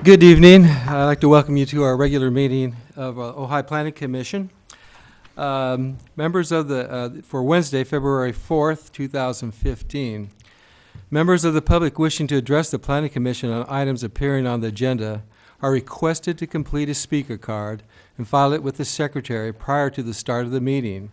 Good evening. I'd like to welcome you to our regular meeting of Ojai Planning Commission. Members of the, for Wednesday, February 4th, 2015. Members of the public wishing to address the Planning Commission on items appearing on the agenda are requested to complete a speaker card and file it with the secretary prior to the start of the meeting.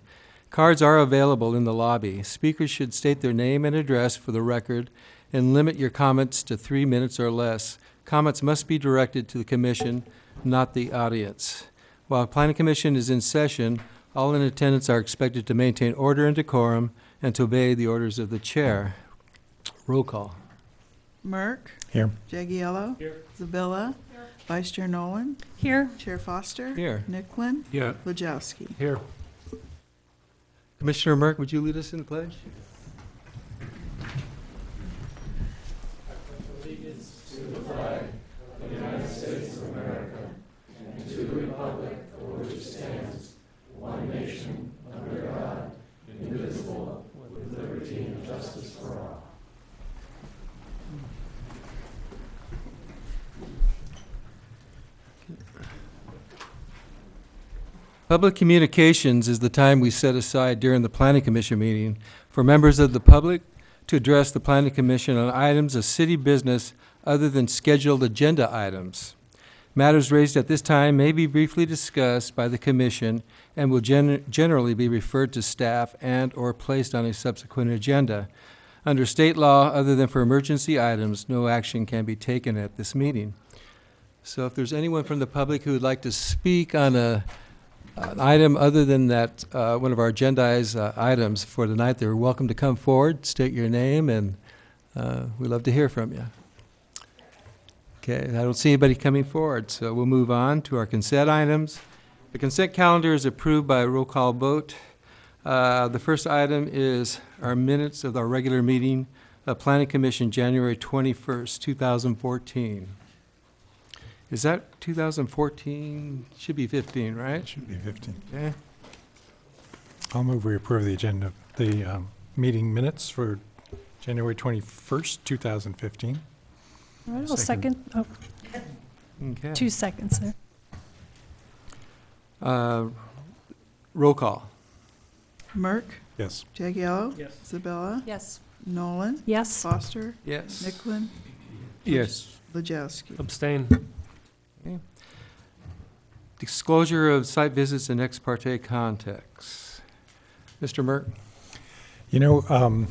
Cards are available in the lobby. Speakers should state their name and address for the record and limit your comments to 3 minutes or less. Comments must be directed to the commission, not the audience. While the Planning Commission is in session, all in attendance are expected to maintain order and decorum and to obey the orders of the chair. Roll call. Merck. Here. Jagiello. Here. Zabilla. Here. Vice Chair Nolan. Here. Chair Foster. Here. Nicklin. Here. Lajowski. Here. Commissioner Merck, would you lead us in the pledge? Public communications is the time we set aside during the Planning Commission meeting for members of the public to address the Planning Commission on items of city business other than scheduled agenda items. Matters raised at this time may be briefly discussed by the Commission and will generally be referred to staff and/or placed on a subsequent agenda. Under state law, other than for emergency items, no action can be taken at this meeting. So if there's anyone from the public who would like to speak on an item other than that, one of our agendized items for tonight, they're welcome to come forward, state your name, and we'd love to hear from you. Okay, I don't see anybody coming forward, so we'll move on to our consent items. The consent calendar is approved by a roll call vote. The first item is our minutes of our regular meeting of Planning Commission, January 21st, 2014. Is that 2014? Should be 15, right? It should be 15. Okay. I'll move we approve the agenda, the meeting minutes for January 21st, 2015. All right, I'll second. Oh, Okay. 2 seconds there. Roll call. Merck. Yes. Jagiello. Yes. Zabilla. Yes. Nolan. Yes. Foster. Yes. Nicklin. Yes. Lajowski. Abstain. Okay. Disclosure of site visits and ex parte contacts. Mr. Merck? You know,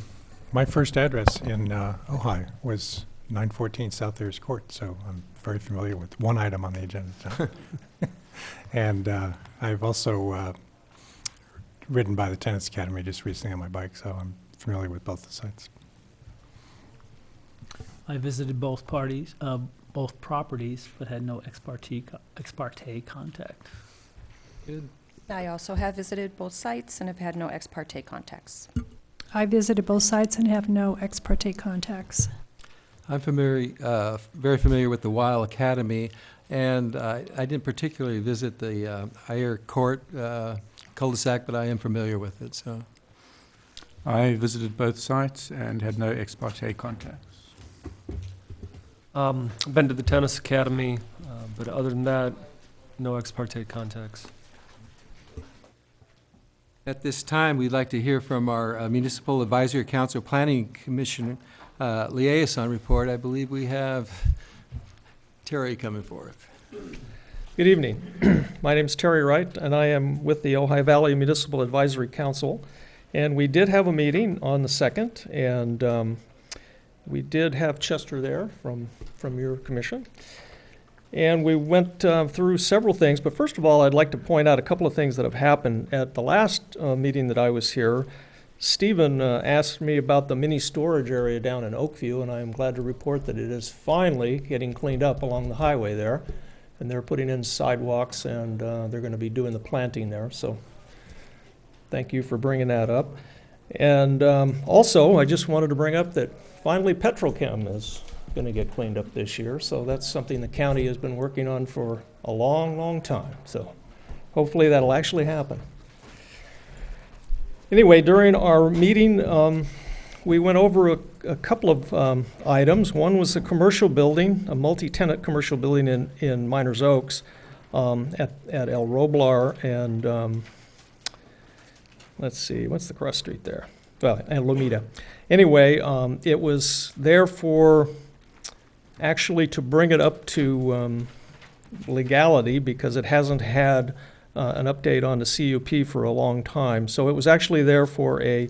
my first address in Ojai was 914 South Ayers Court, so I'm very familiar with one item on the agenda. And I've also ridden by the Tennis Academy just recently on my bike, so I'm familiar with both the sites. I visited both properties, but had no ex parte contact. Good. I also have visited both sites and have had no ex parte contacts. I visited both sites and have no ex parte contacts. I'm familiar, very familiar with the Weil Academy, and I didn't particularly visit the Ayer Court cul-de-sac, but I am familiar with it. So, I visited both sites and had no ex parte contacts. Been to the Tennis Academy, but other than that, no ex parte contacts. at this time, we'd like to hear from our Municipal Advisory Council Planning Commission liaison report. I believe we have Terry coming forth. Good evening. My name is Terry Wright, and I am with the Ojai Valley Municipal Advisory Council. And we did have a meeting on the 2nd, and we did have Chester there from your commission. And we went through several things, but first of all, I'd like to point out a couple of things that have happened. At the last meeting that I was here, Stephen asked me about the mini storage area down in Oakview, and I am glad to report that it is finally getting cleaned up along the highway there. And they're putting in sidewalks, and they're going to be doing the planting there. So thank you for bringing that up. And also, I just wanted to bring up that finally Petrochem is going to get cleaned up this year. So that's something the county has been working on for a long, long time. So hopefully that'll actually happen. Anyway, during our meeting, we went over a couple of items. One was a commercial building, a multi-tenant commercial building in Miners Oaks at El Roblar and, let's see, what's the cross street there? Well, and Lomita. Anyway, it was there for, actually to bring it up to legality because it hasn't had an update on the CUP for a long time. So it was actually there for a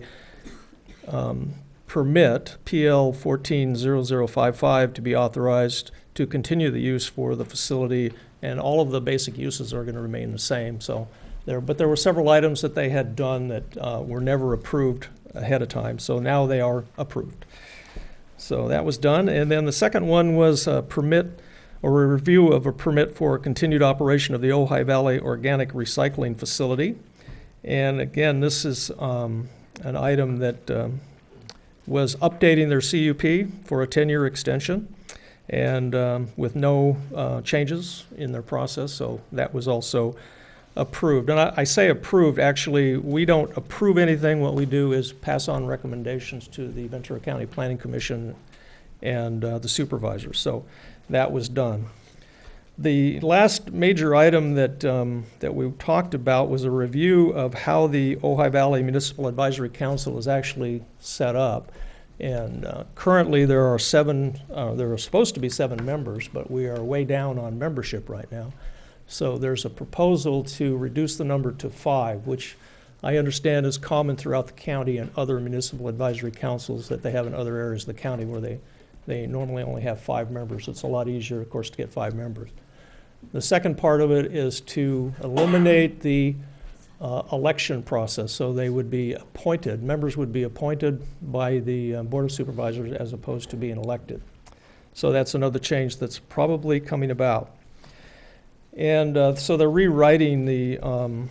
permit, PL 140055, to be authorized to continue the use for the facility, and all of the basic uses are going to remain the same. So but there were several items that they had done that were never approved ahead of time, so now they are approved. So that was done, and then the second one was a permit or a review of a permit for continued operation of the Ojai Valley Organic Recycling Facility. And again, this is an item that was updating their CUP for a 10-year extension and with no changes in their process, so that was also approved. And I say approved, actually, we don't approve anything. What we do is pass on recommendations to the Ventura County Planning Commission and the supervisors. So that was done. The last major item that we talked about was a review of how the Ojai Valley Municipal Advisory Council is actually set up. And currently there are there are supposed to be 7 members, but we are way down on membership right now. So there's a proposal to reduce the number to 5, which I understand is common throughout the county and other municipal advisory councils that they have in other areas of the county where they normally only have 5 members. It's a lot easier, of course, to get 5 members. The second part of it is to eliminate the election process. So they would be appointed, members would be appointed by the Board of Supervisors as opposed to being elected. So that's another change that's probably coming about. And so they're rewriting the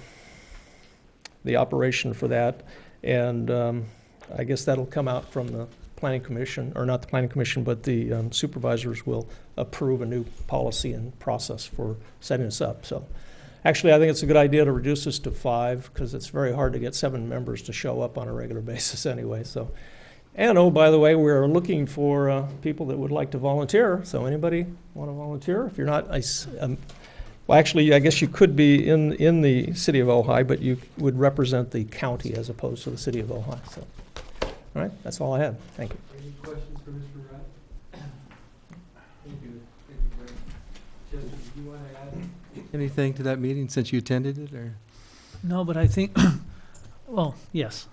operation for that, and I guess that'll come out from the Planning Commission, or not the Planning Commission, but the supervisors will approve a new policy and process for setting this up. So actually, I think it's a good idea to reduce this to 5 because it's very hard to get 7 members to show up on a regular basis anyway. So, and oh, by the way, we're looking for people that would like to volunteer. So anybody want to volunteer? If you're not, well, actually, I guess you could be in the city of Ojai, but you would represent the county as opposed to the city of Ojai. So, all right, that's all I had. Thank you. Any questions for Mr. Wright? Thank you. Thank you, Greg. Jessica, do you want to add anything to that meeting since you attended it, or? No, but I think, well, yes.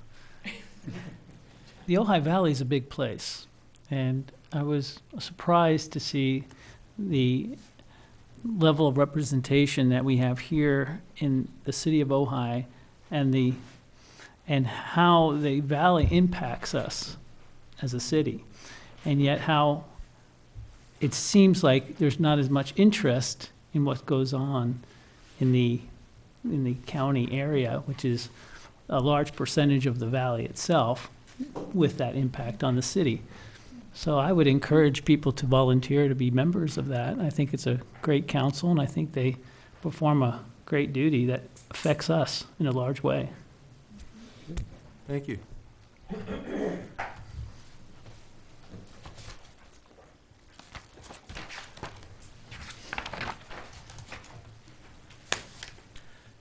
The Ojai Valley is a big place, and I was surprised to see the level of representation that we have here in the city of Ojai and how the valley impacts us as a city, and yet how it seems like there's not as much interest in what goes on in the county area, which is a large percentage of the valley itself, with that impact on the city. So I would encourage people to volunteer to be members of that. I think it's a great council, and I think they perform a great duty that affects us in a large way. Thank you.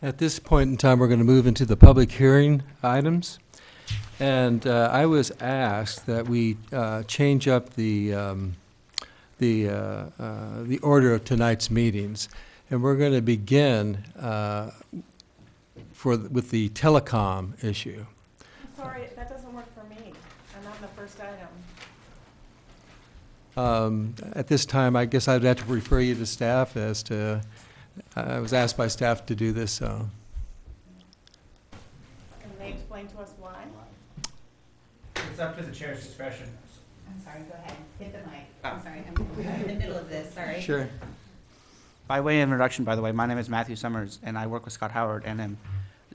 At this point in time, we're going to move into the public hearing items. And I was asked that we change up the order of tonight's meetings, and we're going to begin with the telecom issue. Sorry, that doesn't work for me. I'm on the first item. At this time, I guess I'd have to refer you to staff as to. I was asked by staff to do this, so. Can they explain to us why? It's up to the chair's discretion. I'm sorry, go ahead. Hit the mic. I'm sorry, I'm in the middle of this, sorry. Sure. By way of introduction, by the way, my name is Matthew Summers, and I work with Scott Howard, and I'm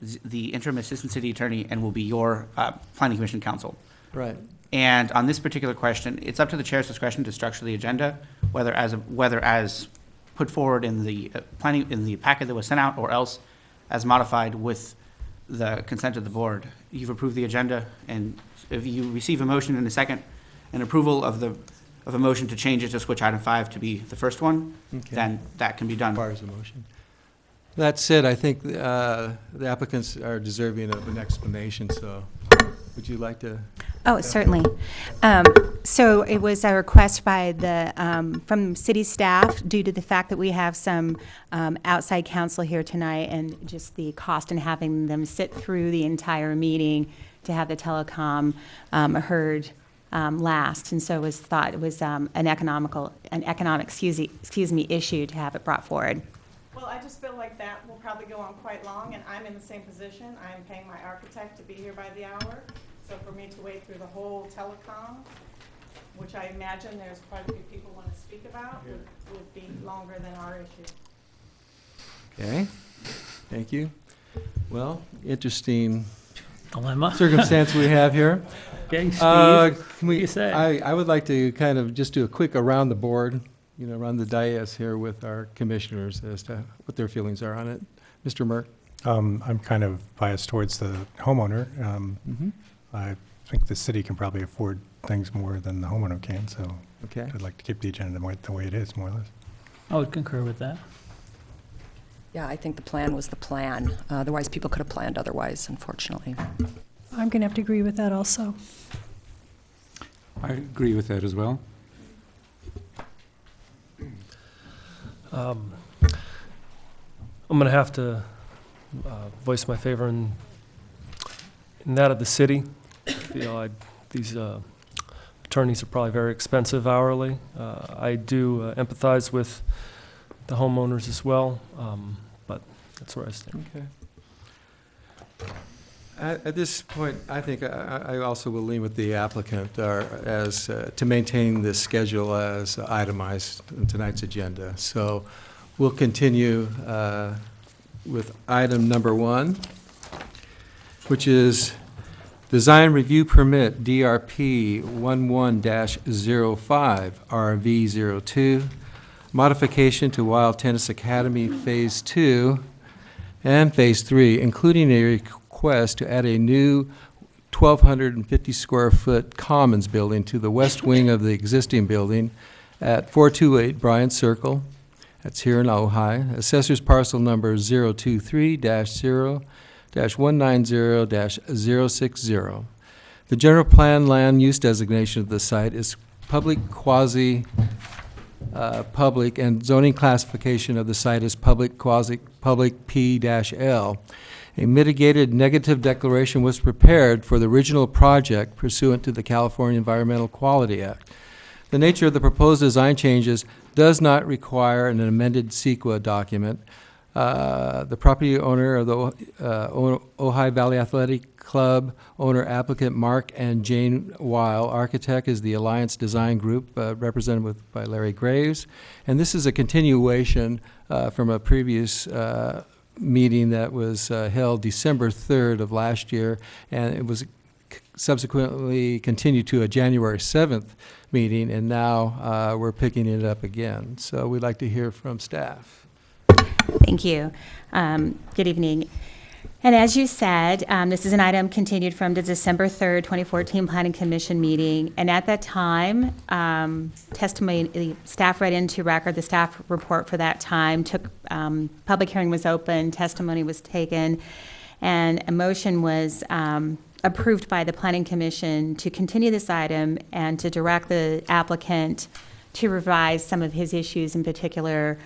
the interim assistant city attorney and will be your planning commission counsel. Right. And on this particular question, it's up to the chair's discretion to structure the agenda, whether as put forward in the in the packet that was sent out, or else as modified with the consent of the board. You've approved the agenda, and if you receive a motion in a second, an approval of a motion to change it to switch item 5 to be the first one, Okay. then that can be done. Requires a motion. That said, I think the applicants are deserving of an explanation, so would you like to? Oh, certainly. So it was a request by from city staff due to the fact that we have some outside counsel here tonight and just the cost in having them sit through the entire meeting to have the telecom heard last. And so it was thought it was an economic, issue to have it brought forward. Well, I just feel like that will probably go on quite long, and I'm in the same position. I'm paying my architect to be here by the hour. So for me to wait through the whole telecom, which I imagine there's quite a few people want to speak about, would be longer than our issue. Okay, thank you. Well, interesting Dilemma. circumstance we have here. Okay, Steve, Can what do we, you say? I would like to kind of just do a quick around the board, around the dais here with our commissioners as to what their feelings are on it. Mr. Merck? I'm kind of biased towards the homeowner. Mhm. I think the city can probably afford things more than the homeowner can, so Okay. I'd like to keep the agenda the way it is, more or less. I would concur with that. Yeah, I think the plan was the plan. Otherwise, people could have planned otherwise, unfortunately. I'm going to have to agree with that also. I agree with that as well. I'm going to have to voice my favor in that of the city. These attorneys are probably very expensive hourly. I do empathize with the homeowners as well, but that's where I stand. Okay. At this point, I think I also will lean with the applicant to maintain this schedule as itemized in tonight's agenda. So we'll continue with item number 1, which is Design Review Permit DRP 11-05 RV02, modification to Wild Tennis Academy Phase 2 and Phase 3, including a request to add a new 1,250 square foot commons building to the west wing of the existing building at 428 Bryant Circle. That's here in Ojai. Assessor's parcel number 023-0-190-060. The general plan land use designation of the site is public, quasi-public, and zoning classification of the site is public, quasi-public P-L. A mitigated negative declaration was prepared for the original project pursuant to the California Environmental Quality Act. The nature of the proposed design changes does not require an amended CEQA document. The property owner of the Ojai Valley Athletic Club, owner applicant Mark and Jane Weil, architect is the Alliance Design Group, represented by Larry Graves. And this is a continuation from a previous meeting that was held December 3rd of last year, and it was subsequently continued to a January 7th meeting, and now we're picking it up again. So we'd like to hear from staff. Thank you. Good evening. And as you said, this is an item continued from the December 3rd, 2014 Planning Commission meeting. And at that time, testimony, the staff read into record the staff report for that time, public hearing was open, testimony was taken, and a motion was approved by the Planning Commission to continue this item and to direct the applicant to revise some of his issues, in particular,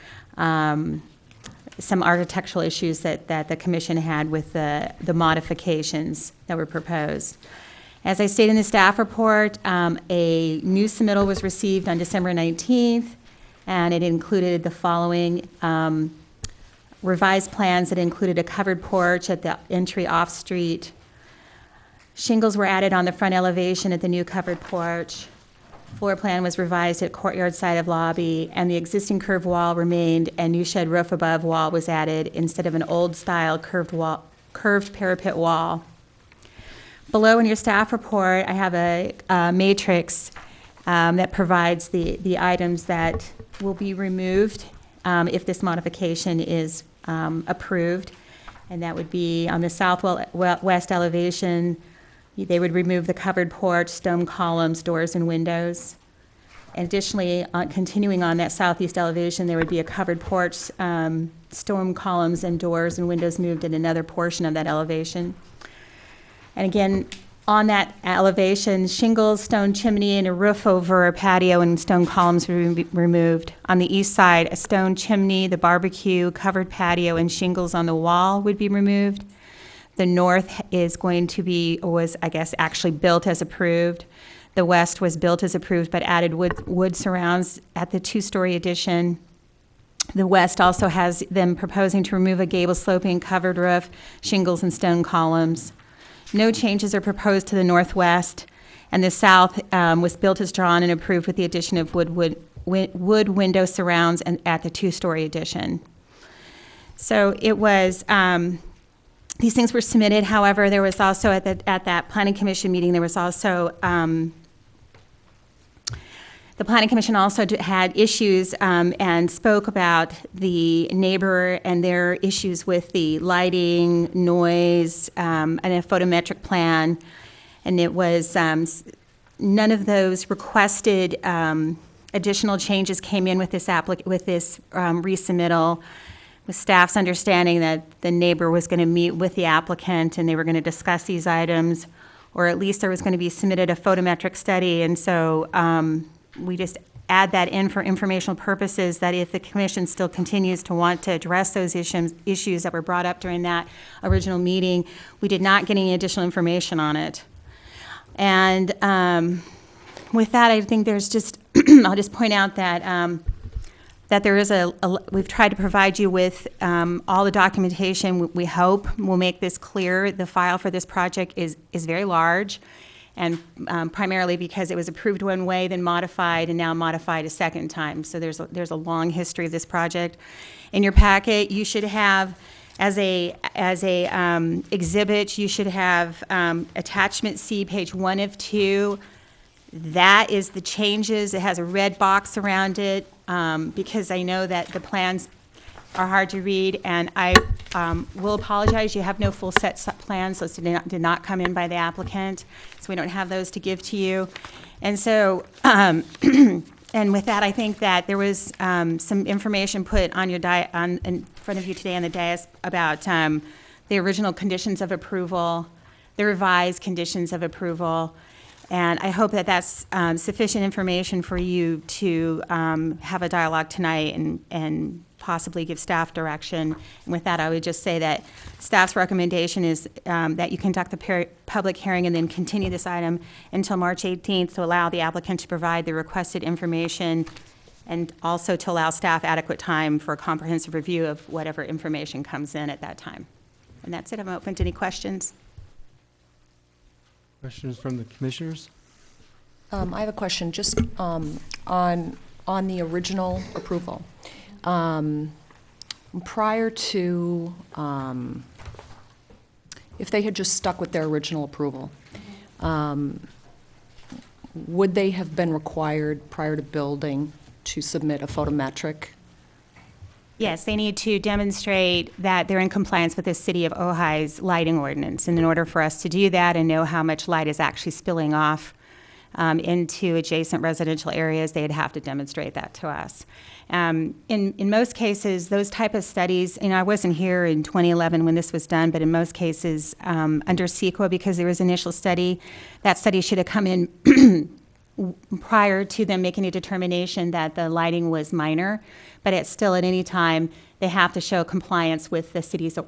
some architectural issues that the commission had with the modifications that were proposed. As I stated in the staff report, a new submittal was received on December 19th, and it included the following revised plans that included a covered porch at the entry off-street. Shingles were added on the front elevation at the new covered porch. Floor plan was revised at courtyard side of lobby, and the existing curved wall remained, and new shed roof above wall was added instead of an old-style curved parapet wall. Below in your staff report, I have a matrix that provides the items that will be removed if this modification is approved, and that would be on the southwest elevation. They would remove the covered porch, stone columns, doors, and windows. Additionally, continuing on that southeast elevation, there would be a covered porch, stone columns and doors and windows moved in another portion of that elevation. And again, on that elevation, shingles, stone chimney, and a roof over a patio and stone columns were removed. On the east side, a stone chimney, the barbecue, covered patio, and shingles on the wall would be removed. The north is going to be, was, I guess, actually built as approved. The west was built as approved, but added wood surrounds at the two-story addition. The west also has them proposing to remove a gable sloping covered roof, shingles, and stone columns. No changes are proposed to the northwest, and the south was built as drawn and approved with the addition of wood window surrounds and at the two-story addition. So it was, these things were submitted. However, there was also at that Planning Commission meeting, there was also, the Planning Commission also had issues and spoke about the neighbor and their issues with the lighting, noise, and a photometric plan. And it was, none of those requested additional changes came in with this resubmittal, with staff's understanding that the neighbor was going to meet with the applicant and they were going to discuss these items, or at least there was going to be submitted a photometric study. And so we just add that in for informational purposes, that if the commission still continues to want to address those issues that were brought up during that original meeting, we did not get any additional information on it. And with that, I think there's just, I'll just point out that that there is we've tried to provide you with all the documentation. We hope will make this clear. The file for this project is very large, and primarily because it was approved one way, then modified, and now modified a second time. So there's a long history of this project. In your packet, you should have, as a exhibit, you should have attachment C, page 1 of 2. That is the changes. It has a red box around it because I know that the plans are hard to read, and I will apologize. You have no full set plans. Those did not come in by the applicant, so we don't have those to give to you. And so, and with that, I think that there was some information put on your in front of you today on the dais about the original conditions of approval, the revised conditions of approval. And I hope that that's sufficient information for you to have a dialogue tonight and possibly give staff direction. And with that, I would just say that staff's recommendation is that you conduct the public hearing and then continue this item until March 18th to allow the applicant to provide the requested information, and also to allow staff adequate time for a comprehensive review of whatever information comes in at that time. And that's it. I'm open to any questions. Questions from the commissioners? I have a question, just on the original approval. Prior to, if they had just stuck with their original approval, would they have been required prior to building to submit a photometric? Yes, they need to demonstrate that they're in compliance with the City of Ojai's lighting ordinance. And in order for us to do that and know how much light is actually spilling off into adjacent residential areas, they'd have to demonstrate that to us. In most cases, those type of studies, I wasn't here in 2011 when this was done, but in most cases, under CEQA, because there was initial study, that study should have come in prior to them making a determination that the lighting was minor, but it's still at any time they have to show compliance with the City of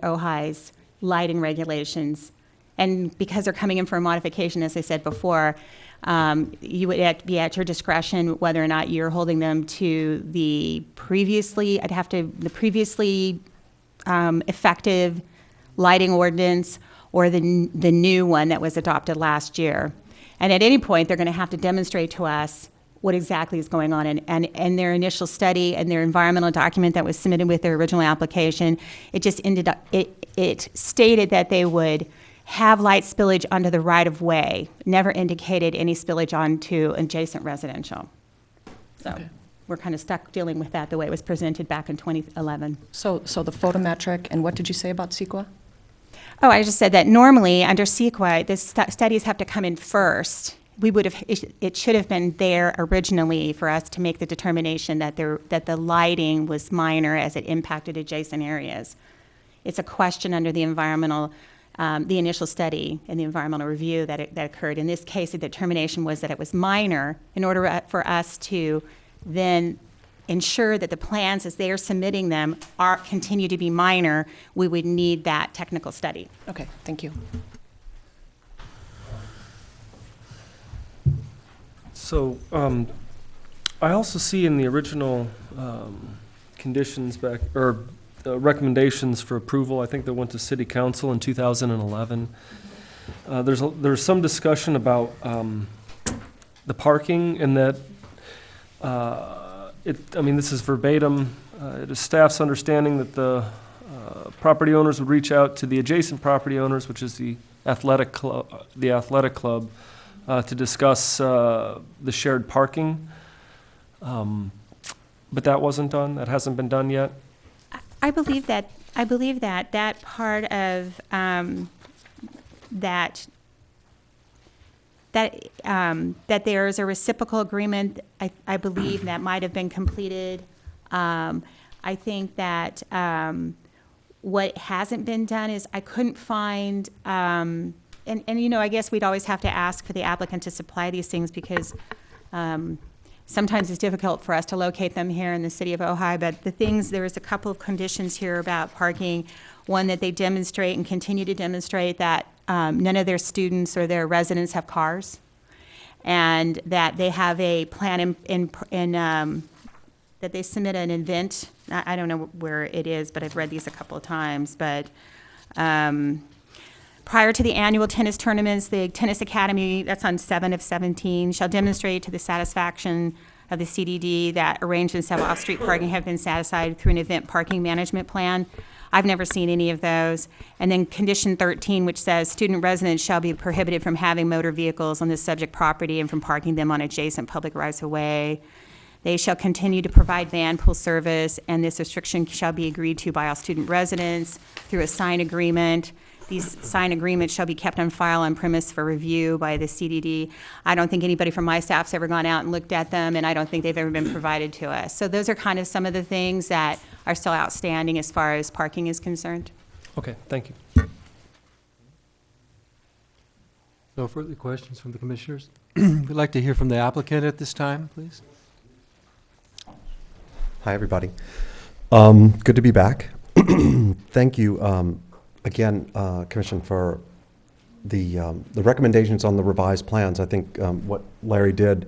Ojai's lighting regulations. And because they're coming in for a modification, as I said before, you would be at your discretion whether or not you're holding them to the previously effective lighting ordinance or the new one that was adopted last year. And at any point, they're going to have to demonstrate to us what exactly is going on. And their initial study and their environmental document that was submitted with their original application, it just it stated that they would have light spillage onto the right-of-way, never indicated any spillage onto adjacent residential. So we're kind of stuck dealing with that the way it was presented back in 2011. So the photometric, and what did you say about CEQA? Oh, I just said that normally under CEQA, the studies have to come in first. We would have, it should have been there originally for us to make the determination that that the lighting was minor as it impacted adjacent areas. It's a question under the environmental, the initial study and the environmental review that occurred. In this case, the determination was that it was minor. In order for us to then ensure that the plans as they are submitting them continue to be minor, we would need that technical study. Okay, thank you. So, I also see in the original conditions back, or recommendations for approval, I think that went to City Council in 2011. There's some discussion about the parking, and that I mean, this is verbatim. It is staff's understanding that the property owners would reach out to the adjacent property owners, which is the athletic club, to discuss the shared parking. But that wasn't done. That hasn't been done yet. I believe that that part of that there is a reciprocal agreement. I believe that might have been completed. I think that what hasn't been done is I couldn't find, and you know, I guess we'd always have to ask for the applicant to supply these things because sometimes it's difficult for us to locate them here in the city of Ojai, but there is a couple of conditions here about parking. One, that they demonstrate and continue to demonstrate that none of their students or their residents have cars, and that they have a plan that they submit an event. I don't know where it is, but I've read these a couple of times, but prior to the annual tennis tournaments, the tennis academy, that's on 7/17, shall demonstrate to the satisfaction of the CDD that arrangements of off-street parking have been satisfied through an event parking management plan. I've never seen any of those. And then condition 13, which says student residents shall be prohibited from having motor vehicles on the subject property and from parking them on adjacent public rights-of-way. They shall continue to provide van pool service, and this restriction shall be agreed to by all student residents through a signed agreement. These signed agreements shall be kept on file on premise for review by the CDD. I don't think anybody from my staff's ever gone out and looked at them, and I don't think they've ever been provided to us. So those are kind of some of the things that are still outstanding as far as parking is concerned. Okay, thank you. No further questions from the commissioners? We'd like to hear from the applicant at this time, please. Hi, everybody. Good to be back. Thank you again, Commission, for the recommendations on the revised plans. I think what Larry did,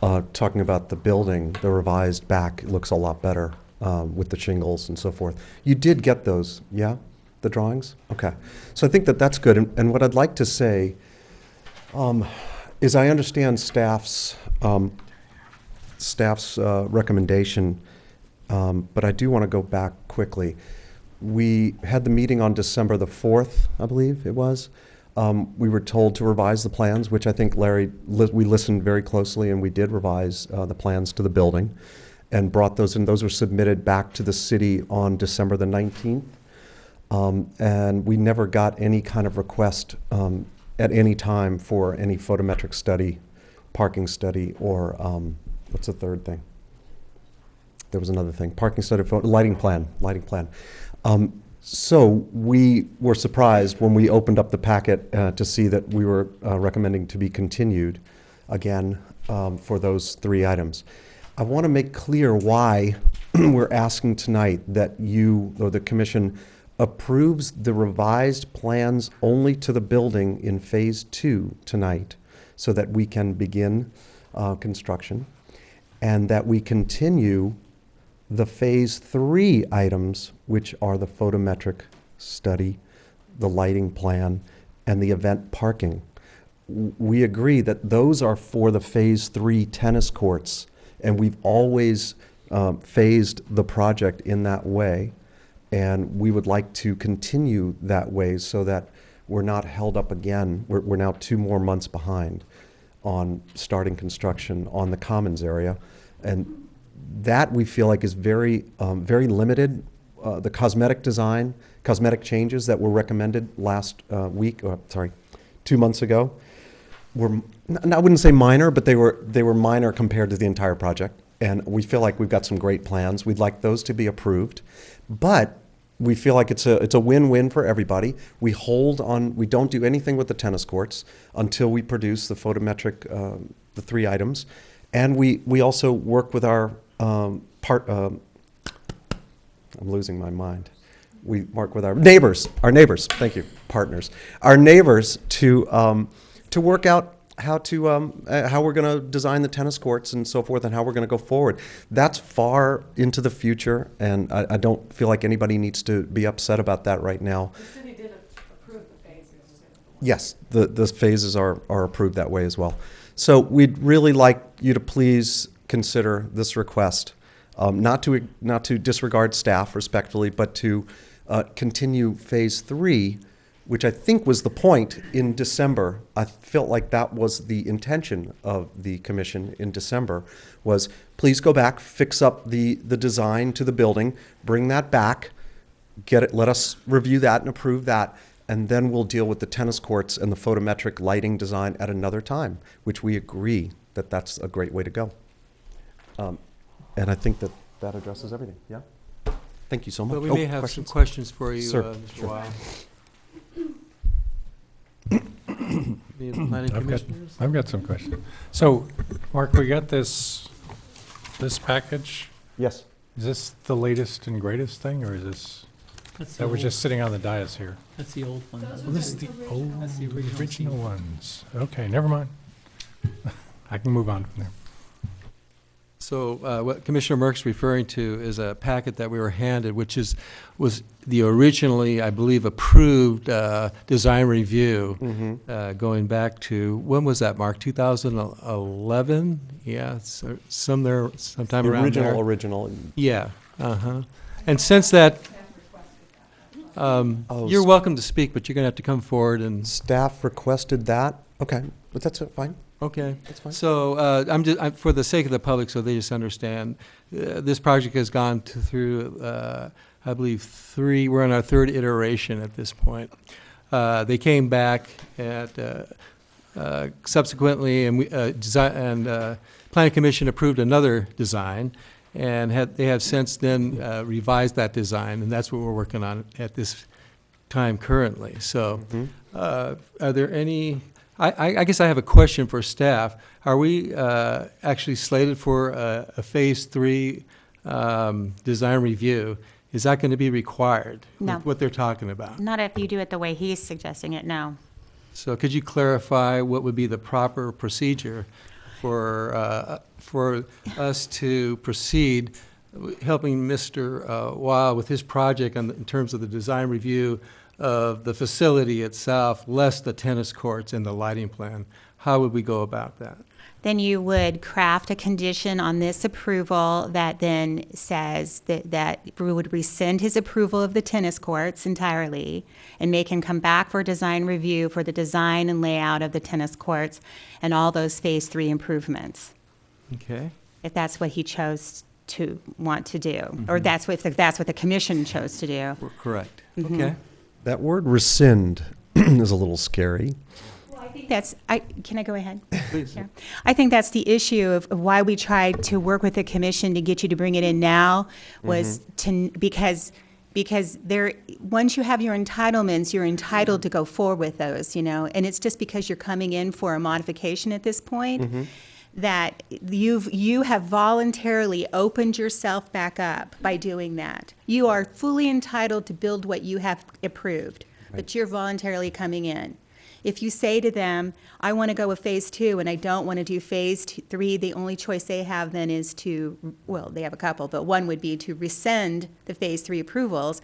talking about the building, the revised back looks a lot better with the shingles and so forth. You did get those, yeah? The drawings? Okay. So I think that that's good. And what I'd like to say is I understand staff's recommendation, but I do want to go back quickly. We had the meeting on December the 4th, I believe it was. We were told to revise the plans, which I think Larry, we listened very closely, and we did revise the plans to the building and brought those in. Those were submitted back to the city on December the 19th. And we never got any kind of request at any time for any photometric study, parking study, or what's the third thing? There was another thing, parking study, lighting plan. So we were surprised when we opened up the packet to see that we were recommending to be continued again for those 3 items. I want to make clear why we're asking tonight that you, or the commission, approves the revised plans only to the building in phase 2 tonight, so that we can begin construction, and that we continue the phase 3 items, which are the photometric study, the lighting plan, and the event parking. We agree that those are for the phase 3 tennis courts, and we've always phased the project in that way, and we would like to continue that way so that we're not held up again. We're now 2 more months behind on starting construction on the commons area, and that we feel like is very, very limited the cosmetic design, cosmetic changes that were recommended last week, 2 months ago, were, I wouldn't say minor, but they were minor compared to the entire project. And we feel like we've got some great plans. We'd like those to be approved. But we feel like it's a win-win for everybody. We don't do anything with the tennis courts until we produce the photometric, the 3 items. And we also work with our I'm losing my mind. We work with our neighbors, thank you, partners. Our neighbors to work out how we're going to design the tennis courts and so forth, and how we're going to go forward. That's far into the future, and I don't feel like anybody needs to be upset about that right now. The city did approve the phases. Yes, the phases are approved that way as well. So we'd really like you to please consider this request, not to disregard staff respectfully, but to continue phase 3, which I think was the point in December. I felt like that was the intention of the commission in December, was please go back, fix up the design to the building, bring that back, let us review that and approve that, and then we'll deal with the tennis courts and the photometric lighting design at another time, which we agree that that's a great way to go. And I think that addresses everything, yeah? Thank you so much. Well, we may have questions? some questions for you, Sir, Mr. sure. Weil. Any of the planning commissioners? I've got some questions. So, Mark, we got this package. Yes. Is this the latest and greatest thing, or is this, that was just sitting on the dais here? That's the old one. Well, this is the old, That's the original ones. Okay, never mind. I can move on from there. So what Commissioner Merck's referring to is a packet that we were handed, which was the originally, I believe, approved design review, going back to, when was that, Mark? 2011? Yeah, sometime around there. Original. Yeah, And since that, you're welcome to speak, but you're going to have to come forward and. Staff requested that? Okay, but that's fine. Okay. That's fine. So I'm for the sake of the public, so they just understand, this project has gone through, I believe, we're on our 3rd iteration at this point. They came back at subsequently, and Planning Commission approved another design, and they have since then revised that design, and that's what we're working on at this time currently. So are there any... I guess I have a question for staff. Are we actually slated for a phase 3 design review? Is that going to be required? No. With what they're talking about? Not if you do it the way he's suggesting it, no. So could you clarify what would be the proper procedure for us to proceed helping Mr. Weil with his project in terms of the design review of the facility itself, less the tennis courts and the lighting plan? How would we go about that? Then you would craft a condition on this approval that then says that we would rescind his approval of the tennis courts entirely and make him come back for a design review for the design and layout of the tennis courts and all those phase 3 improvements, Okay. if that's what he chose to want to do, or if that's what the commission chose to do. We're correct. Okay. That word rescind is a little scary. Well, I think can I go ahead? Please. Yeah. I think that's the issue of why we tried to work with the commission to get you to bring it in now was because there, once you have your entitlements, you're entitled to go forward with those, and it's just because you're coming in for a modification at this point that you have voluntarily opened yourself back up by doing that. You are fully entitled to build what you have approved, but you're voluntarily coming in. If you say to them, I want to go with phase 2 and I don't want to do phase 3, the only choice they have then is they have a couple, but one would be to rescind the phase 3 approvals,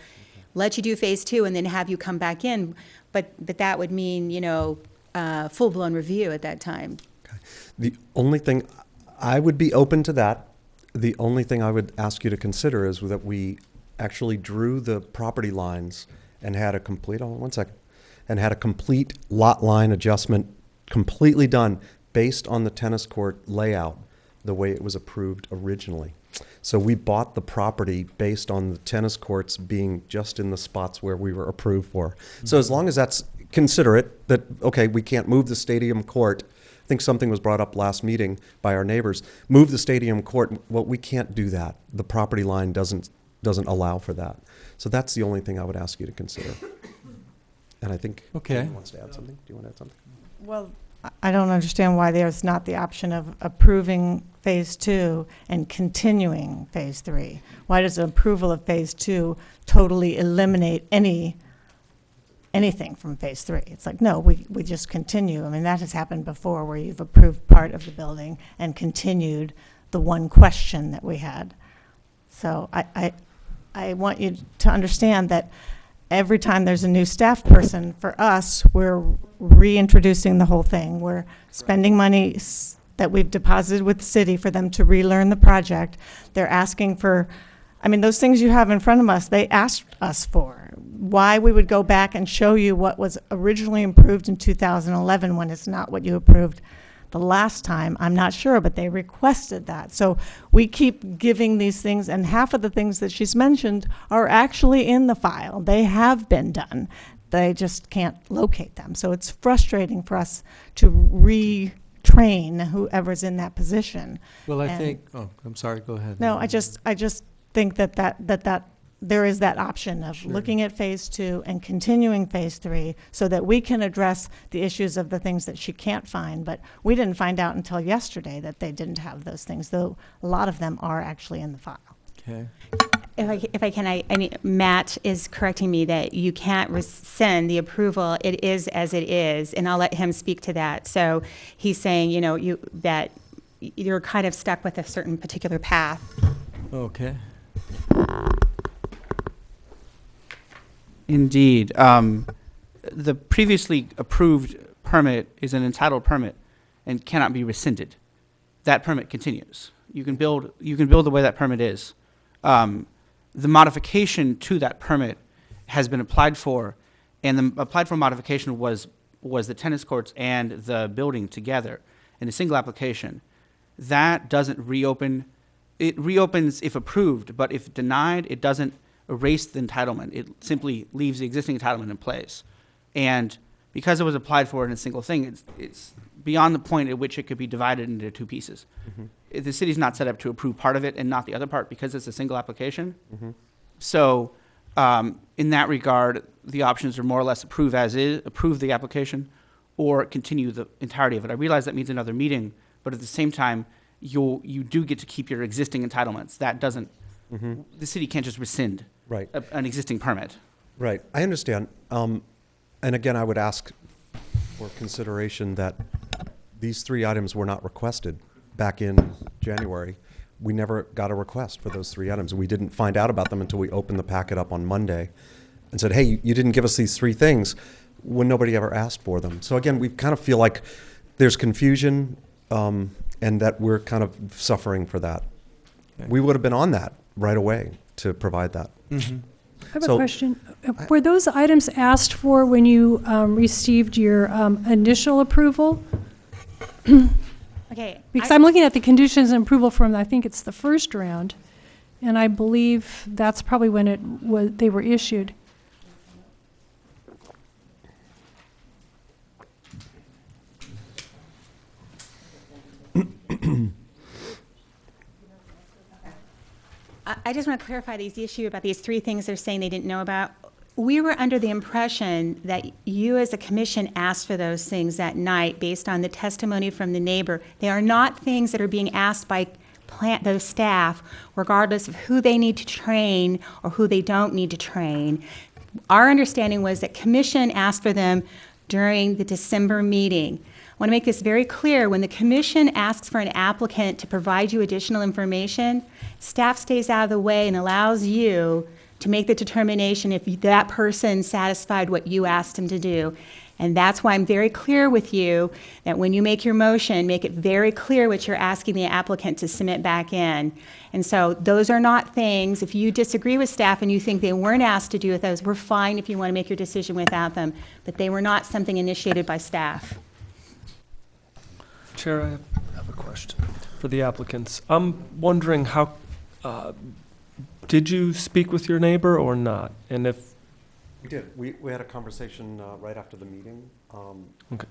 let you do phase 2 and then have you come back in, but that would mean, full-blown review at that time. The only thing, I would be open to that. The only thing I would ask you to consider is that we actually drew the property lines and had a complete, and had a complete lot line adjustment completely done based on the tennis court layout the way it was approved originally. So we bought the property based on the tennis courts being just in the spots where we were approved for. So as long as that's considerate, that, okay, we can't move the stadium court. I think something was brought up last meeting by our neighbors. Move the stadium court. Well, we can't do that. The property line doesn't allow for that. So that's the only thing I would ask you to consider. And I think Okay. Jane wants to add something. Do you want to add something? Well, I don't understand why there's not the option of approving Phase 2 and continuing Phase 3. Why does approval of Phase 2 totally eliminate anything from Phase 3? It's like, no, we just continue. I mean, that has happened before where you've approved part of the building and continued the one question that we had. So I want you to understand that every time there's a new staff person, for us, we're reintroducing the whole thing. We're spending money that we've deposited with the city for them to relearn the project. They're asking for, I mean, those things you have in front of us, they asked us for. Why we would go back and show you what was originally approved in 2011 when it's not what you approved the last time, I'm not sure, but they requested that. So we keep giving these things, and half of the things that she's mentioned are actually in the file. They have been done. They just can't locate them. So it's frustrating for us to retrain whoever's in that position. Well, I And- think, oh, I'm sorry, go ahead. No, I just think that there is that option of Sure. looking at Phase 2 and continuing Phase 3 so that we can address the issues of the things that she can't find. But we didn't find out until yesterday that they didn't have those things, though a lot of them are actually in the file. Okay. If I can, I mean, Matt is correcting me that you can't rescind the approval. It is as it is, and I'll let him speak to that. So he's saying, that you're kind of stuck with a certain particular path. Okay. Indeed. The previously approved permit is an entitled permit and cannot be rescinded. That permit continues. You can build the way that permit is. The modification to that permit has been applied for, and the applied for modification was the tennis courts and the building together in a single application. That doesn't reopen. It reopens if approved, but if denied, it doesn't erase the entitlement. It simply leaves the existing entitlement in place. And because it was applied for in a single thing, it's beyond the point at which it could be divided into two pieces. Mm-hmm. The city's not set up to approve part of it and not the other part because it's a single application. Mm-hmm. So in that regard, the options are more or less approve as is, approve the application, or continue the entirety of it. I realize that means another meeting, but at the same time, you do get to keep your existing entitlements. That doesn't, Mm-hmm. the city can't just rescind Right. an existing permit. Right, I understand. And again, I would ask for consideration that these three items were not requested back in January. We never got a request for those three items. We didn't find out about them until we opened the packet up on Monday and said, hey, you didn't give us these three things when nobody ever asked for them. So again, we kind of feel like there's confusion and that we're kind of suffering for that. Okay. We would have been on that right away to provide that. Mm-hmm. I have So- a question. Were those items asked for when you received your initial approval? Okay. Because I'm looking at the conditions and approval from, I think it's the first round, and I believe that's probably when they were issued. I just want to clarify the issue about these three things they're saying they didn't know about. We were under the impression that you as a commission asked for those things that night based on the testimony from the neighbor. They are not things that are being asked by those staff, regardless of who they need to train or who they don't need to train. Our understanding was that commission asked for them during the December meeting. I want to make this very clear. When the commission asks for an applicant to provide you additional information, staff stays out of the way and allows you to make the determination if that person satisfied what you asked him to do. And that's why I'm very clear with you that when you make your motion, make it very clear what you're asking the applicant to submit back in. And so those are not things, if you disagree with staff and you think they weren't asked to do with those, we're fine if you want to make your decision without them. But they were not something initiated by staff. Chair, I have a question. for the applicants. I'm wondering how, did you speak with your neighbor or not? And if, We did. We had a conversation right after the meeting. Okay.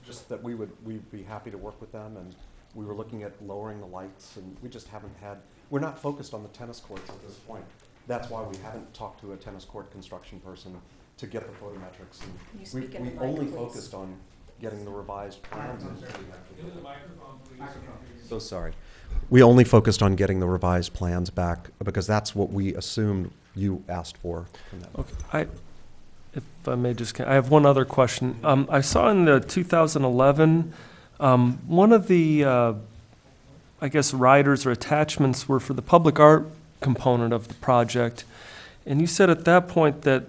Just that we'd be happy to work with them, and we were looking at lowering the lights, and we just haven't had, we're not focused on the tennis courts at this point. That's why we haven't talked to a tennis court construction person to get the photometrics. Can you And speak in we the mic, only please? focused on getting the revised plans. So sorry. We only focused on getting the revised plans back because that's what we assumed you asked for from them. okay, if I may just, I have one other question. I saw in the 2011, one of the, I guess, riders or attachments were for the public art component of the project. And you said at that point that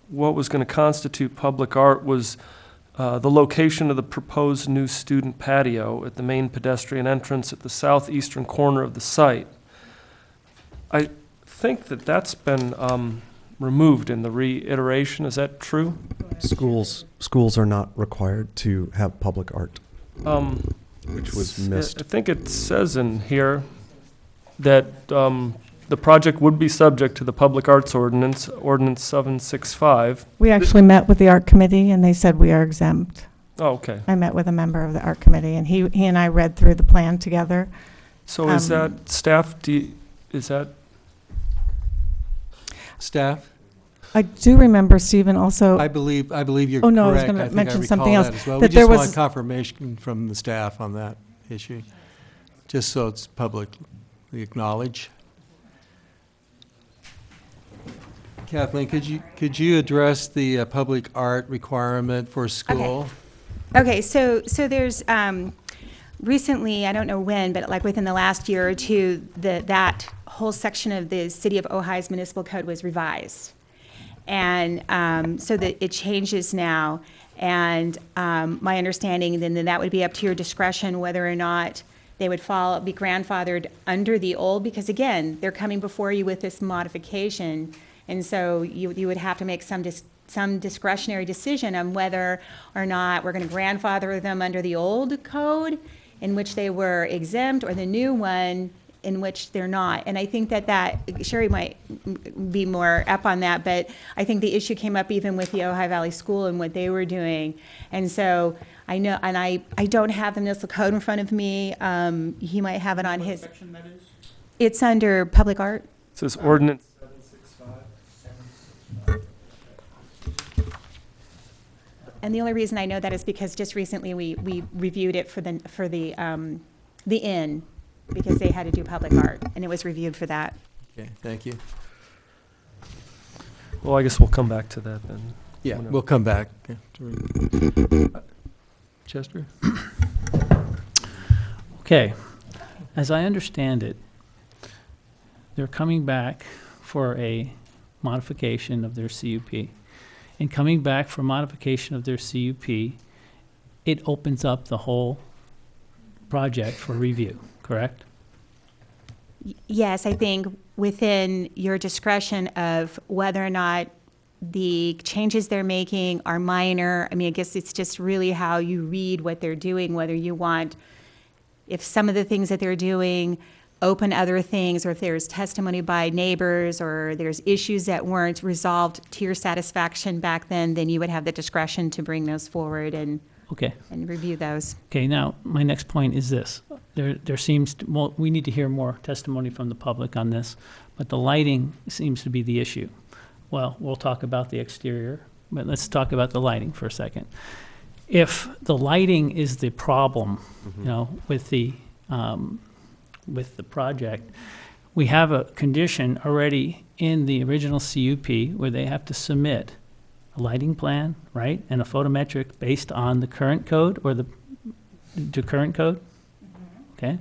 what was going to constitute public art was the location of the proposed new student patio at the main pedestrian entrance at the southeastern corner of the site. I think that that's been removed in the reiteration. Is that true? Schools are not required to have public art, which was missed. I think it says in here that the project would be subject to the Public Arts Ordinance, Ordinance 765. We actually met with the art committee, and they said we are exempt. Oh, okay. I met with a member of the art committee, and he and I read through the plan together. So is that staff, is that, Staff? I do remember, Stephen, also, I believe you're correct. Oh, no, I was I gonna think mention recall something else, that as well. that We there just was- want confirmation from the staff on that issue, just so it's publicly acknowledged. Kathleen, could you address the public art requirement for school? Okay, so there's, recently, I don't know when, but like within the last year or two, that whole section of the City of Ojai's municipal code was revised. And so that it changes now. And my understanding then that would be up to your discretion whether or not they would be grandfathered under the old, because again, they're coming before you with this modification. And so you would have to make some discretionary decision on whether or not we're going to grandfather them under the old code in which they were exempt, or the new one in which they're not. And I think that Sherry might be more up on that, but I think the issue came up even with the Ojai Valley School and what they were doing. And so I know, and I don't have the municipal code in front of me. He might have it on his. What section that is? It's under public art. it says Ordinance 765? And the only reason I know that is because just recently we reviewed it for the inn, because they had to do public art, and it was reviewed for that. Okay, thank you. Well, I guess we'll come back to that then. Yeah, Whenever. we'll come back. Chester? Okay, as I understand it, they're coming back for a modification of their CUP. And coming back for modification of their CUP, it opens up the whole project for review, correct? Yes, I think within your discretion of whether or not the changes they're making are minor. I mean, I guess it's just really how you read what they're doing, whether you want, if some of the things that they're doing open other things, or if there's testimony by neighbors, or there's issues that weren't resolved to your satisfaction back then you would have the discretion to bring those forward and Okay. review those. Okay, now, my next point is this. There seems, well, we need to hear more testimony from the public on this, but the lighting seems to be the issue. Well, we'll talk about the exterior, but let's talk about the lighting for a second. If the lighting is the problem, you know, with the project, we have a condition already in the original CUP where they have to submit a lighting plan, right, and a photometric based on the current code, or the current code. Okay.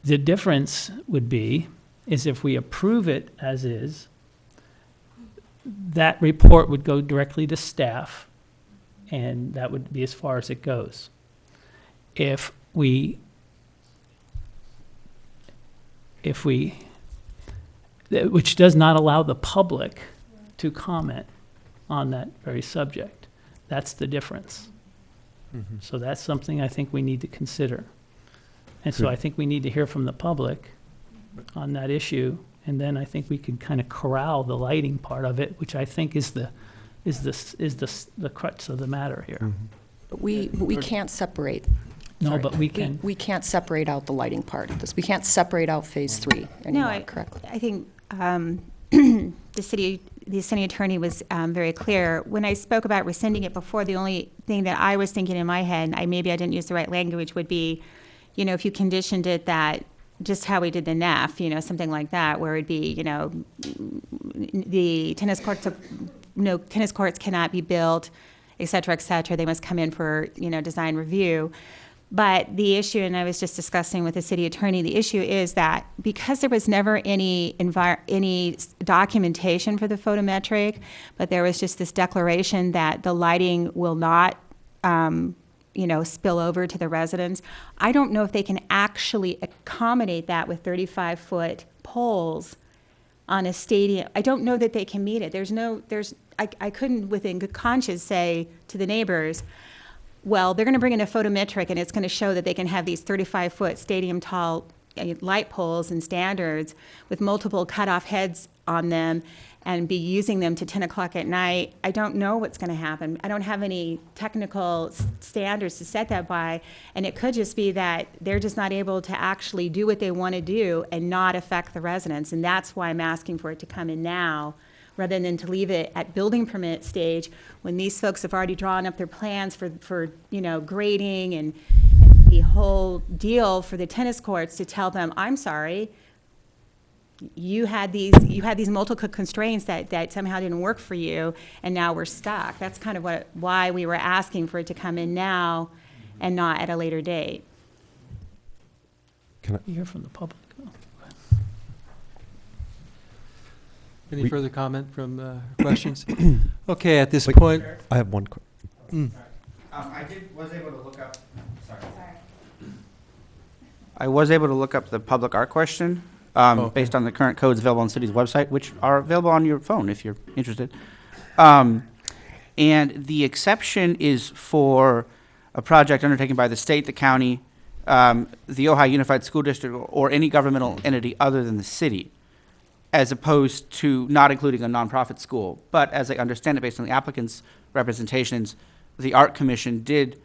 The difference would be is if we approve it as is, that report would go directly to staff, and that would be as far as it goes. If we, which does not allow the public to comment on that very subject. That's the difference. So that's something I think we need to consider. And so Good. I think we need to hear from the public on that issue, and then I think we can kind of corral the lighting part of it, which I think is the crux of the matter here. Mm-hmm. But we can't separate. No, sorry. but we can. We can't separate out the lighting part of this. We can't separate out Phase 3 anymore, correct? I think the city attorney was very clear. When I spoke about rescinding it before, the only thing that I was thinking in my head, maybe I didn't use the right language, would be, if you conditioned it that just how we did the NEF, something like that, where it'd be, the tennis courts, tennis courts cannot be built, et cetera, et cetera. They must come in for, design review. But the issue, and I was just discussing with the city attorney, the issue is that because there was never any documentation for the photometric, but there was just this declaration that the lighting will not, spill over to the residents. I don't know if they can actually accommodate that with 35-foot poles on a stadium. I don't know that they can meet it. I couldn't within good conscience say to the neighbors, well, they're going to bring in a photometric and it's going to show that they can have these 35-foot stadium-tall light poles and standards with multiple cutoff heads on them and be using them to 10 o'clock at night. I don't know what's going to happen. I don't have any technical standards to set that by, and it could just be that they're just not able to actually do what they want to do and not affect the residents, and that's why I'm asking for it to come in now, rather than to leave it at building permit stage when these folks have already drawn up their plans for grading and the whole deal for the tennis courts, to tell them, I'm sorry, you had these multiple constraints that somehow didn't work for you, and now we're stuck. That's kind of why we were asking for it to come in now and not at a later date. Can I, You hear from the public. Any further comment from questions? Okay, at this point. I have one. Was able to look up. Sorry. I was able to look up the public art question based on the current codes available on the city's website, which are available on your phone if you're interested. And the exception is for a project undertaken by the state, the county, the Ojai Unified School District, or any governmental entity other than the city, as opposed to not including a nonprofit school. But as I understand it, based on the applicant's representations, the Art Commission did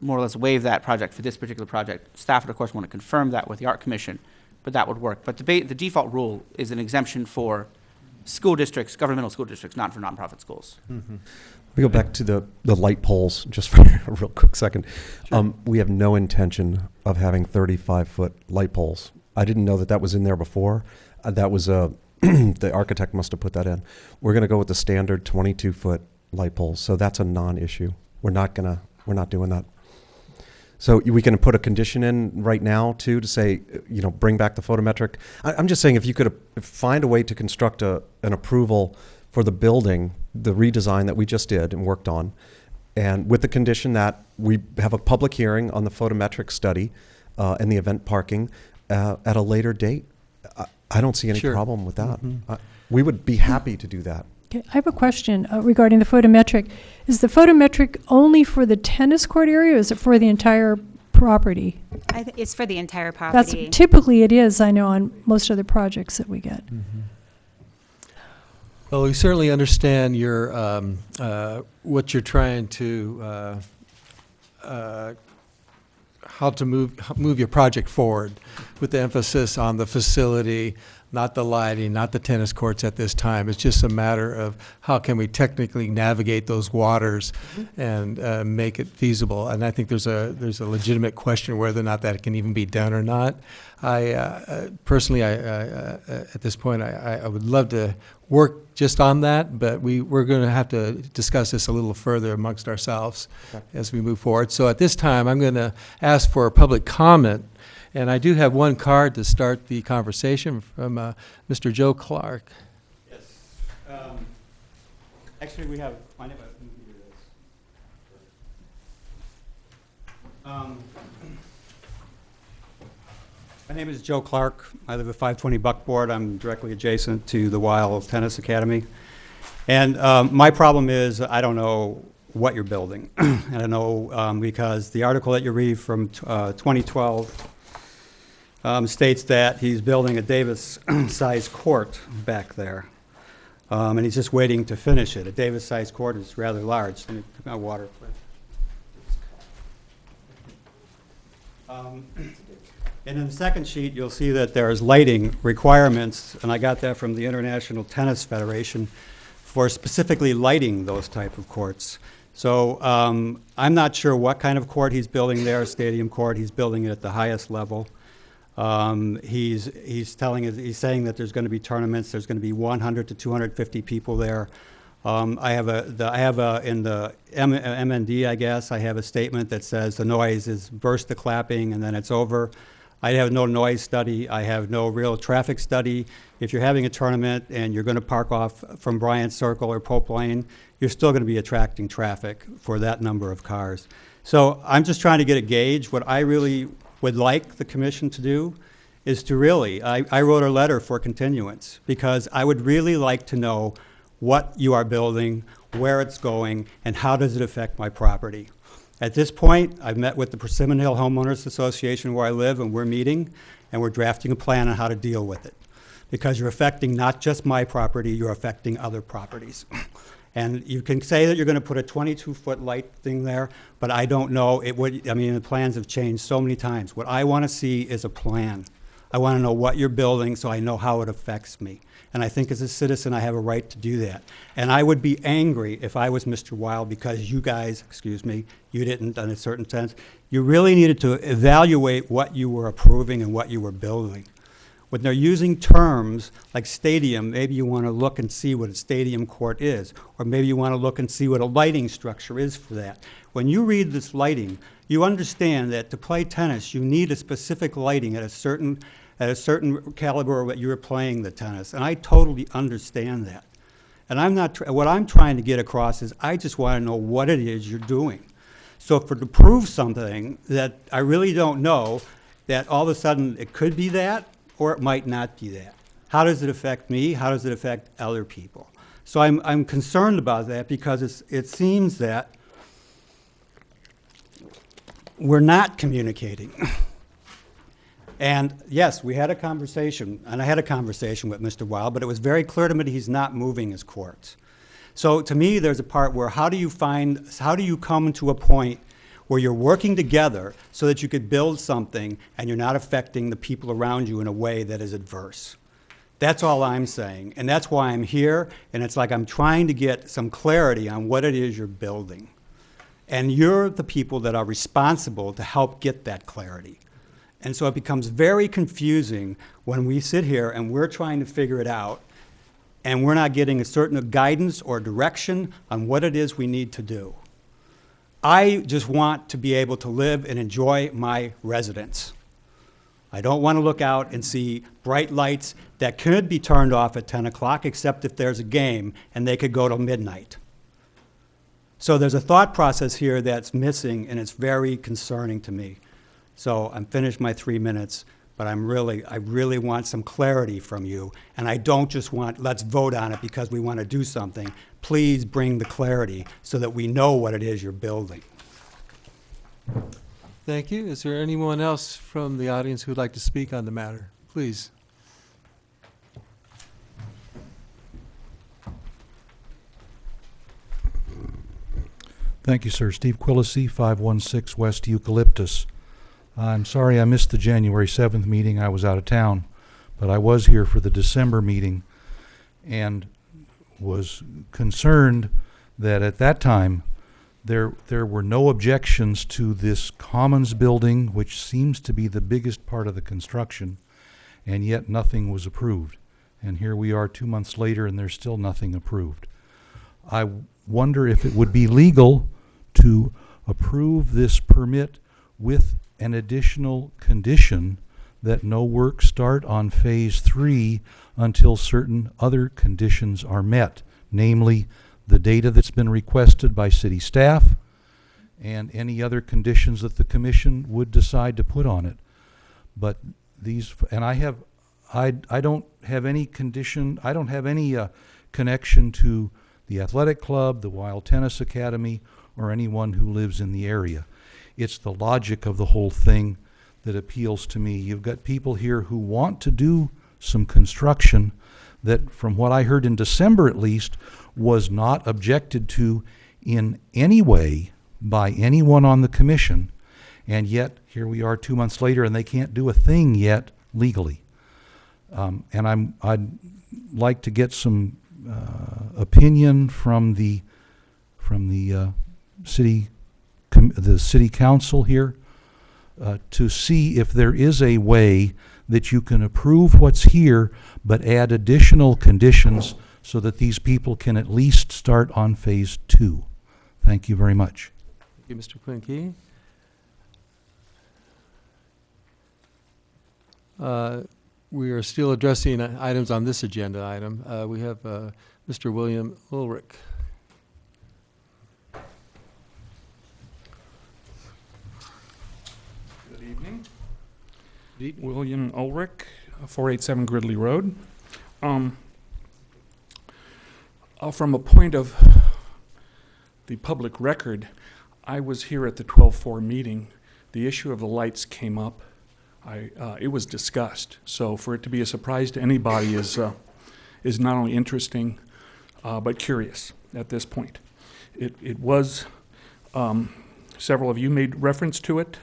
more or less waive that project for this particular project. Staff would, of course, want to confirm that with the Art Commission, but that would work. But the default rule is an exemption for school districts, governmental school districts, not for nonprofit schools. Mm-hmm. We go back to the light poles just for a real quick second. Sure. We have no intention of having 35-foot light poles. I didn't know that was in there before. That was the architect must have put that in. We're going to go with the standard 22-foot light poles. So that's a non-issue. We're not doing that. So we can put a condition in right now too to say, bring back the photometric. I'm just saying if you could find a way to construct an approval for the building, the redesign that we just did and worked on, and with the condition that we have a public hearing on the photometric study and the event parking at a later date. I don't see any problem with that. Mm-hmm. We would be happy to do that. Okay, I have a question regarding the photometric. Is the photometric only for the tennis court area, or is it for the entire property? It's for the entire property. Typically it is, I know, on most other projects that we get. Mm-hmm. Well, we certainly understand your what you're trying to how to move your project forward, with the emphasis on the facility, not the lighting, not the tennis courts at this time. It's just a matter of how can we technically navigate those waters and make it feasible. And I think there's a legitimate question whether or not that can even be done or not. I personally, at this point, I would love to work just on that, but we're going to have to discuss this a little further amongst ourselves as we move forward. So at this time, I'm going to ask for a public comment. And I do have one card to start the conversation from Mr. Joe Clark. Yes. Actually, we have. My name My name is Joe Clark. I live at 520 Buckboard. I'm directly adjacent to the Weil Tennis Academy. And my problem is I don't know what you're building. I don't know because the article that you read from 2012 states that he's building a Davis-sized court back there. And he's just waiting to finish it. A Davis-sized court is rather large. Let me get my water, please. And in the second sheet, you'll see that there's lighting requirements, and I got that from the International Tennis Federation, for specifically lighting those type of courts. So I'm not sure what kind of court he's building there, a stadium court. He's building it at the highest level. He's saying that there's going to be tournaments. There's going to be 100 to 250 people there. In the MND, I guess, I have a statement that says the noise is burst the clapping and then it's over. I have no noise study. I have no real traffic study. If you're having a tournament and you're going to park off from Bryant Circle or Pope Lane, you're still going to be attracting traffic for that number of cars. So I'm just trying to get a gauge. What I really would like the commission to do is to really, I wrote a letter for continuance because I would really like to know what you are building, where it's going, and how does it affect my property. At this point, I've met with the Persimmon Hill Homeowners Association where I live, and we're meeting, and we're drafting a plan on how to deal with it. Because you're affecting not just my property, you're affecting other properties. And you can say that you're going to put a 22-foot light thing there, but I don't know. The plans have changed so many times. What I want to see is a plan. I want to know what you're building so I know how it affects me. And I think as a citizen, I have a right to do that. And I would be angry if I was Mr. Weil because you guys, you didn't in a certain sense. You really needed to evaluate what you were approving and what you were building. When they're using terms like stadium, maybe you want to look and see what a stadium court is, or maybe you want to look and see what a lighting structure is for that. When you read this lighting, you understand that to play tennis, you need a specific lighting at a certain caliber that you're playing the tennis, and I totally understand that. And what I'm trying to get across is I just want to know what it is you're doing. So to prove something that I really don't know, that all of a sudden it could be that, or it might not be that. How does it affect me? How does it affect other people? So I'm concerned about that because it seems that we're not communicating. And yes, we had a conversation, and I had a conversation with Mr. Weil, but it was very clear to me that he's not moving his courts. So to me, there's a part where how do you come to a point where you're working together so that you could build something and you're not affecting the people around you in a way that is adverse? That's all I'm saying, and that's why I'm here, and it's like I'm trying to get some clarity on what it is you're building. And you're the people that are responsible to help get that clarity. And so it becomes very confusing when we sit here and we're trying to figure it out, and we're not getting a certain guidance or direction on what it is we need to do. I just want to be able to live and enjoy my residence. I don't want to look out and see bright lights that could be turned off at 10 o'clock, except if there's a game and they could go till midnight. So there's a thought process here that's missing, and it's very concerning to me. So I'm finished my 3 minutes, but I really want some clarity from you, and I don't just want, let's vote on it because we want to do something. Please bring the clarity so that we know what it is you're building. Thank you. Is there anyone else from the audience who would like to speak on the matter? Please. Thank you, sir. Steve Quillisi, 516 West Eucalyptus. I'm sorry I missed the January 7th meeting. I was out of town, but I was here for the December meeting and was concerned that at that time there were no objections to this Commons building, which seems to be the biggest part of the construction, and yet nothing was approved. And here we are 2 months later and there's still nothing approved. I wonder if it would be legal to approve this permit with an additional condition that no work start on phase 3 until certain other conditions are met, namely the data that's been requested by city staff and any other conditions that the commission would decide to put on it. But these, and I don't have any condition, I don't have any connection to the athletic club, the Wild Tennis Academy, or anyone who lives in the area. It's the logic of the whole thing that appeals to me. You've got people here who want to do some construction that, from what I heard in December at least, was not objected to in any way by anyone on the commission, and yet here we are 2 months later and they can't do a thing yet legally. And I'd like to get some opinion from the city council here to see if there is a way that you can approve what's here but add additional conditions so that these people can at least start on phase 2. Thank you very much. Thank you, Mr. Quinke. We are still addressing items on this agenda item. We have Mr. William Ulrich. Good evening. William Ulrich, 487 Gridley Road. From a point of the public record, I was here at the 12-4 meeting. The issue of the lights came up. It was discussed. So for it to be a surprise to anybody is not only interesting, but curious at this point. It was, several of you made reference to it,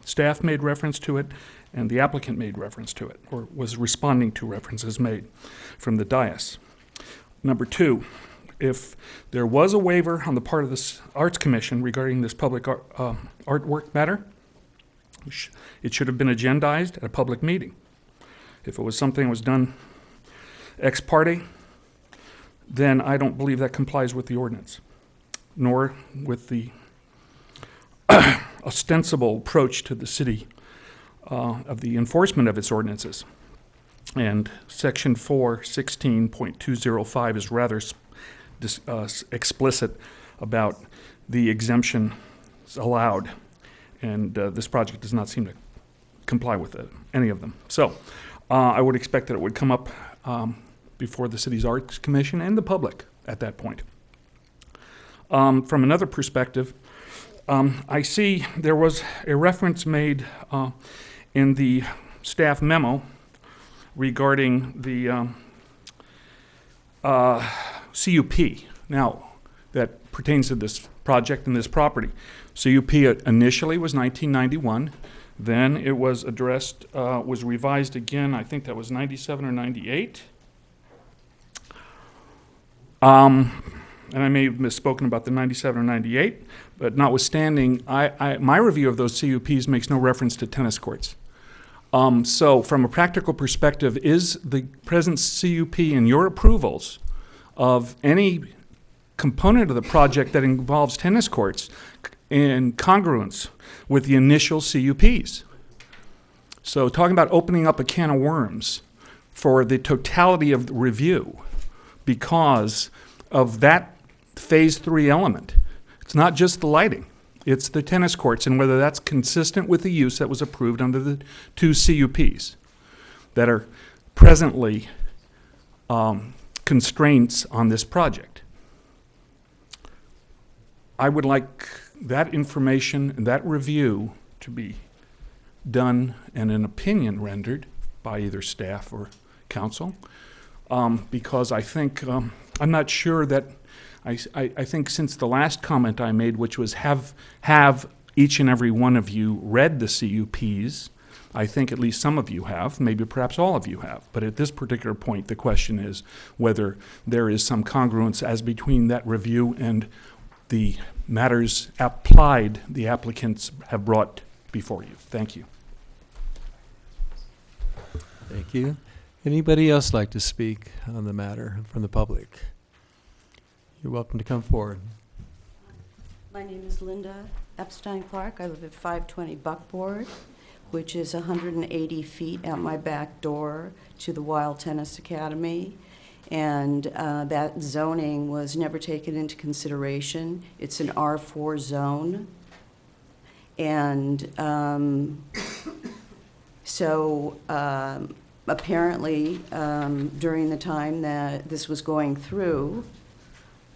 staff made reference to it, and the applicant made reference to it, or was responding to references made from the dais. Number two, if there was a waiver on the part of this Arts Commission regarding this public artwork matter, it should have been agendized at a public meeting. If it was something that was done ex parte, then I don't believe that complies with the ordinance, nor with the ostensible approach to the city of the enforcement of its ordinances. And Section 416.205 is rather explicit about the exemption allowed, and this project does not seem to comply with any of them. So I would expect that it would come up before the city's Arts Commission and the public at that point. From another perspective, I see there was a reference made in the staff memo regarding the CUP. Now, that pertains to this project and this property. CUP initially was 1991. Then it was addressed, was revised again, I think that was 97 or 98. And I may have misspoken about the 97 or 98, but notwithstanding, my review of those CUPs makes no reference to tennis courts. So from a practical perspective, is the present CUP in your approvals of any component of the project that involves tennis courts in congruence with the initial CUPs? So talking about opening up a can of worms for the totality of the review because of that phase 3 element. It's not just the lighting. It's the tennis courts and whether that's consistent with the use that was approved under the 2 CUPs that are presently constraints on this project. I would like that information and that review to be done and an opinion rendered by either staff or council because I think, I'm not sure that I think since the last comment I made, which was have each and every one of you read the CUPs, I think at least some of you have, maybe perhaps all of you have. But at this particular point, the question is whether there is some congruence as between that review and the matters applied the applicants have brought before you. Thank you. Thank you. Anybody else like to speak on the matter from the public? You're welcome to come forward. My name is Linda Epstein-Clark. I live at 520 Buckboard, which is 180 feet out my back door to the Wild Tennis Academy. And that zoning was never taken into consideration. It's an R4 zone. And so apparently during the time that this was going through,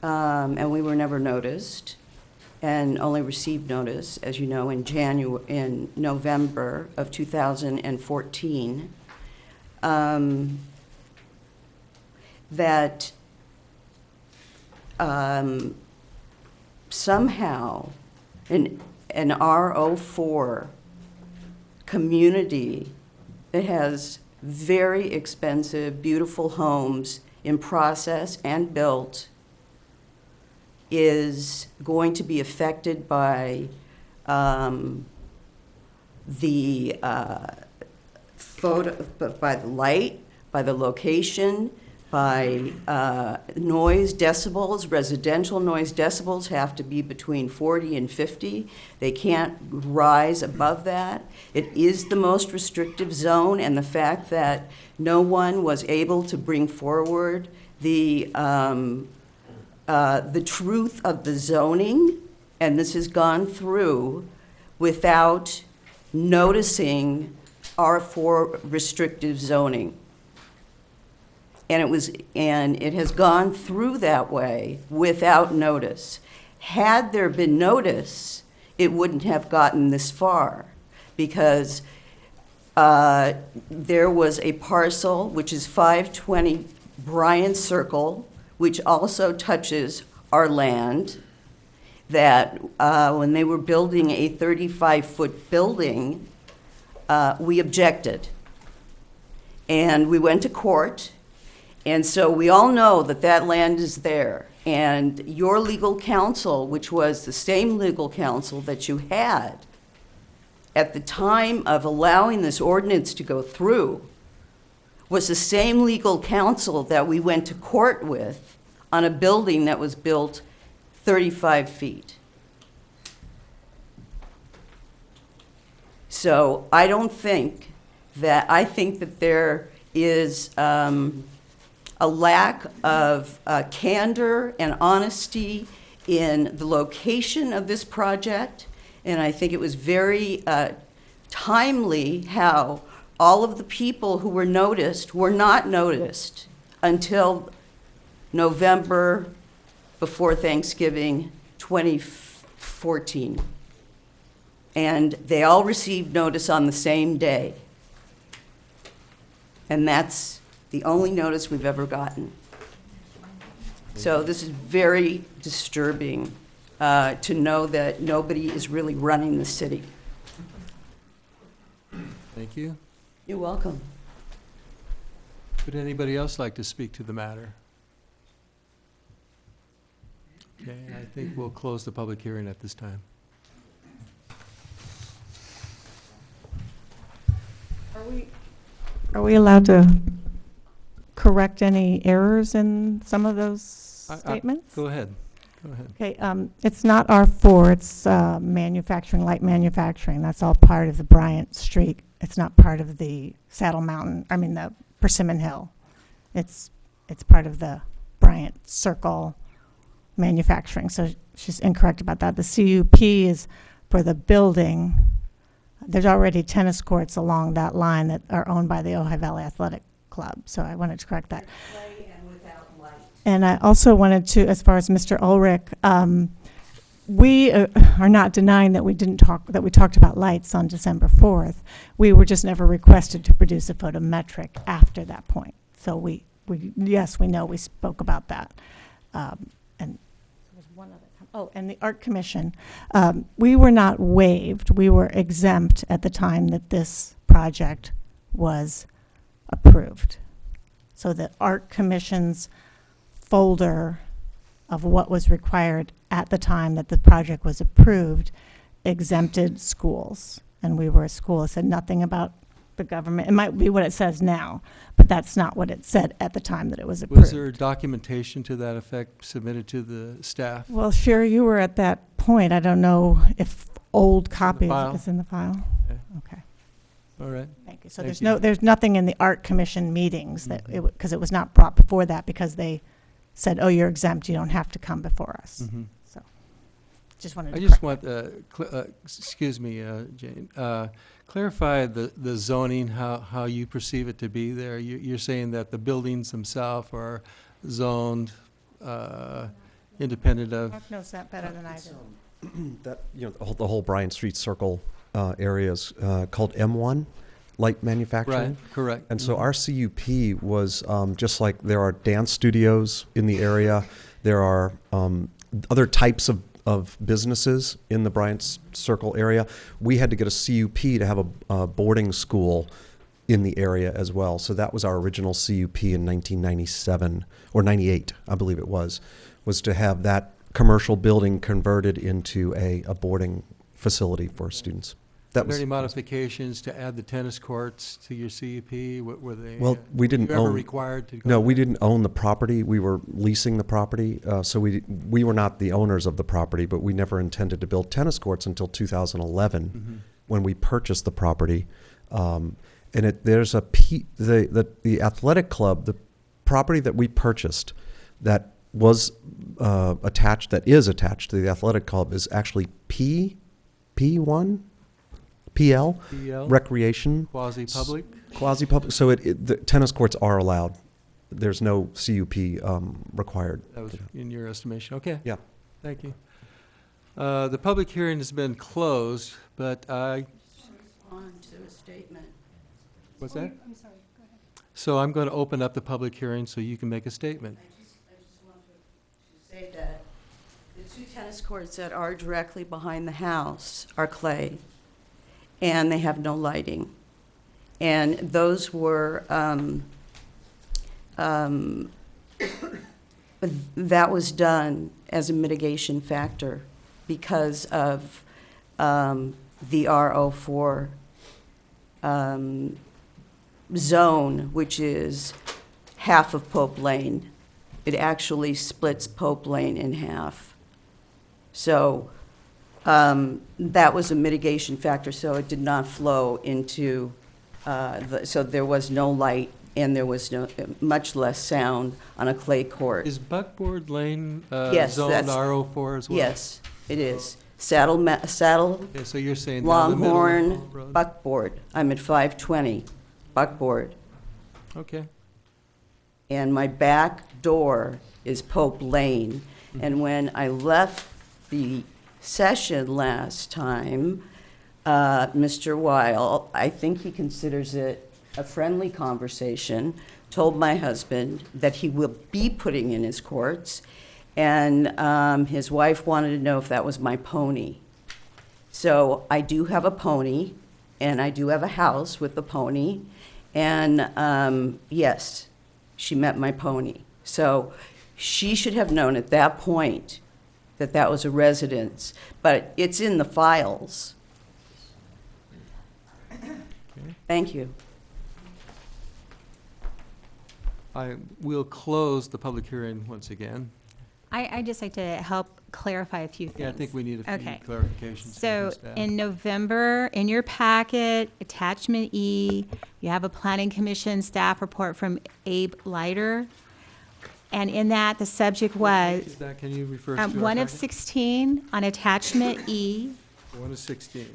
and we were never noticed, and only received notice, as you know, in November of 2014, that somehow an R04 community that has very expensive, beautiful homes in process and built is going to be affected by the by the light, by the location, by noise decibels. Residential noise decibels have to be between 40 and 50. They can't rise above that. It is the most restrictive zone, and the fact that no one was able to bring forward the truth of the zoning, and this has gone through without noticing R4 restrictive zoning. And it has gone through that way without notice. Had there been notice, it wouldn't have gotten this far, because there was a parcel, which is 520 Bryant Circle, which also touches our land, that when they were building a 35-foot building, we objected. And we went to court, and so we all know that that land is there. And your legal counsel, which was the same legal counsel that you had at the time of allowing this ordinance to go through, was the same legal counsel that we went to court with on a building that was built 35 feet. So I think that there is a lack of candor and honesty in the location of this project, and I think it was very timely how all of the people who were noticed were not noticed until November before Thanksgiving 2014. And they all received notice on the same day. And that's the only notice we've ever gotten. So this is very disturbing to know that nobody is really running the city. Thank you. You're welcome. Would anybody else like to speak to the matter? Okay, I think we'll close the public hearing at this time. Are we allowed to correct any errors in some of those statements? Go ahead. Go ahead. Okay, it's not R4, it's manufacturing, light manufacturing. That's all part of the Bryant Street. It's not part of the the Persimmon Hill. It's part of the Bryant Circle manufacturing. So she's incorrect about that. The CUP is for the building. There's already tennis courts along that line that are owned by the Ojai Valley Athletic Club. So I wanted to correct that. And I also wanted to, as far as Mr. Ulrich, we are not denying that we talked about lights on December 4th. We were just never requested to produce a photometric after that point. So yes, we know we spoke about that. And there was one other. Oh, and the Art Commission. We were not waived. We were exempt at the time that this project was approved. So the Art Commission's folder of what was required at the time that the project was approved exempted schools. And we were a school. It said nothing about the government. It might be what it says now, but that's not what it said at the time that it was approved. Was there documentation to that effect submitted to the staff? Well, Sherry, you were at that point. I don't know if old copies is in the file. Okay. All right. Thank you. So Thank there's nothing in the Art Commission meetings that because it was not brought before that because they said, oh, you're exempt, you don't have to come before us. Mm-hmm. So just wanted to I just correct want, excuse me, Jane, clarify the zoning, how you perceive it to be there. You're saying that the buildings themselves are zoned independent of? Mark knows that better than I do. That, the whole Bryant Street Circle area is called M1, light manufacturing. Right, correct. And so our CUP was just like there are dance studios in the area, there are other types of businesses in the Bryant Circle area. We had to get a CUP to have a boarding school in the area as well. So that was our original CUP in 1997 or 98, I believe it was to have that commercial building converted into a boarding facility for students. Were there any modifications to add the tennis courts to your CUP? What were they? Well, we didn't were you ever own. required to go No, we there? didn't own the property. We were leasing the property, so we were not the owners of the property. But we never intended to build tennis courts until 2011, when we purchased the property. And there's the athletic club, the property that we purchased, that was attached, that is attached to the athletic club, is actually P1. PL, recreation, quasi-public. Quasi-public. So the tennis courts are allowed. There's no CUP required. That was in your estimation. Okay. Yeah. Thank you. The public hearing has been closed, but I. On to a statement. What's that? I'm sorry, go ahead. So I'm going to open up the public hearing so you can make a statement. I just want to say that the two tennis courts that are directly behind the house are clay, and they have no lighting. And those were, that was done as a mitigation factor because of the RO4 zone, which is half of Pope Lane. It actually splits Pope Lane in half. So that was a mitigation factor, so it did not flow into, so there was no light and there was no, much less sound on a clay court. Is Buckboard Lane Yes, zoned that's- RO4 as well? Yes, it is. Saddle, Okay, so you're saying down the middle of Longhorn, the road? Buckboard. I'm at 520, Buckboard. Okay. And my back door is Pope Lane. And when I left the session last time, Mr. Weil, I think he considers it a friendly conversation, told my husband that he will be putting in his courts, and his wife wanted to know if that was my pony. So I do have a pony, and I do have a house with a pony, and yes, she met my pony. So she should have known at that point that that was a residence, but it's in the files. Thank you. I will close the public hearing once again. I'd just like to help clarify a few things. Yeah, I think we need a few Okay. clarifications. So from staff. in November, in your packet, attachment E, you have a planning commission staff report from Abe Leiter. And in that, the subject was Is that, can you refer to our 1 of packet? 16 on attachment E. 1 of 16.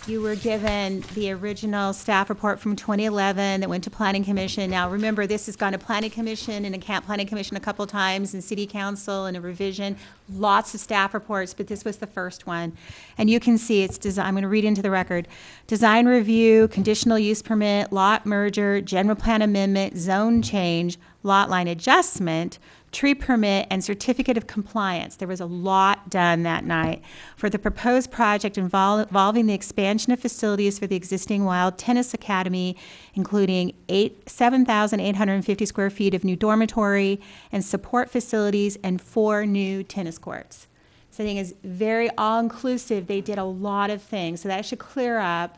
You were given the original staff report from 2011 that went to Planning Commission. Now, remember, this has gone to Planning Commission and a Planning Commission a couple of times, and City Council and a revision, lots of staff reports, but this was the first one. And you can see it's design, I'm going to read into the record. Design review, conditional use permit, lot merger, general plan amendment, zone change, lot line adjustment, tree permit, and certificate of compliance. There was a lot done that night for the proposed project involving the expansion of facilities for the existing Wild Tennis Academy, including 7,850 square feet of new dormitory and support facilities and 4 new tennis courts. So I think it's very all-inclusive. They did a lot of things. So that should clear up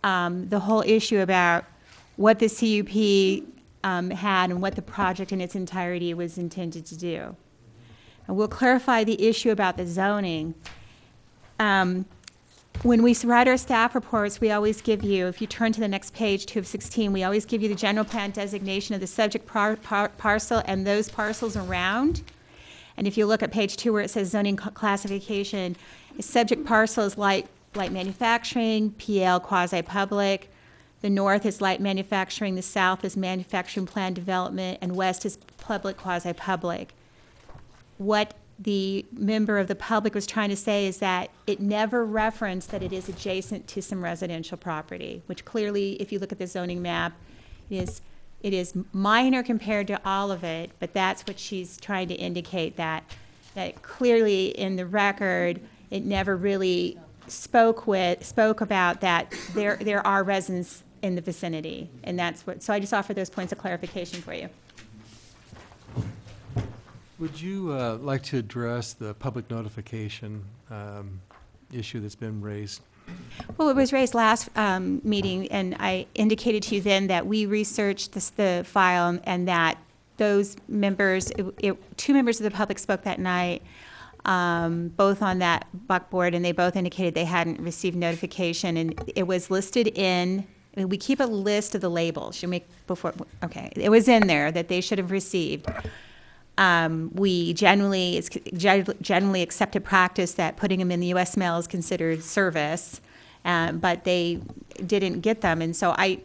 the whole issue about what the CUP had and what the project in its entirety was intended to do. And we'll clarify the issue about the zoning. When we write our staff reports, we always give you, if you turn to the next page, 2 of 16, we always give you the general plan designation of the subject parcel and those parcels around. And if you look at page 2 where it says zoning classification, the subject parcel is light manufacturing, PL quasi-public. The north is light manufacturing, the south is manufacturing plan development, and west is public quasi-public. What the member of the public was trying to say is that it never referenced that it is adjacent to some residential property, which clearly, if you look at the zoning map, it is minor compared to all of it, but that's what she's trying to indicate, that clearly in the record, it never really spoke about that there are residents in the vicinity, and that's what, so I just offer those points of clarification for you. Would you like to address the public notification issue that's been raised? Well, it was raised last meeting, and I indicated to you then that we researched the file, and that those members, two members of the public spoke that night, both on that buckboard, and they both indicated they hadn't received notification, and it was listed in, I mean, we keep a list of the labels. Okay, it was in there that they should have received. It's generally accepted practice that putting them in the U.S. mail is considered service, but they didn't get them, and so I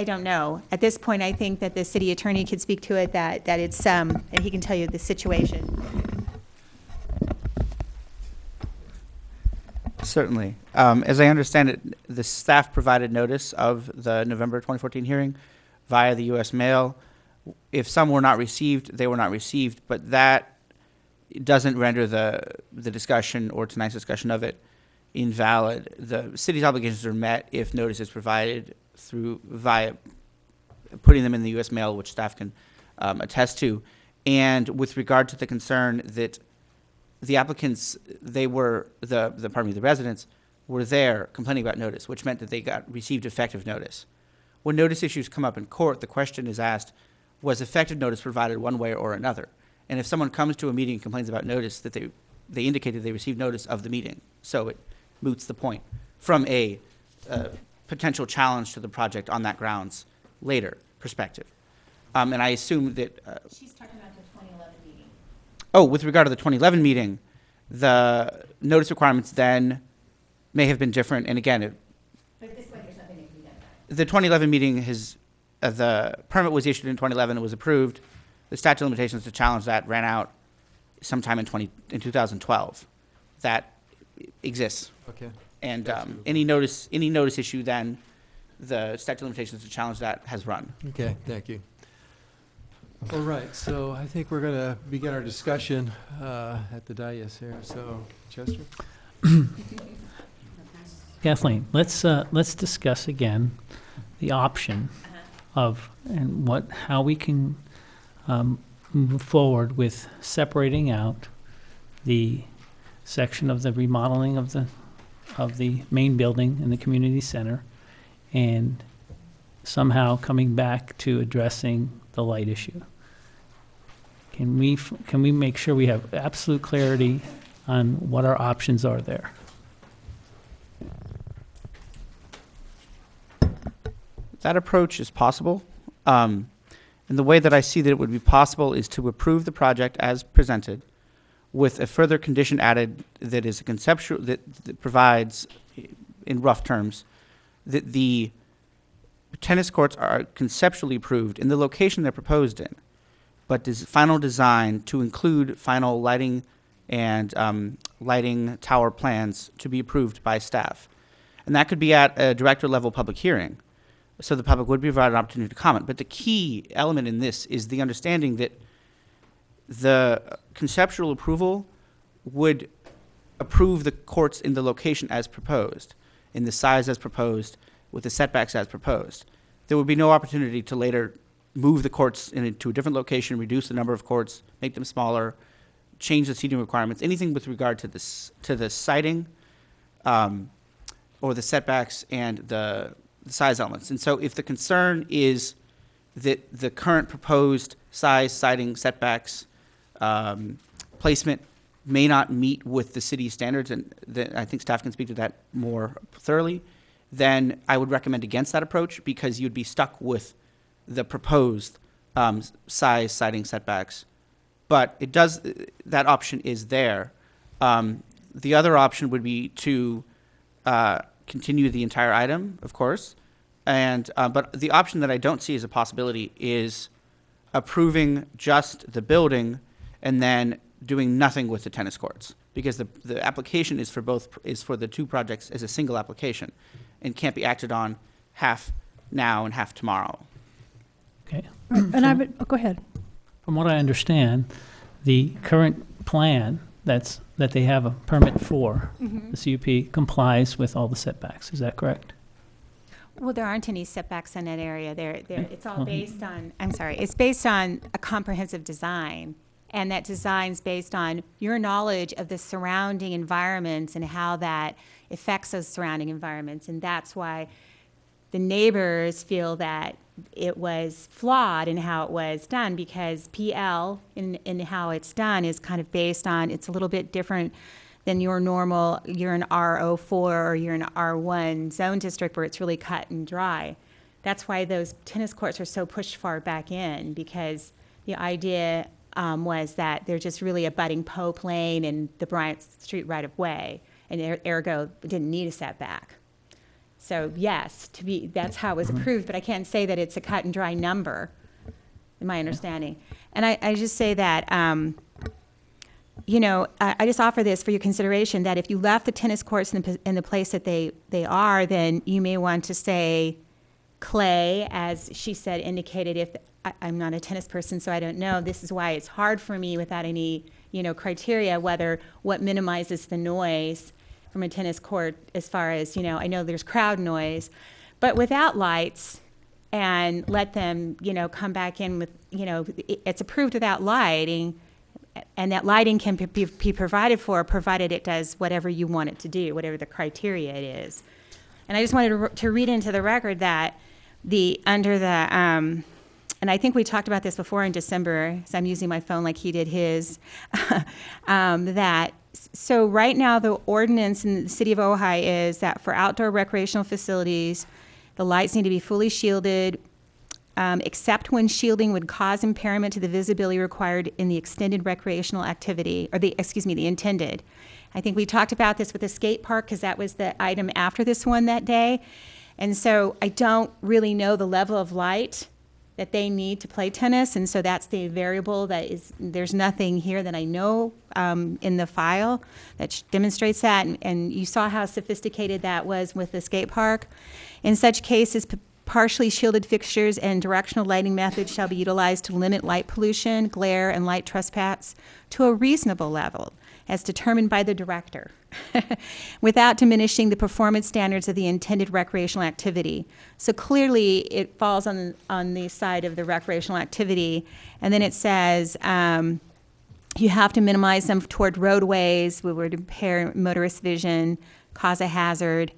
don't know. At this point, I think that the city attorney could speak to it, that it's, and he can tell you the situation. Certainly. As I understand it, the staff provided notice of the November 2014 hearing via the U.S. mail. If some were not received, they were not received, but that doesn't render the discussion or tonight's discussion of it invalid. The city's obligations are met if notice is provided via putting them in the U.S. mail, which staff can attest to. And with regard to the concern that the applicants, the residents were there complaining about notice, which meant that they received effective notice. When notice issues come up in court, the question is asked, was effective notice provided one way or another? And if someone comes to a meeting and complains about notice, that they indicated they received notice of the meeting. So it moots the point from a potential challenge to the project on that grounds later perspective. And I assume that... She's talking about the 2011 meeting. Oh, with regard to the 2011 meeting, the notice requirements then may have been different. And again, But this way, there's nothing that can be done about it. the 2011 meeting the permit was issued in 2011, it was approved. The statute of limitations to challenge that ran out sometime in 2012. That exists. Okay. And any notice issue then, the statute of limitations to challenge that has run. Okay, thank you. All right, so I think we're going to begin our discussion at the dais here. So, Chester? Kathleen, let's discuss again the option of how we can move forward with separating out the section of the remodeling of the main building in the community center, and somehow coming back to addressing the light issue. Can we make sure we have absolute clarity on what our options are there? That approach is possible. And the way that I see that it would be possible is to approve the project as presented with a further condition added that is a conceptual, that provides, in rough terms, that the tennis courts are conceptually approved in the location they're proposed in, but final design to include final lighting and lighting tower plans to be approved by staff. And that could be at a director level public hearing. So the public would be provided an opportunity to comment. But the key element in this is the understanding that the conceptual approval would approve the courts in the location as proposed, in the size as proposed, with the setbacks as proposed. There would be no opportunity to later move the courts into a different location, reduce the number of courts, make them smaller, change the seating requirements, anything with regard to the siting or the setbacks and the size elements. And so if the concern is that the current proposed size, siting, setbacks, placement may not meet with the city's standards, and I think staff can speak to that more thoroughly, then I would recommend against that approach, because you'd be stuck with the proposed size, siting, setbacks. But that option is there. The other option would be to continue the entire item, of course. But the option that I don't see as a possibility is approving just the building and then doing nothing with the tennis courts, because the application is for the two projects as a single application, and can't be acted on half now and half tomorrow. Okay. And I would, go ahead. From what I understand, the current plan that they have a permit for, Mhm. the CUP, complies with all the setbacks. Is that correct? Well, there aren't any setbacks in that area. It's all Well- based on, I'm sorry, it's based on a comprehensive design. And that design's based on your knowledge of the surrounding environments and how that affects those surrounding environments. And that's why the neighbors feel that it was flawed in how it was done, because PL in how it's done is kind of based on, it's a little bit different than your normal, you're an R04 or you're an R1 zone district where it's really cut and dry. That's why those tennis courts are so pushed far back in, because the idea was that they're just really abutting Pope Lane and the Bryant Street right-of-way, and ergo didn't need a setback. So yes, that's how it was approved, but I can't say that it's a cut and dry number, in my understanding. And I just say that, I just offer this for your consideration, that if you left the tennis courts in the place that they are, then you may want to say clay, as she said, indicated. If I'm not a tennis person, so I don't know. This is why it's hard for me without any, criteria, what minimizes the noise from a tennis court, as far as, I know there's crowd noise, but without lights, and let them, come back in with, it's approved without lighting, and that lighting can be provided for, provided it does whatever you want it to do, whatever the criteria it is. And I just wanted to read into the record that and I think we talked about this before in December, so I'm using my phone like he did his, so right now the ordinance in the city of Ojai is that for outdoor recreational facilities, the lights need to be fully shielded, except when shielding would cause impairment to the visibility required in the extended recreational activity, or the intended. I think we talked about this with the skate park, because that was the item after this one that day. And so I don't really know the level of light that they need to play tennis, and so that's the variable there's nothing here that I know in the file that demonstrates that, and you saw how sophisticated that was with the skate park. In such cases, partially shielded fixtures and directional lighting methods shall be utilized to limit light pollution, glare, and light trespass to a reasonable level, as determined by the director, without diminishing the performance standards of the intended recreational activity. So clearly, it falls on the side of the recreational activity. And then it says, you have to minimize them toward roadways, we would impair motorist vision, cause a hazard.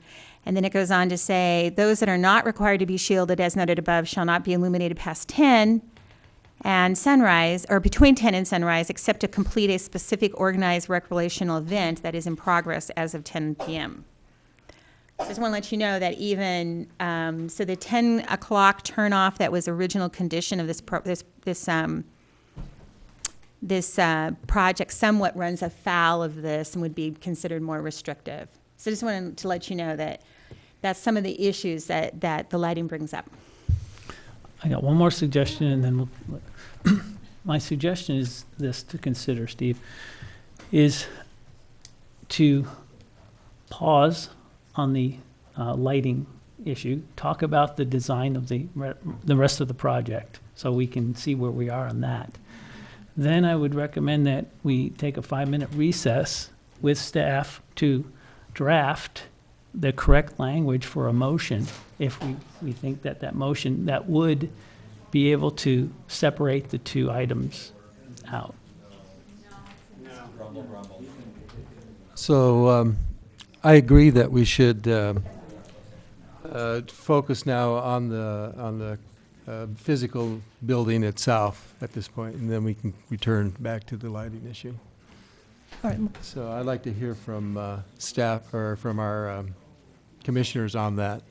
And then it goes on to say, those that are not required to be shielded, as noted above, shall not be illuminated past 10 and sunrise, or between 10 and sunrise, except to complete a specific organized recreational event that is in progress as of 10 p.m. So I just want to let you know that even, so the 10 o'clock turnoff that was original condition of this project somewhat runs afoul of this and would be considered more restrictive. So I just wanted to let you know that that's some of the issues that the lighting brings up. I got one more suggestion, and then my suggestion is this to consider, Steve, is to pause on the lighting issue, talk about the design of the rest of the project, so we can see where we are on that. Then I would recommend that we take a 5-minute recess with staff to draft the correct language for a motion, if we think that motion that would be able to separate the two items out. So I agree that we should focus now on the physical building itself at this point, and then we can return back to the lighting issue. All right. So I'd like to hear from staff or from our commissioners on that.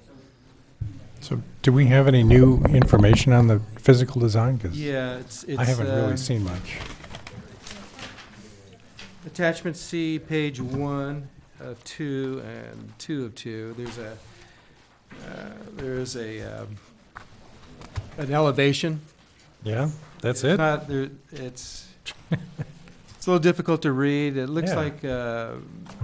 So do we have any new information on the physical design? 'Cause Yeah, it's I haven't really seen much. Attachment C, page 1 of 2 and 2 of 2. There's an elevation. Yeah, that's It's it? not there. It's It's a little difficult to read. It looks Yeah. like, I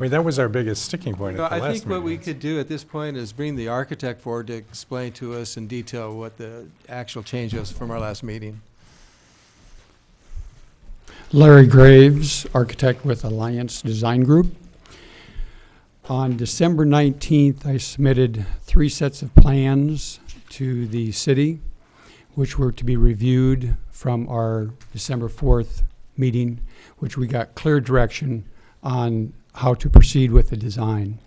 mean, that was our biggest sticking point at the I last think what we meeting. could do at this point is bring the architect forward to explain to us in detail what the actual change was from our last meeting. Larry Graves, architect with Alliance Design Group. On December 19th, I submitted 3 sets of plans to the city, which were to be reviewed from our December 4th meeting, which we got clear direction on how to proceed with the design.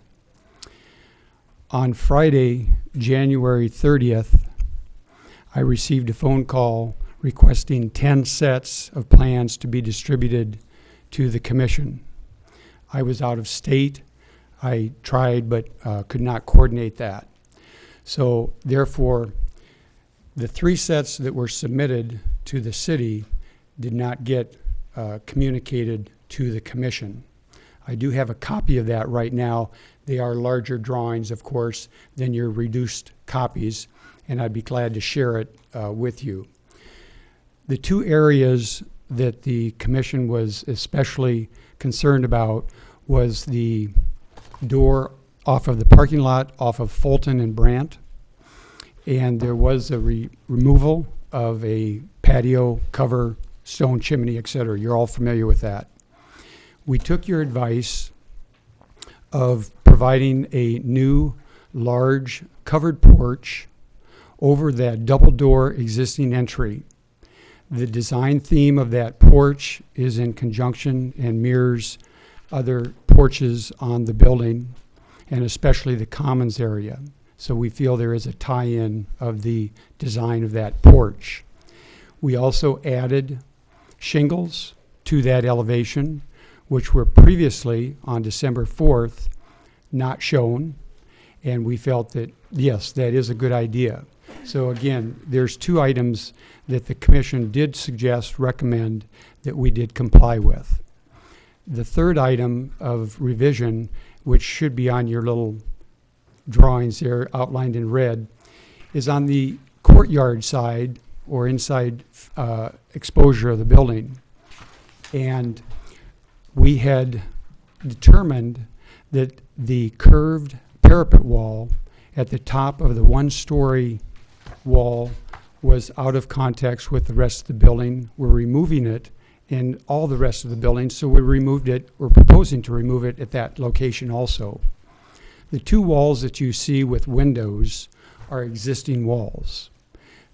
On Friday, January 30th, I received a phone call requesting 10 sets of plans to be distributed to the commission. I was out of state. I tried but could not coordinate that. So therefore, the 3 sets that were submitted to the city did not get communicated to the commission. I do have a copy of that right now. They are larger drawings, of course, than your reduced copies, and I'd be glad to share it with you. The 2 areas that the commission was especially concerned about was the door off of the parking lot off of Fulton and Brandt, and there was a removal of a patio cover, stone chimney, etc. You're all familiar with that. We took your advice of providing a new large covered porch over that double door existing entry. The design theme of that porch is in conjunction and mirrors other porches on the building, and especially the commons area. So we feel there is a tie-in of the design of that porch. We also added shingles to that elevation, which were previously on December 4th not shown, and we felt that, yes, that is a good idea. So again, there's 2 items that the commission did recommend that we did comply with. The 3rd item of revision, which should be on your little drawings there outlined in red, is on the courtyard side or inside exposure of the building. And we had determined that the curved parapet wall at the top of the 1-story wall was out of context with the rest of the building. We're removing it in all the rest of the building, so we're proposing to remove it at that location also. The 2 walls that you see with windows are existing walls.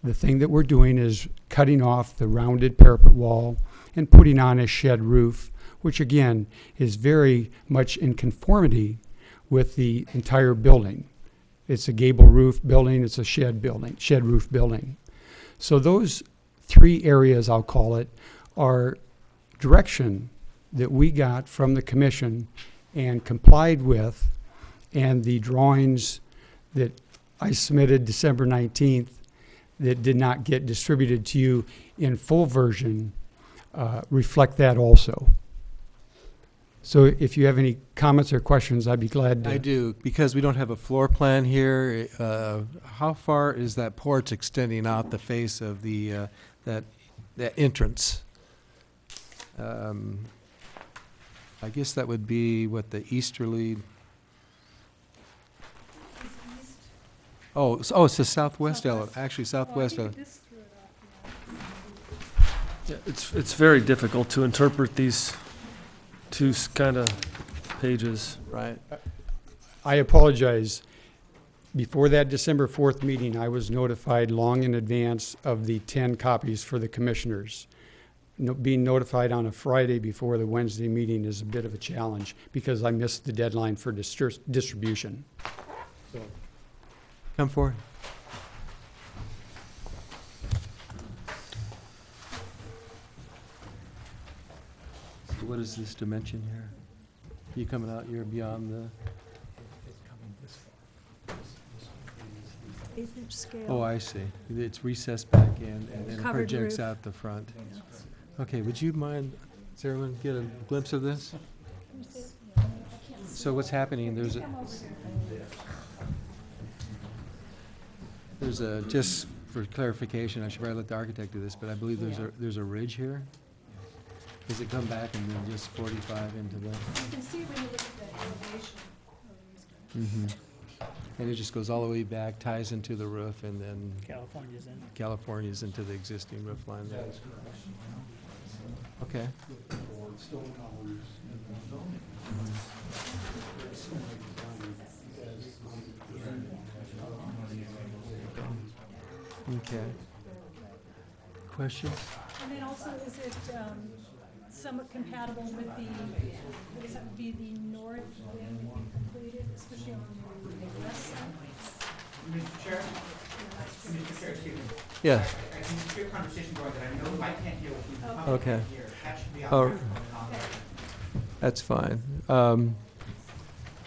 The thing that we're doing is cutting off the rounded parapet wall and putting on a shed roof, which again is very much in conformity with the entire building. It's a gable roof building, it's a shed roof building. So those 3 areas, I'll call it, are direction that we got from the commission and complied with, and the drawings that I submitted December 19th that did not get distributed to you in full version reflect that also. So if you have any comments or questions, I'd be glad to. I do, because we don't have a floor plan here. How far is that porch extending out the face of the that entrance? I guess that would be what the easterly. It's the southwest actually southwest. Yeah, it's very difficult to interpret these 2 kind of pages. Right. I apologize. Before that December 4th meeting, I was notified long in advance of the 10 copies for the commissioners. Being notified on a Friday before the Wednesday meeting is a bit of a challenge because I missed the deadline for distribution. So. Come forward. So what is this dimension here? You coming out, you're beyond the... It's coming this far. 8-inch scale. Oh, I see. It's recessed back in and then it Covered projects roof. out the front. Okay, would you mind, does everyone get a glimpse of this? So what's happening, there's a, just for clarification, I should probably let the architect do this, but I believe there's a ridge here. Does it come back and then just 45 into the? You can see when you look at the elevation. And it just goes all the way back, ties into the roof, and then California's in. California's into the existing roof line there. Okay. Okay. Questions? And then also, is it somewhat compatible with the, what does that would be, the north wind completed, especially on the west side? Mr. Chair? Mr. Chair, excuse me. Yeah. I can hear conversation going, but I know I can't hear what the public Okay. can hear. That should be on Oh. the record. That's fine.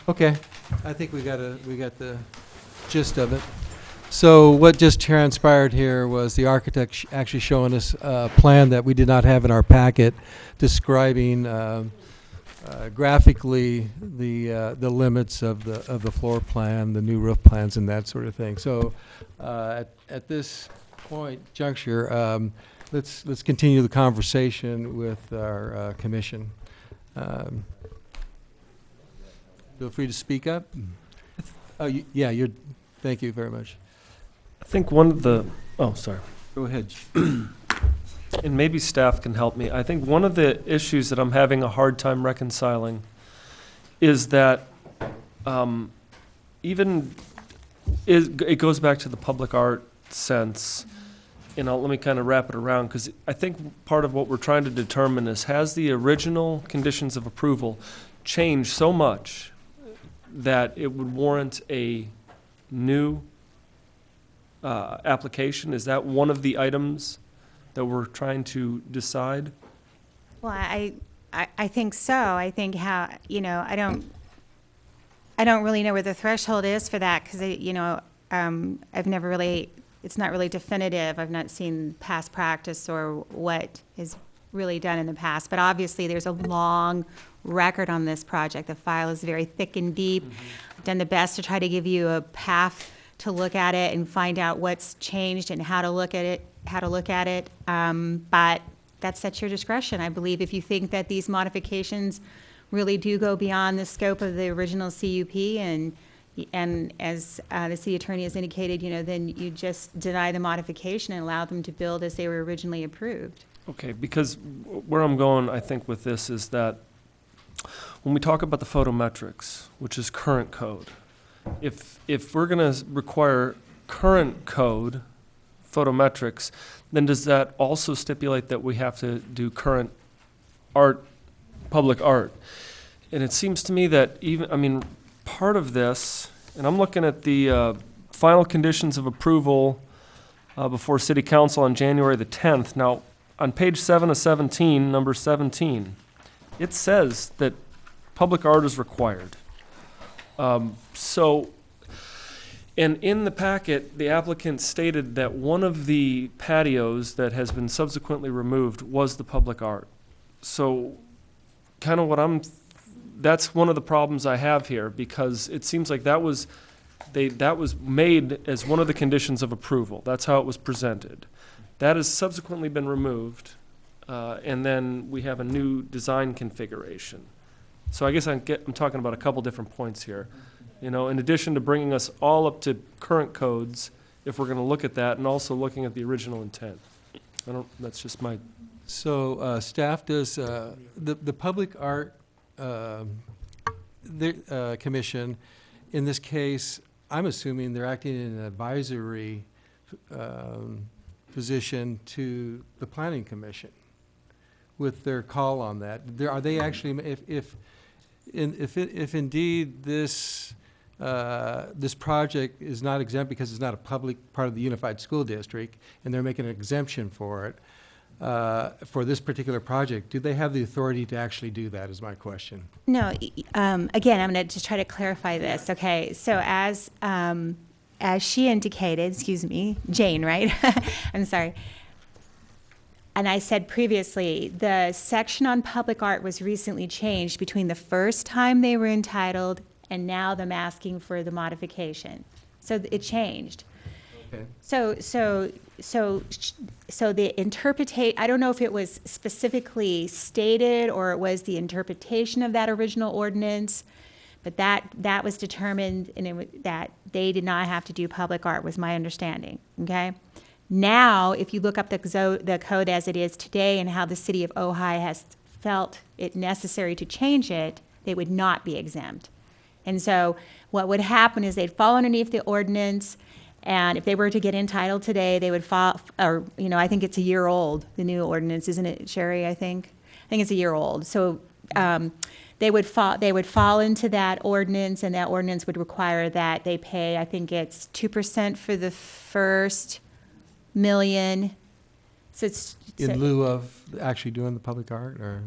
Okay, I think we got the gist of it. So what just transpired here was the architect actually showing us a plan that we did not have in our packet, describing graphically the limits of the floor plan, the new roof plans, and that sort of thing. So at this point, juncture, let's continue the conversation with our commission. Feel free to speak up. Oh, yeah, thank you very much. I think one of the, oh, sorry. Go ahead. And maybe staff can help me. I think one of the issues that I'm having a hard time reconciling is that it goes back to the public art sense. And let me kind of wrap it around, because I think part of what we're trying to determine is, has the original conditions of approval changed so much that it would warrant a new application? Is that one of the items that we're trying to decide? Well, I think so. I think how, I don't really know where the threshold is for that, because, I've never really, it's not really definitive. I've not seen past practice or what is really done in the past. But obviously, there's a long record on this project. The file is very thick and deep. I've done the best to try to give you a path to look at it and find out what's changed and how to look at it. But that's at your discretion. I believe if you think that these modifications really do go beyond the scope of the original CUP, and as the city attorney has indicated, then you just deny the modification and allow them to build as they were originally approved. Okay, because where I'm going, I think, with this is that when we talk about the photometrics, which is current code, if we're going to require current code photometrics, then does that also stipulate that we have to do current art, public art? And it seems to me that part of this, and I'm looking at the final conditions of approval before City Council on January the 10th. Now, on page 7 of 17, number 17, it says that public art is required. And in the packet, the applicant stated that one of the patios that has been subsequently removed was the public art. So kind of that's one of the problems I have here, because it seems like that was made as one of the conditions of approval. That's how it was presented. That has subsequently been removed, and then we have a new design configuration. So I guess I'm talking about a couple different points here. In addition to bringing us all up to current codes, if we're going to look at that, and also looking at the original intent. That's just my... So staff does, the Public Art Commission, in this case, I'm assuming they're acting in an advisory position to the Planning Commission with their call on that. Are they actually, if indeed this project is not exempt because it's not a public part of the Unified School District, and they're making an exemption for it, for this particular project, do they have the authority to actually do that, is my question. No, again, I'm going to just try to clarify this, okay? So as she indicated, excuse me, Jane, right? I'm sorry. And I said previously, the section on public art was recently changed between the first time they were entitled and now them asking for the modification. So it changed. Okay. So the I don't know if it was specifically stated or it was the interpretation of that original ordinance, but that was determined, and that they did not have to do public art, was my understanding, okay? Now, if you look up the code as it is today and how the city of Ojai has felt it necessary to change it, they would not be exempt. And so what would happen is they'd fall underneath the ordinance, and if they were to get entitled today, they would fall, or, I think it's a year old, the new ordinance, isn't it, Sherry, I think it's a year old. So they would fall into that ordinance, and that ordinance would require that they pay, I think it's 2% for the first million. So it's In lieu of actually doing the public art, or?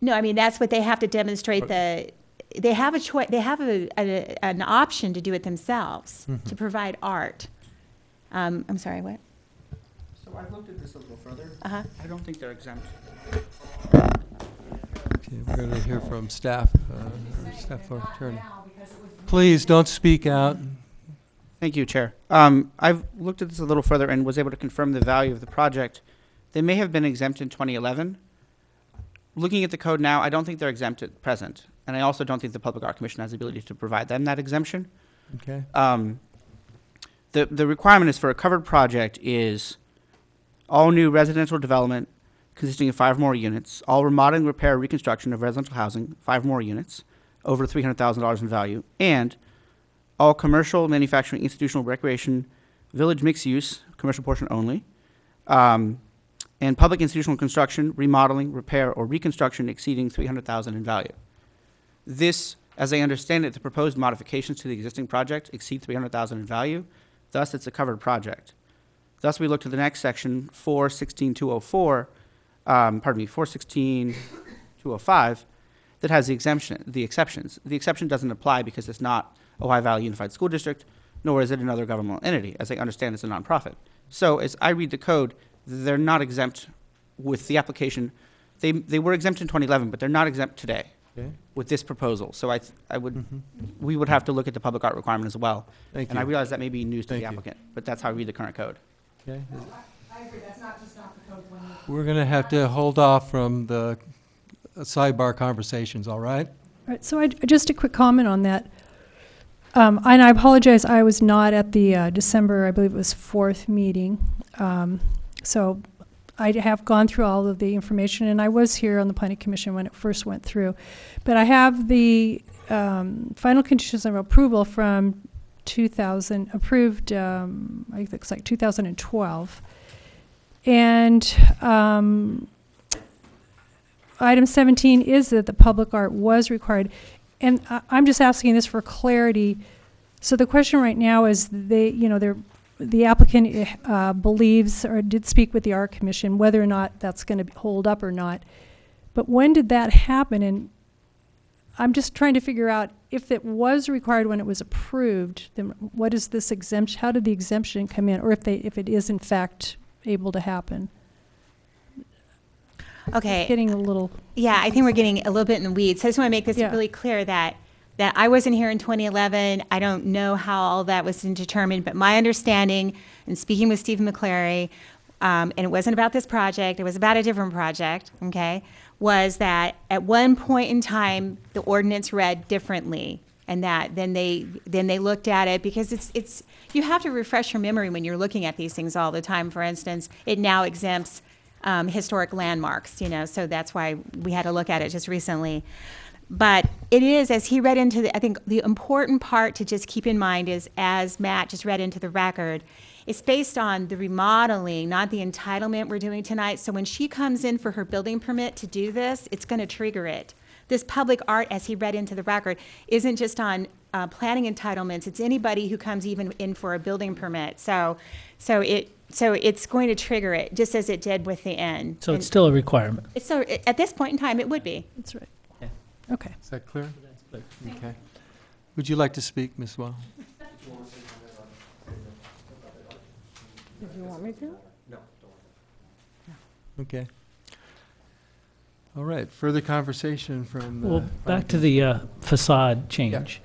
no, I mean, that's what they have to demonstrate. They have a choice. They have an option to do it themselves, to provide art. I'm sorry, what? So I've looked at this a little further. Uh-huh. I don't think they're exempt. Okay, we're going to hear from staff, staff attorney. Please don't speak out. Thank you, Chair. I've looked at this a little further and was able to confirm the value of the project. They may have been exempt in 2011. Looking at the code now, I don't think they're exempt at present. And I also don't think the Public Art Commission has the ability to provide them that exemption. Okay. The requirement is for a covered project is all new residential development consisting of 5 more units, all remodeling, repair, reconstruction of residential housing, 5 more units, over $300,000 in value, and all commercial, manufacturing, institutional, recreation, village mixed use, commercial portion only, and public institutional construction, remodeling, repair, or reconstruction exceeding $300,000 in value. This, as I understand it, the proposed modifications to the existing project exceed $300,000 in value. Thus, it's a covered project. Thus, we look to the next section, 416-204, 416-205, that has the exceptions. The exception doesn't apply because it's not Ojai Valley Unified School District, nor is it another governmental entity. As I understand, it's a nonprofit. So, as I read the code, they're not exempt with the application. They were exempt in 2011, but they're not exempt today. Okay. With this proposal. So we would have to look at the public art requirement as well. Thank And you. I realize that may be news to Thank the you. applicant, but that's how I read the current code. Okay. I agree, that's not just not the code when you. We're going to have to hold off from the sidebar conversations, all right? All right, so just a quick comment on that. And I apologize, I was not at the December, I believe it was 4th meeting. So I have gone through all of the information, and I was here on the Planning Commission when it first went through. But I have the final conditions of approval from 2000, approved, I think it's like 2012. And item 17 is that the public art was required. And I'm just asking this for clarity. So the question right now is the applicant believes or did speak with the Art Commission whether or not that's going to hold up or not. But when did that happen? And I'm just trying to figure out if it was required when it was approved, then what is this exemption? How did the exemption come in? Or if it is in fact able to happen? Okay. It's getting a little. Yeah, I think we're getting a little bit in the weeds. So I just want to make this really clear that I wasn't here in 2011. I don't know how all that was determined, but my understanding, and speaking with Stephen McClary, and it wasn't about this project, it was about a different project, okay, was that at one point in time, the ordinance read differently, and that then they looked at it, because it's you have to refresh your memory when you're looking at these things all the time. For instance, it now exempts historic landmarks, so that's why we had to look at it just recently. But it is, as he read into I think the important part to just keep in mind is, as Matt just read into the record, it's based on the remodeling, not the entitlement we're doing tonight. So when she comes in for her building permit to do this, it's going to trigger it. This public art, as he read into the record, isn't just on planning entitlements. It's anybody who comes even in for a building permit. So it's going to trigger it, just as it did with the inn. So it's still a requirement. So at this point in time, it would be. That's right. Yeah. Okay. Is that clear? Okay. Would you like to speak, Ms. Well? Did you want me to? Okay. All right, further conversation from Well, back to the facade change.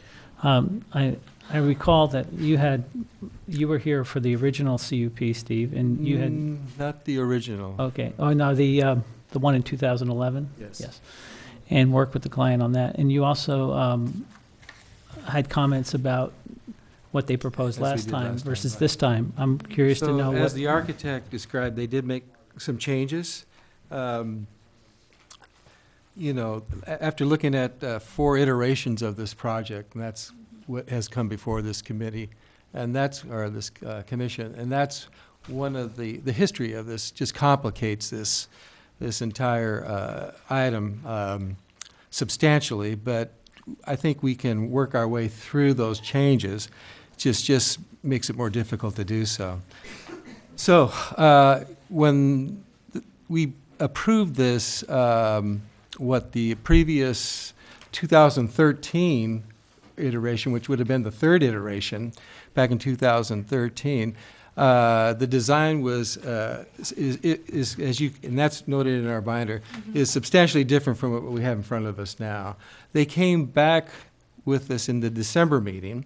I recall that you were here for the original CUP, Steve, and you had, Not the original. okay, oh, no, the one in 2011? Yes. Yes. And worked with the client on that. And you also had comments about what they proposed As we last did time last time, versus right. this time. I'm curious to know So, as what, the architect described, they did make some changes. You know, after looking at 4 iterations of this project, and that's what has come before this committee, and that's, or this commission, and that's one of the history of this just complicates this entire item substantially, but I think we can work our way through those changes. Just makes it more difficult to do so. So when we approved this, what the previous 2013 iteration, which would have been the 3rd iteration back in 2013, the design was, is as you, and that's noted in our binder, is substantially different from what we have in front of us now. They came back with this in the December meeting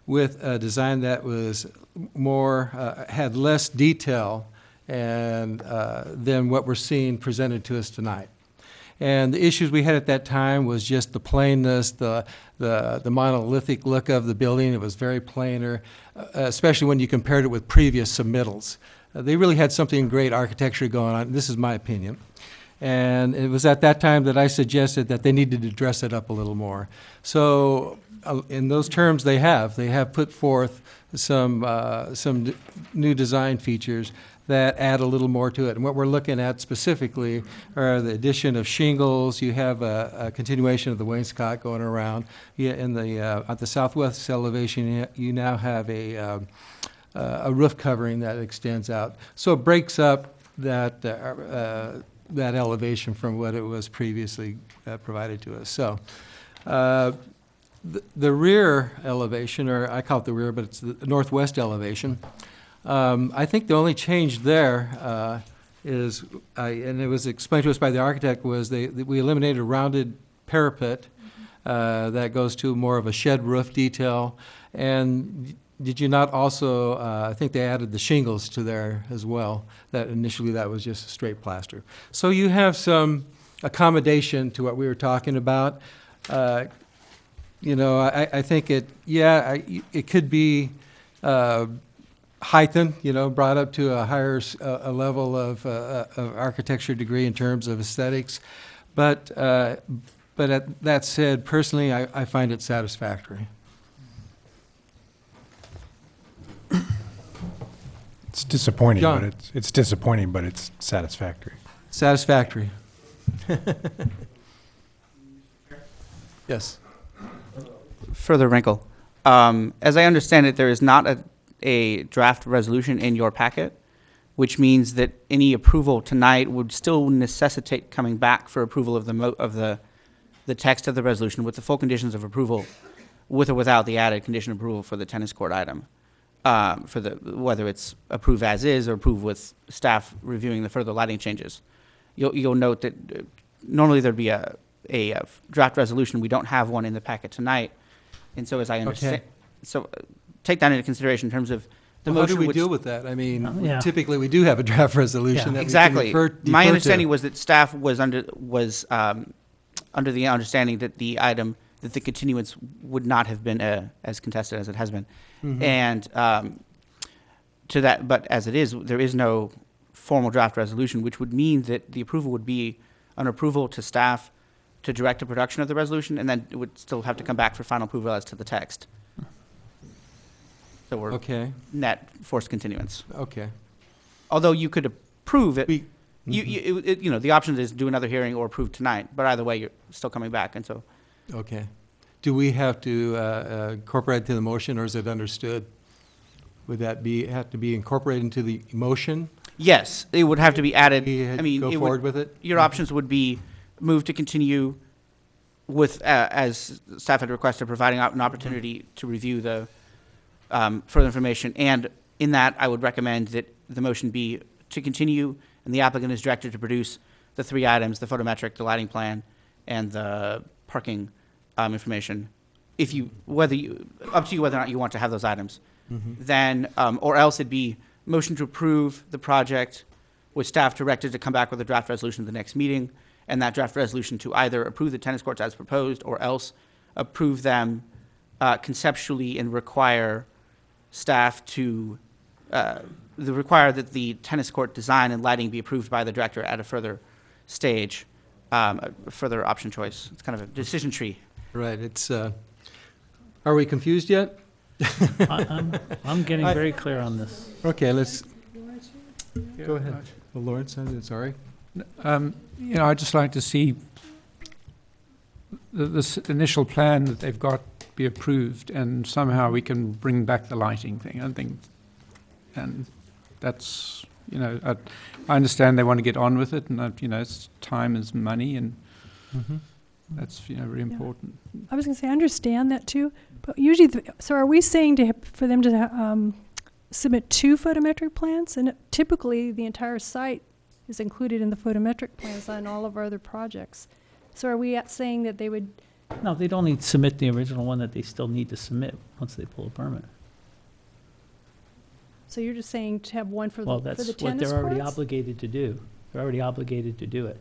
with a design that was more, had less detail and than what we're seeing presented to us tonight. And the issues we had at that time was just the plainness, the monolithic look of the building. It was very plainer, especially when you compared it with previous submittals. They really had something great architecture going on. This is my opinion. And it was at that time that I suggested that they needed to dress it up a little more. So in those terms, they have put forth some new design features that add a little more to it. And what we're looking at specifically are the addition of shingles. You have a continuation of the wainscot going around. In the at the southwest elevation, you now have a roof covering that extends out. So it breaks up that that elevation from what it was previously provided to us. So the rear elevation, or I call it the rear, but it's the northwest elevation. I think the only change there is, and it was explained to us by the architect, was we eliminated a rounded parapet that goes to more of a shed roof detail. And did you not also, I think they added the shingles to there as well, that initially that was just straight plaster. So you have some accommodation to what we were talking about. You know, I think it could be heightened, you know, brought up to a higher a level of architecture degree in terms of aesthetics. But at that said, personally, I find it satisfactory. It's disappointing, John. but it's disappointing, but it's satisfactory. Satisfactory. Yes. Further wrinkle. As I understand it, there is not a draft resolution in your packet, which means that any approval tonight would still necessitate coming back for approval of the text of the resolution with the full conditions of approval, with or without the added condition of approval for the tennis court item, whether it's approved as is or approved with staff reviewing the further lighting changes. You'll note that normally there'd be a draft resolution. We don't have one in the packet tonight, and so as I understand, so take that into consideration in terms of the Well, how motion. do we deal with that? I mean, Yeah. typically we do have a draft resolution that Exactly. we can defer My to. understanding was that staff was under the understanding that the item, that the continuance would not have been as contested as it has been. Mhm. And to that, but as it is, there is no formal draft resolution, which would mean that the approval would be an approval to staff to direct the production of the resolution, and then it would still have to come back for final approval as to the text. So we're Okay, net forced continuance. okay. Although you could approve it, We- you know, the option is do another hearing or approve tonight, but either way, you're still coming back, and so. Okay. Do we have to incorporate it to the motion, or is it understood? Would that have to be incorporated into the motion? Yes, it would have to be added. We I mean, go it forward would, with it? your options would be move to continue with, as staff had requested, providing an opportunity to review the further information. And in that, I would recommend that the motion be to continue, and the applicant is directed to produce the 3 items, the photometric, the lighting plan, and the parking information if you, up to you whether or not you want to have those items. Mhm. Then, or else it'd be motion to approve the project with staff directed to come back with a draft resolution at the next meeting, and that draft resolution to either approve the tennis courts as proposed or else approve them conceptually and require staff to require that the tennis court design and lighting be approved by the director at a further stage, a further option choice. It's kind of a decision tree. Right, it's, are we confused yet? I'm getting very clear on this. Okay, let's, go ahead. Well, Lawrence, I'm sorry. I'd just like to see this initial plan that they've got be approved, and somehow we can bring back the lighting thing. I think, and that's, I understand they want to get on with it, and it's time is money, and that's very important. I was going to say, I understand that too, but usually, so are we saying for them to submit 2 photometric plans? And typically, the entire site is included in the photometric plans on all of our other projects. So are we saying that they would? No, they'd only submit the original one that they still need to submit once they pull a permit. So you're just saying to have one for the Well, tennis that's courts? what they're already obligated to do. They're already obligated to do it.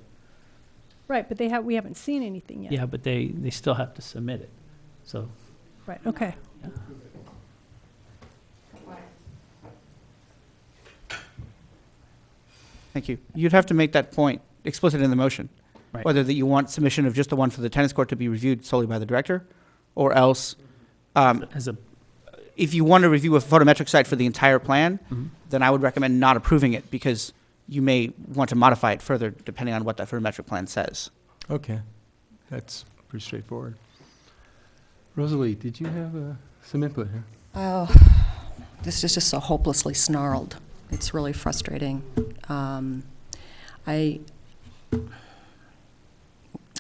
Right, but we haven't seen anything yet. Yeah, but they still have to submit it. So, Right, okay. yeah. Thank you. You'd have to make that point explicit in the motion. Right. Whether that you want submission of just the one for the tennis court to be reviewed solely by the director, or else, if you want to review a photometric site for the entire plan, then I would recommend not approving it, because you may want to modify it further depending on what that photometric plan says. Okay, that's pretty straightforward. Rosalie, did you have some input here? Oh, this is just so hopelessly snarled. It's really frustrating.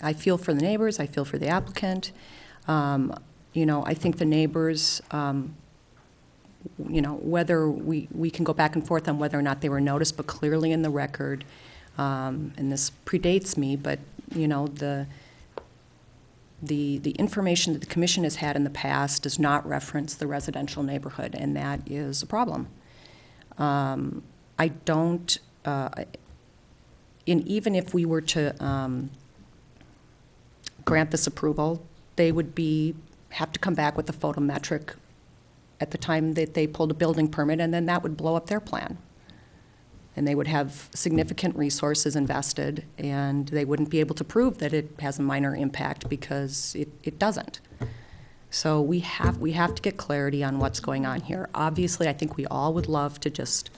I feel for the neighbors. I feel for the applicant. I think the neighbors, whether we can go back and forth on whether or not they were noticed, but clearly in the record, and this predates me, but, the information that the commission has had in the past does not reference the residential neighborhood, and that is a problem. I don't, and even if we were to grant this approval, they would have to come back with a photometric at the time that they pulled a building permit, and then that would blow up their plan. And they would have significant resources invested, and they wouldn't be able to prove that it has a minor impact, because it doesn't. So we have to get clarity on what's going on here. Obviously, I think we all would love to just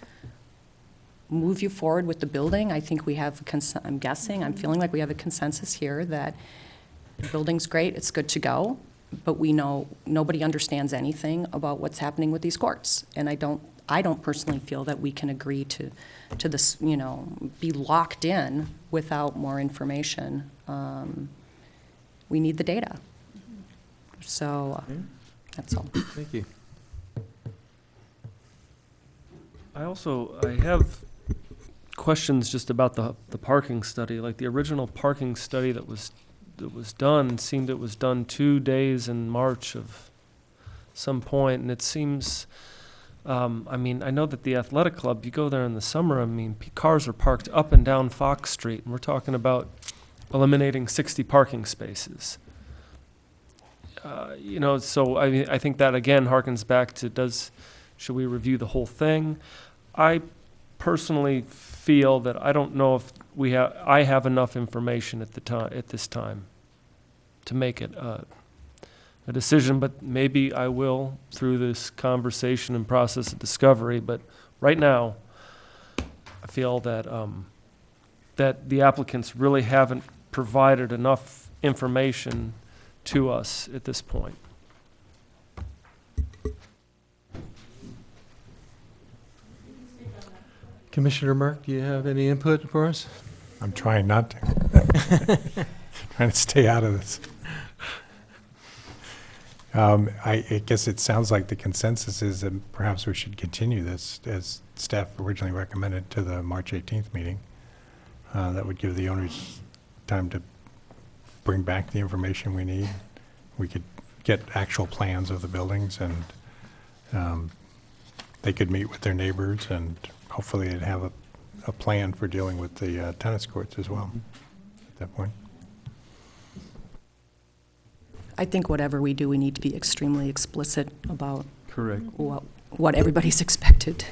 move you forward with the building. I think we have, I'm feeling like we have a consensus here that the building's great, it's good to go, but we know nobody understands anything about what's happening with these courts. And I don't personally feel that we can agree to this, be locked in without more information. We need the data. So that's all. Thank you. I have questions just about the parking study. Like the original parking study that was done seemed it was done 2 days in March of some point, and it seems, I know that the athletic club, you go there in the summer, cars are parked up and down Fox Street, and we're talking about eliminating 60 parking spaces. So I think that again harkens back to should we review the whole thing? I personally feel that I don't know if I have enough information at this time to make it a decision, but maybe I will through this conversation and process of discovery. But right now, I feel that that the applicants really haven't provided enough information to us at this point. Commissioner Merck, do you have any input for us? I'm trying not to. Trying to stay out of this. I guess it sounds like the consensus is that perhaps we should continue this, as staff originally recommended, to the March 18th meeting. That would give the owners time to bring back the information we need. We could get actual plans of the buildings, and they could meet with their neighbors, and hopefully they'd have a plan for dealing with the tennis courts as well at that point. I think whatever we do, we need to be extremely explicit about Correct. what everybody's expected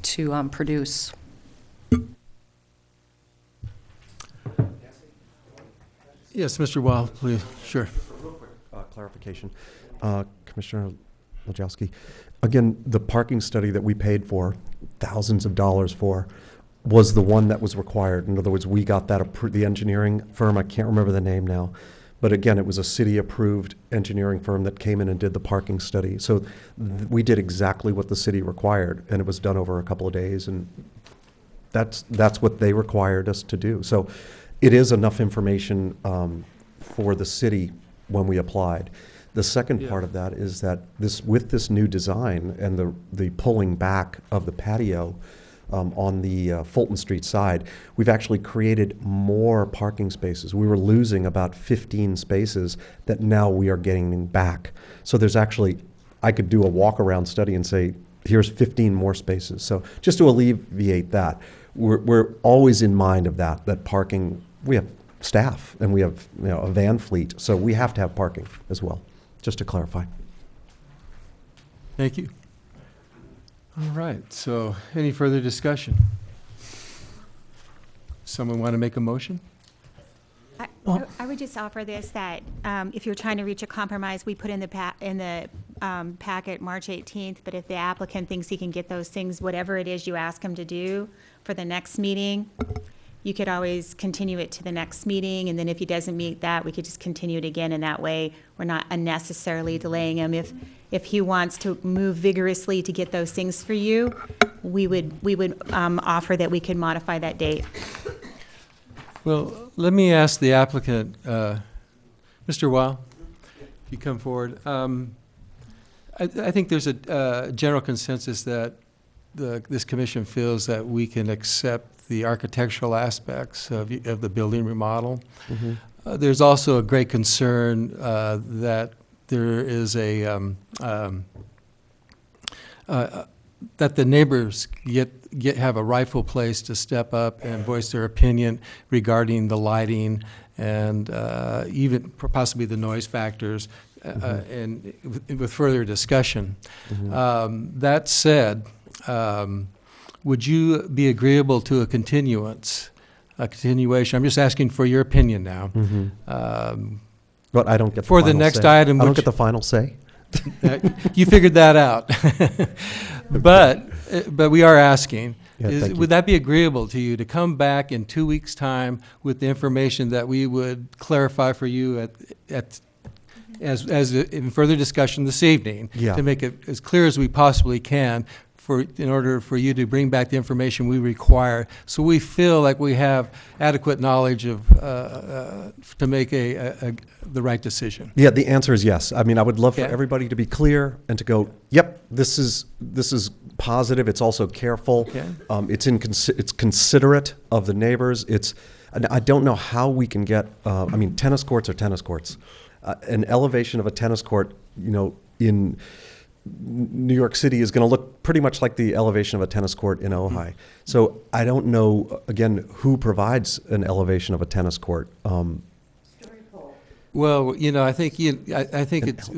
to produce. Yes, Mr. Wild, please. Sure. Clarification. Commissioner Wojciechowski, again, the parking study that we paid for, thousands of dollars for, was the one that was required. In other words, we got that the engineering firm, I can't remember the name now, but again, it was a city-approved engineering firm that came in and did the parking study. So we did exactly what the city required, and it was done over a couple of days, and that's what they required us to do. So it is enough information for the city when we applied. The second part of that is that with this new design and the pulling back of the patio on the Fulton Street side, we've actually created more parking spaces. We were losing about 15 spaces that now we are getting back. So there's actually, I could do a walk-around study and say, here's 15 more spaces. So just to alleviate that, we're always in mind of that parking. We have staff and we have a van fleet, so we have to have parking as well, just to clarify. Thank you. All right, so any further discussion? Someone want to make a motion? I would just offer this, that if you're trying to reach a compromise, we put in the packet March 18th, but if the applicant thinks he can get those things, whatever it is you ask him to do for the next meeting, you could always continue it to the next meeting, and then if he doesn't meet that, we could just continue it again, and that way we're not unnecessarily delaying him. If he wants to move vigorously to get those things for you, we would offer that we could modify that date. Well, let me ask the applicant, Mr. Weil, if you come forward. I think there's a general consensus that this commission feels that we can accept the architectural aspects of the building remodel. Mm-hmm. There's also a great concern that there is that the neighbors have a rightful place to step up and voice their opinion regarding the lighting and even possibly the noise factors, and with further discussion. Mm-hmm. That said, would you be agreeable to a continuation? I'm just asking for your opinion now. Mm-hmm. But I don't get for the next say. item. I don't get the final say. You figured that out. But we are asking, would that be agreeable to you to come back in 2 weeks' time with the information that we would clarify for you as in further discussion this evening, to make it as clear as we possibly can in order for you to bring back the information we require, so we feel like we have adequate knowledge of to make the right decision? Yeah, the answer is yes. I mean, I would love for everybody to be clear and to go, yep, this is positive. It's also careful. It's considerate of the neighbors. And I don't know how we can get. I mean, tennis courts are tennis courts. An elevation of a tennis court, in New York City is going to look pretty much like the elevation of a tennis court in Ojai. So I don't know, again, who provides an elevation of a tennis court. Well, I think it's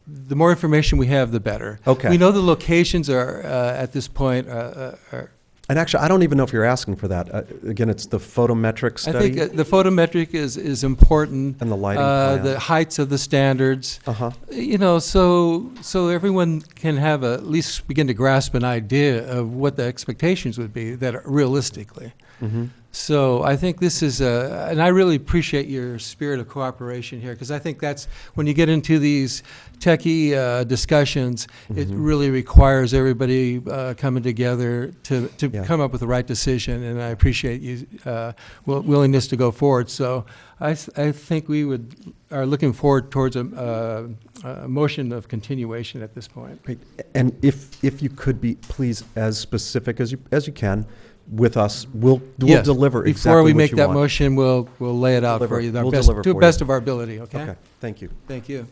the more information we have, the better. Okay. We know the locations are at this point And actually, I don't even know if you're asking for that. Again, it's the photometric study. I think the photometric is important. And the lighting plan. The heights of the standards. Uh-huh. So everyone can have at least begin to grasp an idea of what the expectations would be that are realistically. Mm-hmm. So I think this is and I really appreciate your spirit of cooperation here, because I think that's when you get into these techie discussions, it really requires everybody coming together to come up with the right decision, and I appreciate you willingness to go forward. So I think we are looking forward towards a motion of continuation at this point. Great. And if you could be, please, as specific as you can, with us, we'll deliver exactly before we what make you that want. motion. We'll lay it out for you, to the best of our ability. Okay. Okay. Thank you. Thank you.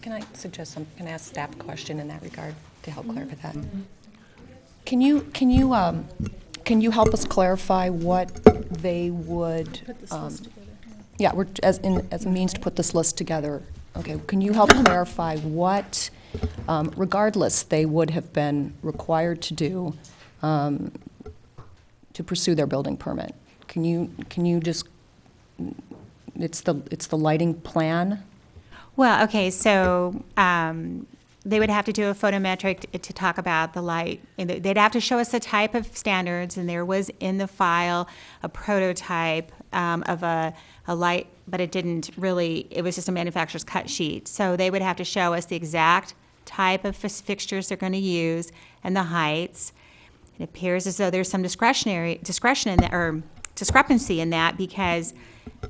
Can I suggest something? Can I ask staff a question in that regard to help clarify that? Can you help us clarify what they would? Yeah, we're as a means to put this list together. Okay, can you help clarify what, regardless, they would have been required to do to pursue their building permit? Can you just? It's the lighting plan. Well, okay, so they would have to do a photometric to talk about the light. And they'd have to show us the type of standards, and there was in the file a prototype of a light, but it didn't really, it was just a manufacturer's cut sheet. So they would have to show us the exact type of fixtures they're going to use and the heights. It appears as though there's some discrepancy in that, because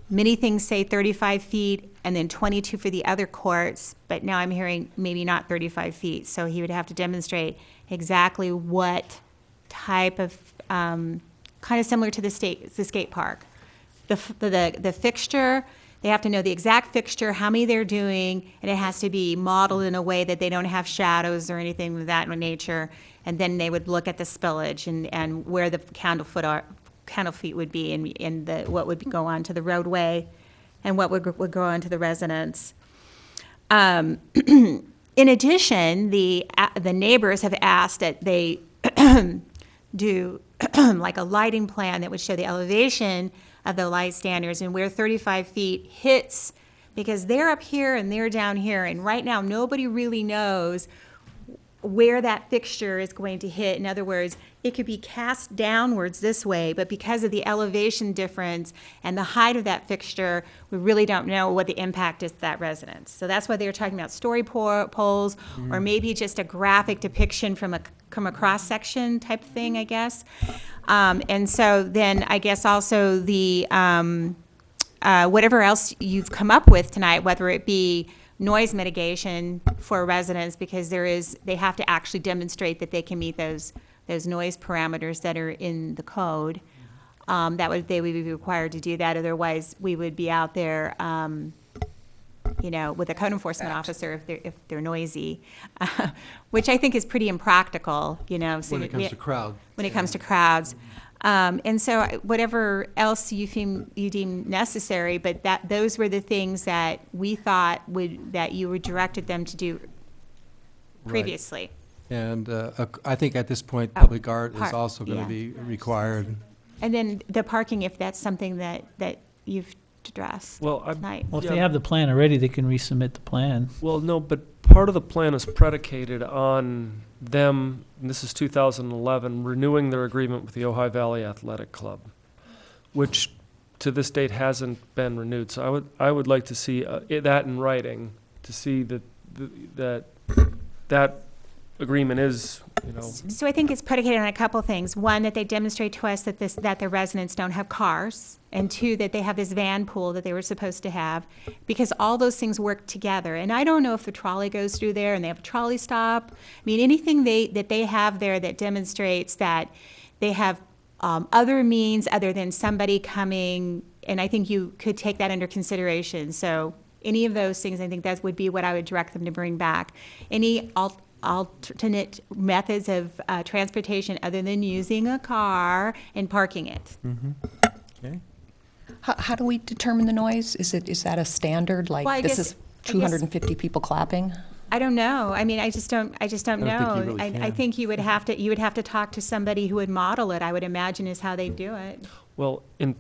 many things say 35 feet and then 22 for the other courts, but now I'm hearing maybe not 35 feet. So he would have to demonstrate exactly what type of, kind of similar to the skate park. The fixture, they have to know the exact fixture, how many they're doing, and it has to be modeled in a way that they don't have shadows or anything of that nature. And then they would look at the spillage and where the candle feet would be, and what would go on to the roadway and what would go on to the residents. In addition, the neighbors have asked that they do like a lighting plan that would show the elevation of the light standards and where 35 feet hits, because they're up here and they're down here, and right now nobody really knows where that fixture is going to hit. In other words, it could be cast downwards this way, but because of the elevation difference and the height of that fixture, we really don't know what the impact is to that residence. So that's why they were talking about story poles, or maybe just a graphic depiction from a cross-section type thing, I guess. And so then I guess also the whatever else you've come up with tonight, whether it be noise mitigation for residents, because they have to actually demonstrate that they can meet those noise parameters that are in the code. They would be required to do that. Otherwise, we would be out there, with a code enforcement officer if they're noisy, which I think is pretty impractical. So when it comes to crowd. When it comes to crowds. And so whatever else you deem necessary, but those were the things that we thought that you were directed them to do previously. Right. And I think at this point, public art is also going to be required. And then the parking, if that's something that you've addressed tonight. Well, if they have the plan already, they can resubmit the plan. Well, no, but part of the plan is predicated on them, and this is 2011, renewing their agreement with the Ojai Valley Athletic Club, which to this date hasn't been renewed. So I would like to see that in writing, to see that agreement is, So I think it's predicated on a couple things. One, that they demonstrate to us that the residents don't have cars, and two, that they have this van pool that they were supposed to have, because all those things work together. And I don't know if the trolley goes through there and they have a trolley stop. I mean, anything that they have there that demonstrates that they have other means other than somebody coming, and I think you could take that under consideration. So any of those things, I think that would be what I would direct them to bring back. Any alternate methods of transportation other than using a car and parking it. Mm-hmm. Okay. How do we determine the noise? Is that a standard? Like, Well, this is 250 people clapping? I don't know. I mean, I just don't know. Really I think you would have to talk to somebody who would model it, I would imagine, is how they do it. well, in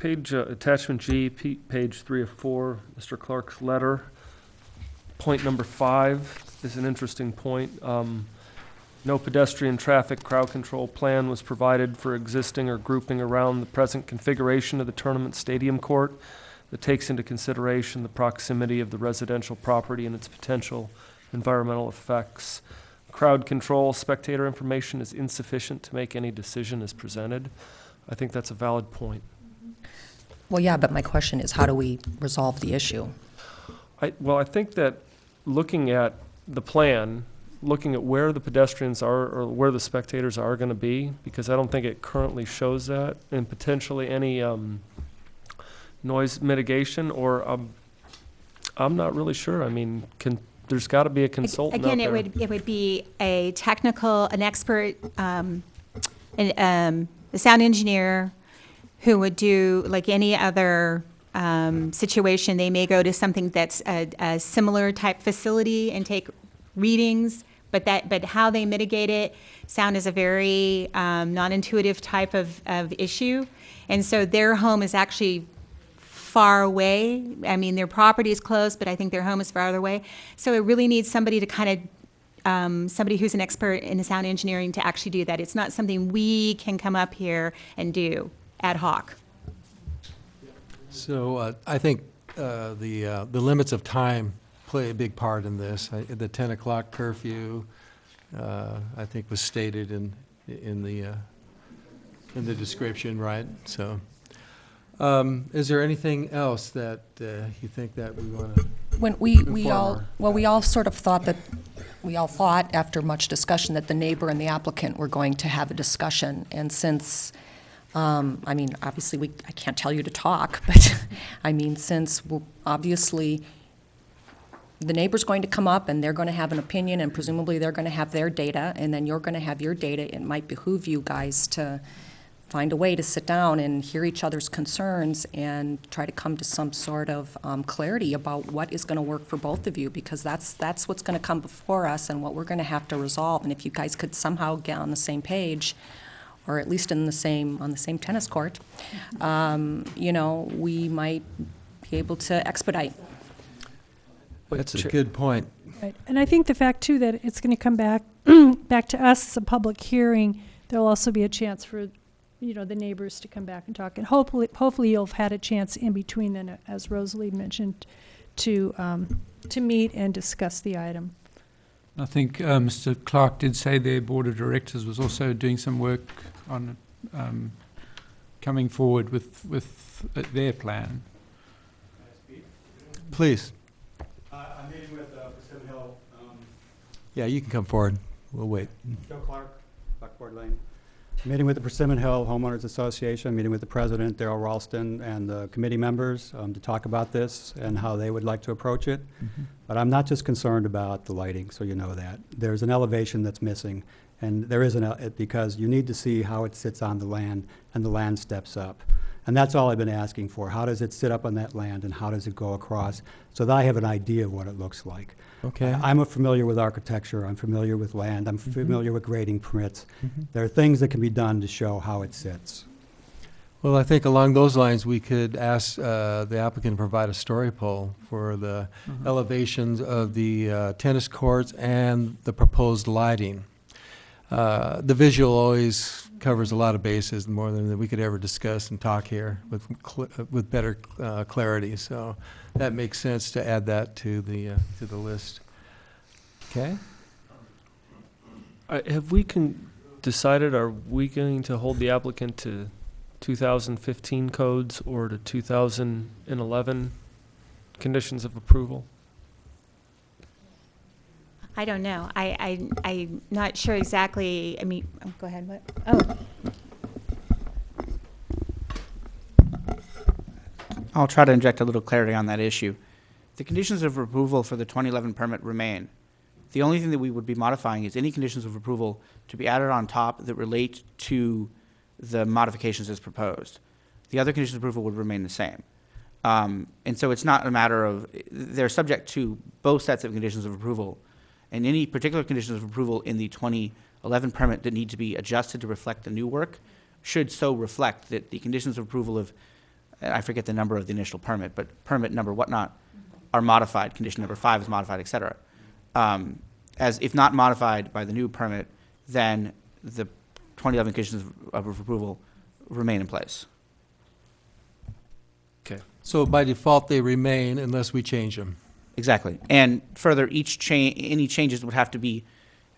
attachment G, page 3 of 4, Mr. Clark's letter, point number 5 is an interesting point. No pedestrian traffic crowd control plan was provided for existing or grouping around the present configuration of the tournament stadium court that takes into consideration the proximity of the residential property and its potential environmental effects. Crowd control spectator information is insufficient to make any decision as presented. I think that's a valid point. Well, yeah, but my question is, how do we resolve the issue? I think that looking at the plan, looking at where the pedestrians are or where the spectators are going to be, because I don't think it currently shows that, and potentially any noise mitigation, or I'm not really sure. I mean, there's got to be a consultant out Again, there. it would be an expert, a sound engineer who would do, like any other situation, they may go to something that's a similar type facility and take readings, but how they mitigate it, sound is a very non-intuitive type of issue. And so their home is actually far away. I mean, their property is close, but I think their home is farther away. So it really needs somebody to kind of, somebody who's an expert in sound engineering to actually do that. It's not something we can come up here and do ad hoc. So I think the limits of time play a big part in this. The 10 o'clock curfew, I think, was stated in the description, right? So, is there anything else that you think that we want to? When we all sort of thought that, we all thought after much discussion that the neighbor and the applicant were going to have a discussion. And since, I mean, obviously I can't tell you to talk, but I mean, since obviously the neighbor's going to come up and they're going to have an opinion and presumably they're going to have their data and then you're going to have your data, it might behoove you guys to find a way to sit down and hear each other's concerns and try to come to some sort of clarity about what is going to work for both of you, because that's what's going to come before us and what we're going to have to resolve. And if you guys could somehow get on the same page, or at least on the same tennis court, you know, we might be able to expedite. That's a good point. Right. And I think the fact, too, that it's going to come back back to us as a public hearing, there'll also be a chance for, you know, the neighbors to come back and talk. And hopefully you'll have had a chance in between then, as Rosalie mentioned, to meet and discuss the item. I think Mr. Clark did say their board of directors was also doing some work on coming forward with their plan. Please. I'm meeting with Persimmon Hill. Yeah, you can come forward. We'll wait. Joe Clark, Buckboard Lane. Meeting with the Persimmon Hill Homeowners Association, meeting with the president, Darrell Ralston, and the committee members to talk about this and how they would like to approach it. But I'm not just concerned about the lighting, so you know that. There's an elevation that's missing, and there is because you need to see how it sits on the land, and the land steps up. And that's all I've been asking for. How does it sit up on that land, and how does it go across, so that I have an idea of what it looks like. Okay. I'm familiar with architecture, I'm familiar with land, I'm familiar with grading permits. There are things that can be done to show how it sits. Well, I think along those lines, we could ask the applicant to provide a story pole for the elevations of the tennis courts and the proposed lighting. The visual always covers a lot of bases, more than we could ever discuss and talk here with better clarity. So that makes sense to add that to the list. Okay. Have we decided, are we going to hold the applicant to 2015 codes or to 2011 conditions of approval? I don't know. I'm not sure exactly. I mean, go ahead. What? Oh. I'll try to inject a little clarity on that issue. The conditions of approval for the 2011 permit remain. The only thing that we would be modifying is any conditions of approval to be added on top that relate to the modifications as proposed. The other conditions of approval would remain the same. And so it's not a matter of, they're subject to both sets of conditions of approval, and any particular conditions of approval in the 2011 permit that need to be adjusted to reflect the new work should so reflect that the conditions of approval of, I forget the number of the initial permit, but permit number whatnot are modified, condition number 5 is modified, et cetera. As if not modified by the new permit, then the 2011 conditions of approval remain in place. Okay. So by default, they remain unless we change them. Exactly. And further, any changes would have to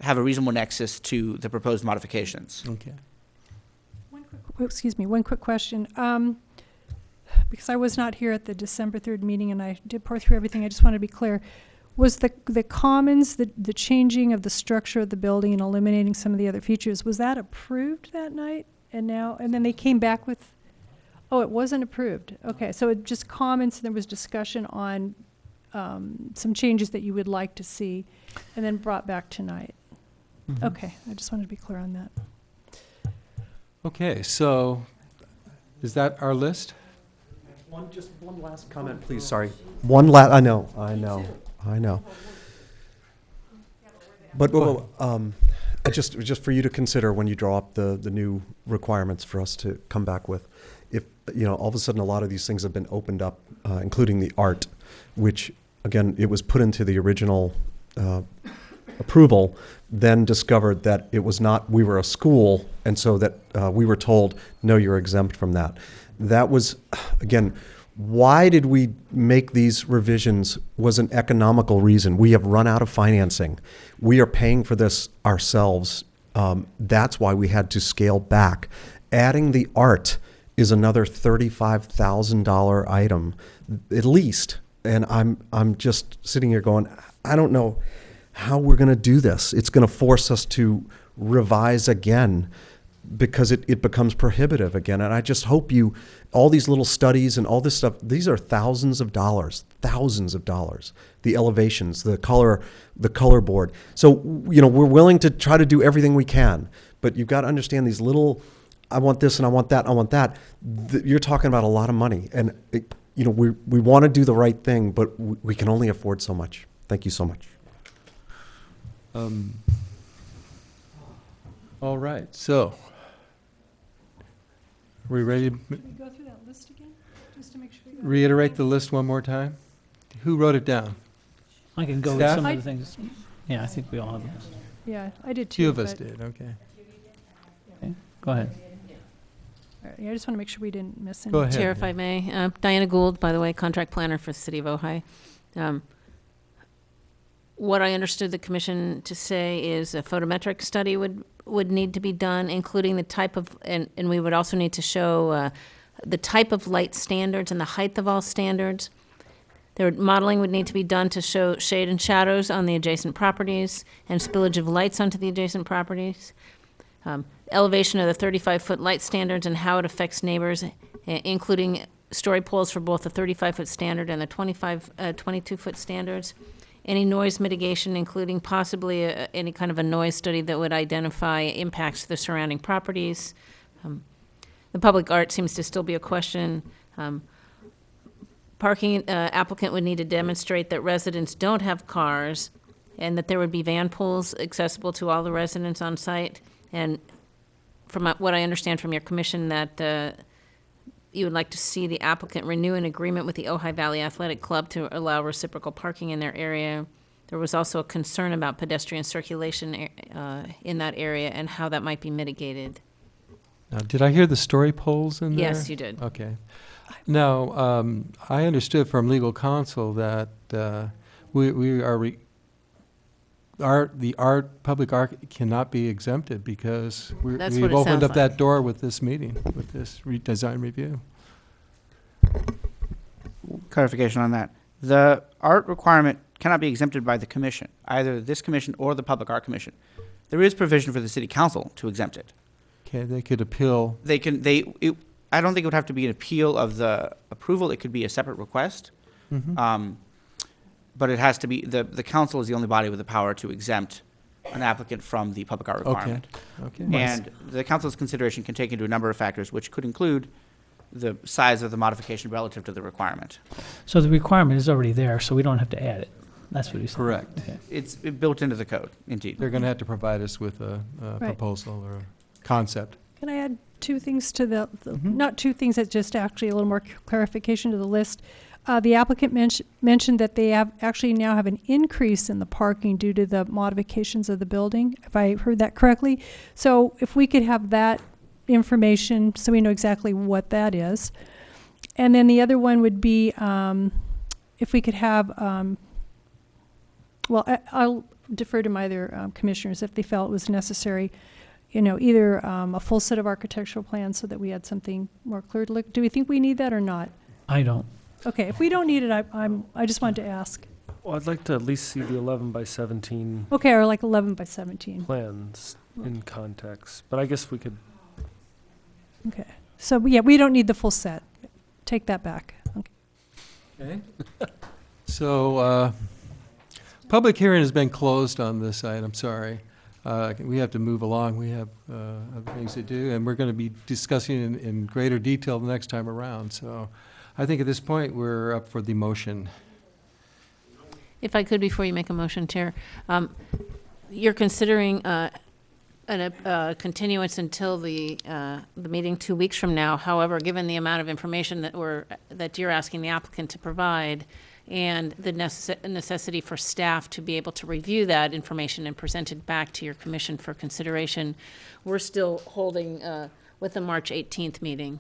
have a reasonable nexus to the proposed modifications. Okay. One quick question. Because I was not here at the December 3rd meeting and I did pour through everything, I just want to be clear. Was the commons, the changing of the structure of the building and eliminating some of the other features, was that approved that night? And then they came back with, oh, it wasn't approved. Okay, so it just comments, and there was discussion on some changes that you would like to see, and then brought back tonight. Okay, I just wanted to be clear on that. Okay, so is that our list? Just one last comment, please, sorry. I know. But, just for you to consider when you draw up the new requirements for us to come back with, if, all of a sudden a lot of these things have been opened up, including the art, which, again, it was put into the original approval, then discovered that it was not, we were a school, and so that we were told, no, you're exempt from that. That was, again, why did we make these revisions was an economical reason. We have run out of financing. We are paying for this ourselves. That's why we had to scale back. Adding the art is another $35,000 item, at least. And I'm just sitting here going, I don't know how we're going to do this. It's going to force us to revise again because it becomes prohibitive again. And I just hope all these little studies and all this stuff, these are thousands of dollars. The elevations, the color board. So, we're willing to try to do everything we can, but you've got to understand these little, I want this and I want that, I want that. You're talking about a lot of money. And, we want to do the right thing, but we can only afford so much. Thank you so much. All right, so are we ready to Can we go through that list again, just to make sure? reiterate the list one more time? Who wrote it down? I can go with Staff? some of the things. Yeah, I think we all have those. Yeah, I did too. Two of us but- did, okay. Okay, go ahead. All right, I just want to make sure we didn't miss anything. Go ahead. Chair, if I may. Diana Gould, by the way, contract planner for the city of Ojai. What I understood the commission to say is a photometric study would need to be done, including the type of, and we would also need to show the type of light standards and the height of all standards. Modeling would need to be done to show shade and shadows on the adjacent properties and spillage of lights onto the adjacent properties. Elevation of the 35-foot light standards and how it affects neighbors, including story poles for both the 35-foot standard and the 22-foot standards. Any noise mitigation, including possibly any kind of a noise study that would identify impacts to the surrounding properties. The public art seems to still be a question. Parking applicant would need to demonstrate that residents don't have cars and that there would be van pools accessible to all the residents on site. And from what I understand from your commission, that you would like to see the applicant renew an agreement with the Ojai Valley Athletic Club to allow reciprocal parking in their area. There was also a concern about pedestrian circulation in that area and how that might be mitigated. Now, did I hear the story polls in there? Yes, you did. Okay. Now, I understood from legal counsel that we are public art cannot be exempted because That's we've what it opened sounds up that like. door with this meeting, with this design review. Clarification on that. The art requirement cannot be exempted by the commission, either this commission or the Public Art Commission. There is provision for the city council to exempt it. Okay, they could appeal. I don't think it would have to be an appeal of the approval. It could be a separate request. But it has to be, the council is the only body with the power to exempt an applicant from the public art requirement. Okay. And the council's consideration can take into a number of factors, which could include the size of the modification relative to the requirement. So the requirement is already there, so we don't have to add it. That's what he's saying. Correct. Okay. It's built into the code, indeed. They're going to have to provide us with a proposal or a concept. Can I add two things to not two things, that's just actually a little more clarification to the list. The applicant mentioned that they actually now have an increase in the parking due to the modifications of the building, if I heard that correctly. So if we could have that information so we know exactly what that is. And then the other one would be if we could have, I'll defer to my other commissioners if they felt it was necessary, either a full set of architectural plans so that we had something more clear to look. Do we think we need that or not? I don't. Okay, if we don't need it, I just wanted to ask. Well, I'd like to at least see the 11 by 17 Okay, or like 11 by 17. plans in context, but I guess we could. Okay, so yeah, we don't need the full set. Take that back. Okay. Okay. So, public hearing has been closed on this item, sorry. We have to move along, we have other things to do, and we're going to be discussing in greater detail the next time around. So I think at this point, we're up for the motion. If I could, before you make a motion, Chair, you're considering a continuance until the meeting 2 weeks from now. However, given the amount of information that you're asking the applicant to provide, and the necessity for staff to be able to review that information and present it back to your commission for consideration, we're still holding with the March 18th meeting,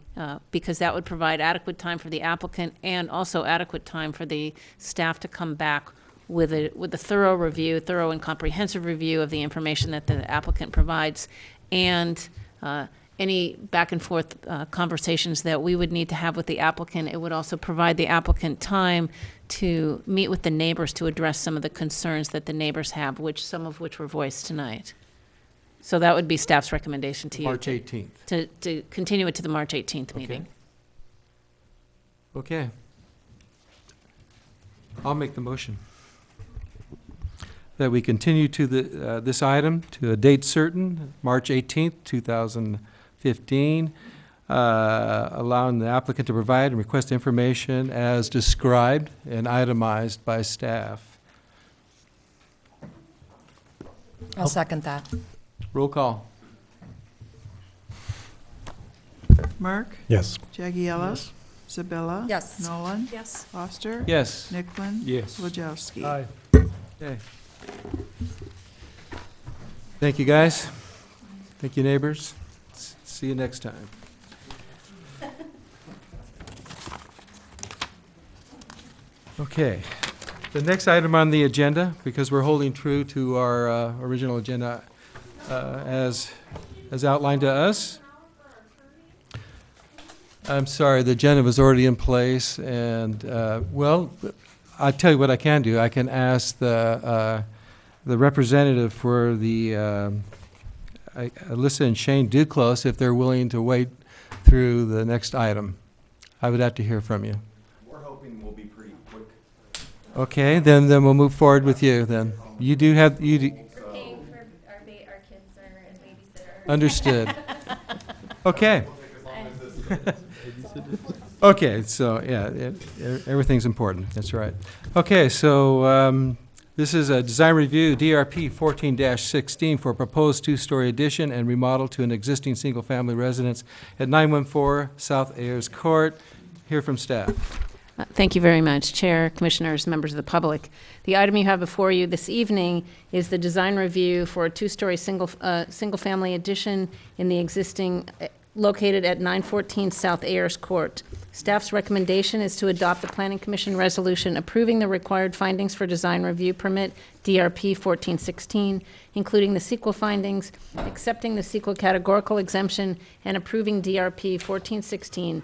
because that would provide adequate time for the applicant and also adequate time for the staff to come back with a thorough and comprehensive review of the information that the applicant provides, and any back and forth conversations that we would need to have with the applicant. It would also provide the applicant time to meet with the neighbors to address some of the concerns that the neighbors have, some of which were voiced tonight. So that would be staff's recommendation to you. March 18th. To continue it to the March 18th meeting. Okay. I'll make the motion that we continue to this item to a date certain, March 18th, 2015, allowing the applicant to provide and request information as described and itemized by staff. I'll second that. Roll call. Mark? Yes. Jagiello? Yes. Sabella? Yes. Nolan? Yes. Foster? Yes. Nickman? Yes. Wojciechowski? Aye. Okay. Thank you, guys. Thank you, neighbors. See you next time. Okay. The next item on the agenda, because we're holding true to our original agenda as outlined to us. I'm sorry, the agenda was already in place, and, well, I'll tell you what I can do. I can ask the representative for the Alyssa and Shane Duclos if they're willing to wait through the next item. I would have to hear from you. We're hoping we'll be pretty quick. Okay, then we'll move forward with you then. You do have, We're paying for our kids and babysitter. Understood. Okay. Okay, so, yeah, everything's important, that's right. Okay, so this is a design review, DRP 14-16 for a proposed two-story addition and remodel to an existing single-family residence at 914 South Ayers Court. Hear from staff. Thank you very much, Chair, Commissioners, members of the public. The item you have before you this evening is the design review for a two-story single-family addition in the existing, located at 914 South Ayers Court. Staff's recommendation is to adopt the Planning Commission resolution approving the required findings for design review permit, DRP 1416, including the CEQA findings, accepting the CEQA categorical exemption, and approving DRP 1416,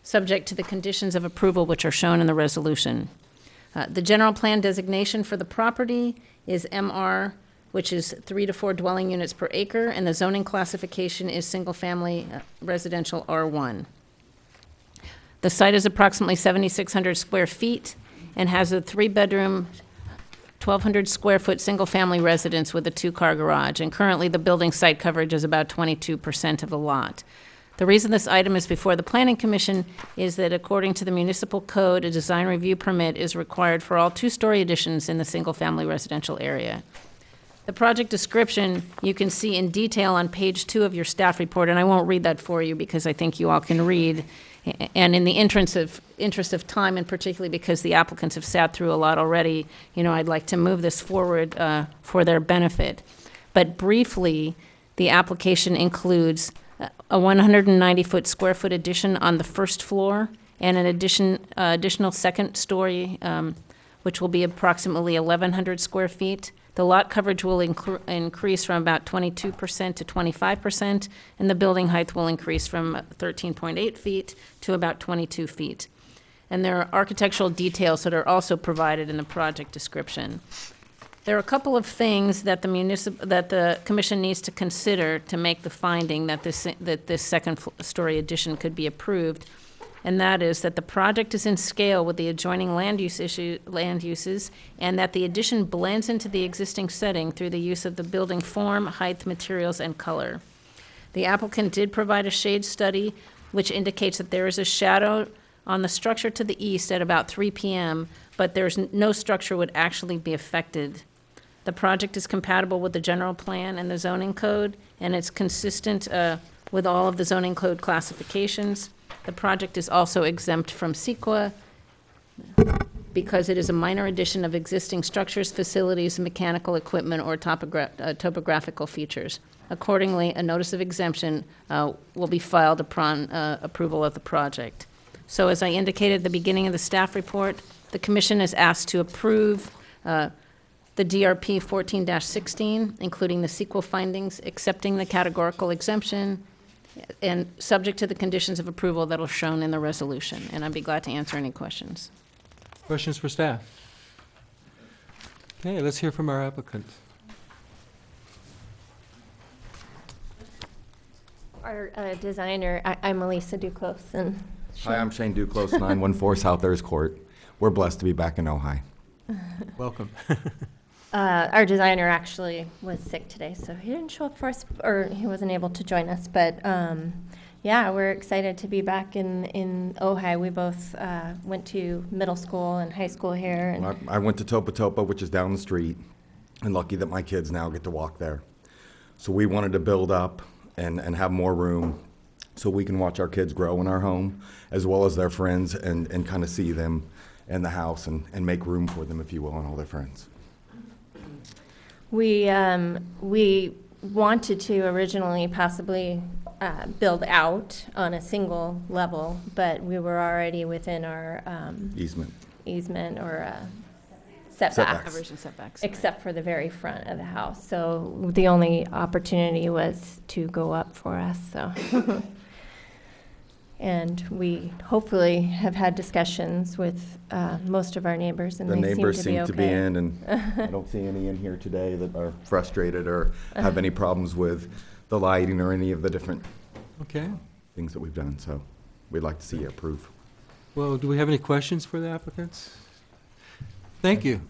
subject to the conditions of approval which are shown in the resolution. The general plan designation for the property is MR, which is 3 to 4 dwelling units per acre, and the zoning classification is single-family residential R1. The site is approximately 7,600 square feet and has a 3-bedroom, 1,200 square foot single-family residence with a 2-car garage, and currently the building site coverage is about 22% of the lot. The reason this item is before the Planning Commission is that according to the municipal code, a design review permit is required for all two-story additions in the single-family residential area. The project description you can see in detail on page 2 of your staff report, and I won't read that for you because I think you all can read. And in the interest of time, and particularly because the applicants have sat through a lot already, I'd like to move this forward for their benefit. But briefly, the application includes a 190 square foot addition on the first floor and an additional second story, which will be approximately 1,100 square feet. The lot coverage will increase from about 22% to 25%, and the building height will increase from 13.8 feet to about 22 feet. And there are architectural details that are also provided in the project description. There are a couple of things that the commission needs to consider to make the finding that this second story addition could be approved. and that is that the project is in scale with the adjoining land uses, and that the addition blends into the existing setting through the use of the building form, height, materials, and color. The applicant did provide a shade study, which indicates that there is a shadow on the structure to the east at about 3 p.m., but there's no structure would actually be affected. The project is compatible with the general plan and the zoning code, and it's consistent with all of the zoning code classifications. The project is also exempt from CEQA because it is a minor addition of existing structures, facilities, mechanical equipment, or topographical features. Accordingly, a notice of exemption will be filed upon approval of the project. So as I indicated at the beginning of the staff report, the commission is asked to approve the DRP 14-16, including the CEQA findings, accepting the categorical exemption, and subject to the conditions of approval that are shown in the resolution. And I'd be glad to answer any questions. Questions for staff? Okay, let's hear from our applicant. Our designer, I'm Melissa Duclos. And hi, I'm Shane Duclos, 914 South Ayers Court. We're blessed to be back in Ojai. Welcome. Our designer actually was sick today, so he didn't show up for us, or he wasn't able to join us. But yeah, we're excited to be back in Ojai. We both went to middle school and high school here. And I went to Topa Topa, which is down the street, and lucky that my kids now get to walk there. So we wanted to build up and have more room so we can watch our kids grow in our home, as well as their friends, and kind of see them in the house and make room for them, if you will, and all their friends. we wanted to originally possibly build out on a single level, but we were already within our easement or setback. Coverage and setbacks. Except for the very front of the house. So the only opportunity was to go up for us, so. And we hopefully have had discussions with most of our neighbors, and The they neighbors seem seem to to be be okay. in, and I don't see any in here today that are frustrated or have any problems with the lighting or any of the different things that we've done. So we'd like to see you approve. Well, do we have any questions for the applicants? Thank you.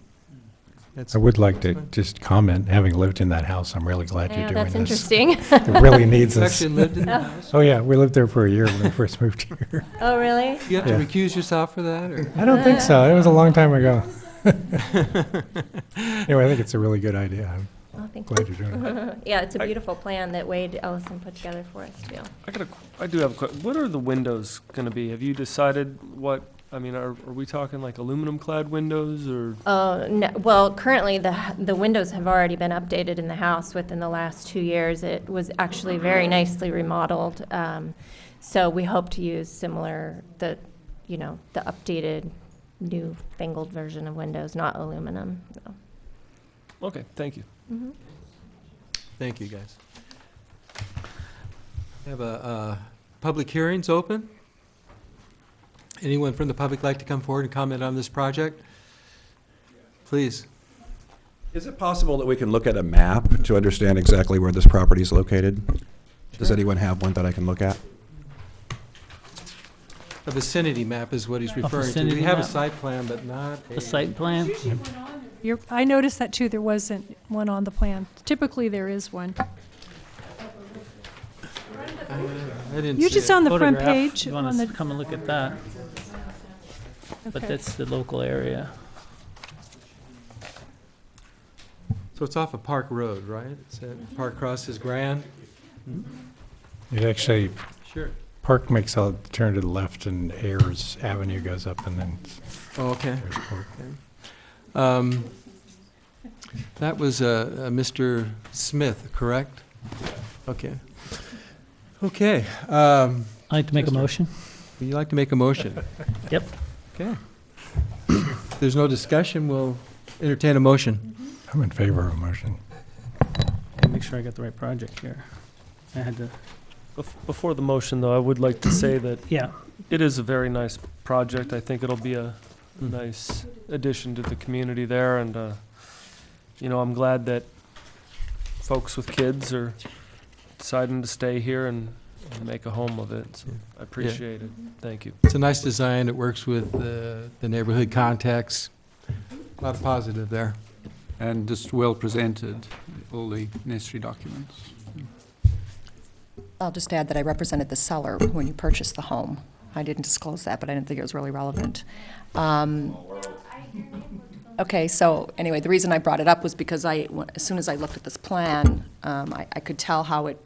I would like to just comment, having lived in that house, I'm really glad Yeah, you're doing that's this. interesting. It really needs You us. actually lived in the house? Oh, yeah, we lived there for a year when we first moved here. Oh, really? You have to recuse yourself for that, or? I don't think so. It was a long time ago. Anyway, I think it's a really good idea. I'm Oh, thank glad you. you're doing it. Yeah, it's a beautiful plan that Wade Ellison put together for us, too. I do have a question. What are the windows going to be? Have you decided what, I mean, are we talking like aluminum clad windows or? No, well, currently, the windows have already been updated in the house within the last 2 years. It was actually very nicely remodeled. So we hope to use similar, the updated, new fangled version of windows, not aluminum. So. Okay, thank you. Mm-hmm. Thank you, guys. We have public hearings open. Anyone from the public like to come forward and comment on this project? Please. Is it possible that we can look at a map to understand exactly where this property is located? Does anyone have one that I can look at? A vicinity map is what he's referring to. vicinity We have a map. site plan, but not A site plan? I noticed that too, there wasn't one on the plan. Typically, there is one. I didn't You're see just it. on the front Photograph. page. You on want the- to come and look at that? But Okay. that's the local area. So it's off of Park Road, right? It's at Park Cross is Grand? It actually, Sure. Park makes a turn to the left and Ayers Avenue goes up and then. Oh, okay. there's Park. That was Mr. Smith, correct? Okay. Okay. I'd like to make a motion. Would you like to make a motion? Yep. Okay. If there's no discussion, we'll entertain a motion. I'm in favor of a motion. Make sure I got the right project here. I had to, Before the motion, though, I would like to say that yeah. it is a very nice project. I think it'll be a nice addition to the community there, and I'm glad that folks with kids are deciding to stay here and and make a home of it, so I appreciate it. Thank you. It's a nice design. It works with the neighborhood context. A lot of positive there. And just well presented, all the necessary documents. I'll just add that I represented the seller when you purchased the home. I didn't disclose that, but I didn't think it was really relevant. Okay, so anyway, the reason I brought it up was because as soon as I looked at this plan, I could tell how it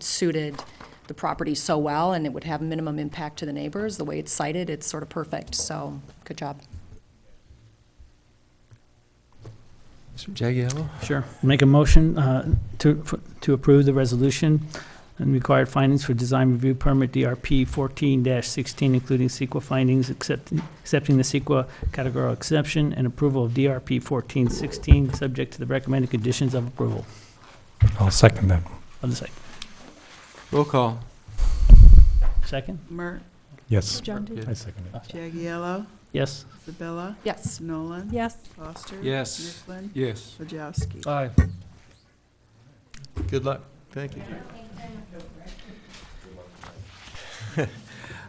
suited the property so well, and it would have minimum impact to the neighbors. The way it's sited, it's sort of perfect, so good job. Mr. Jagiello? Sure. Make a motion to approve the resolution and required findings for design review permit DRP 14-16, including CEQA findings, accepting the CEQA categorical exception, and approval of DRP 14-16, subject to the recommended conditions of approval. I'll second that. Of the site. Roll call. Second? Merck, Yes. John did. I second it. Jagiello, Yes. Isabella, Yes. Nolan, Yes. Foster. Yes. Nicklin, Yes. Wojciechowski. Aye. Good luck. Thank you.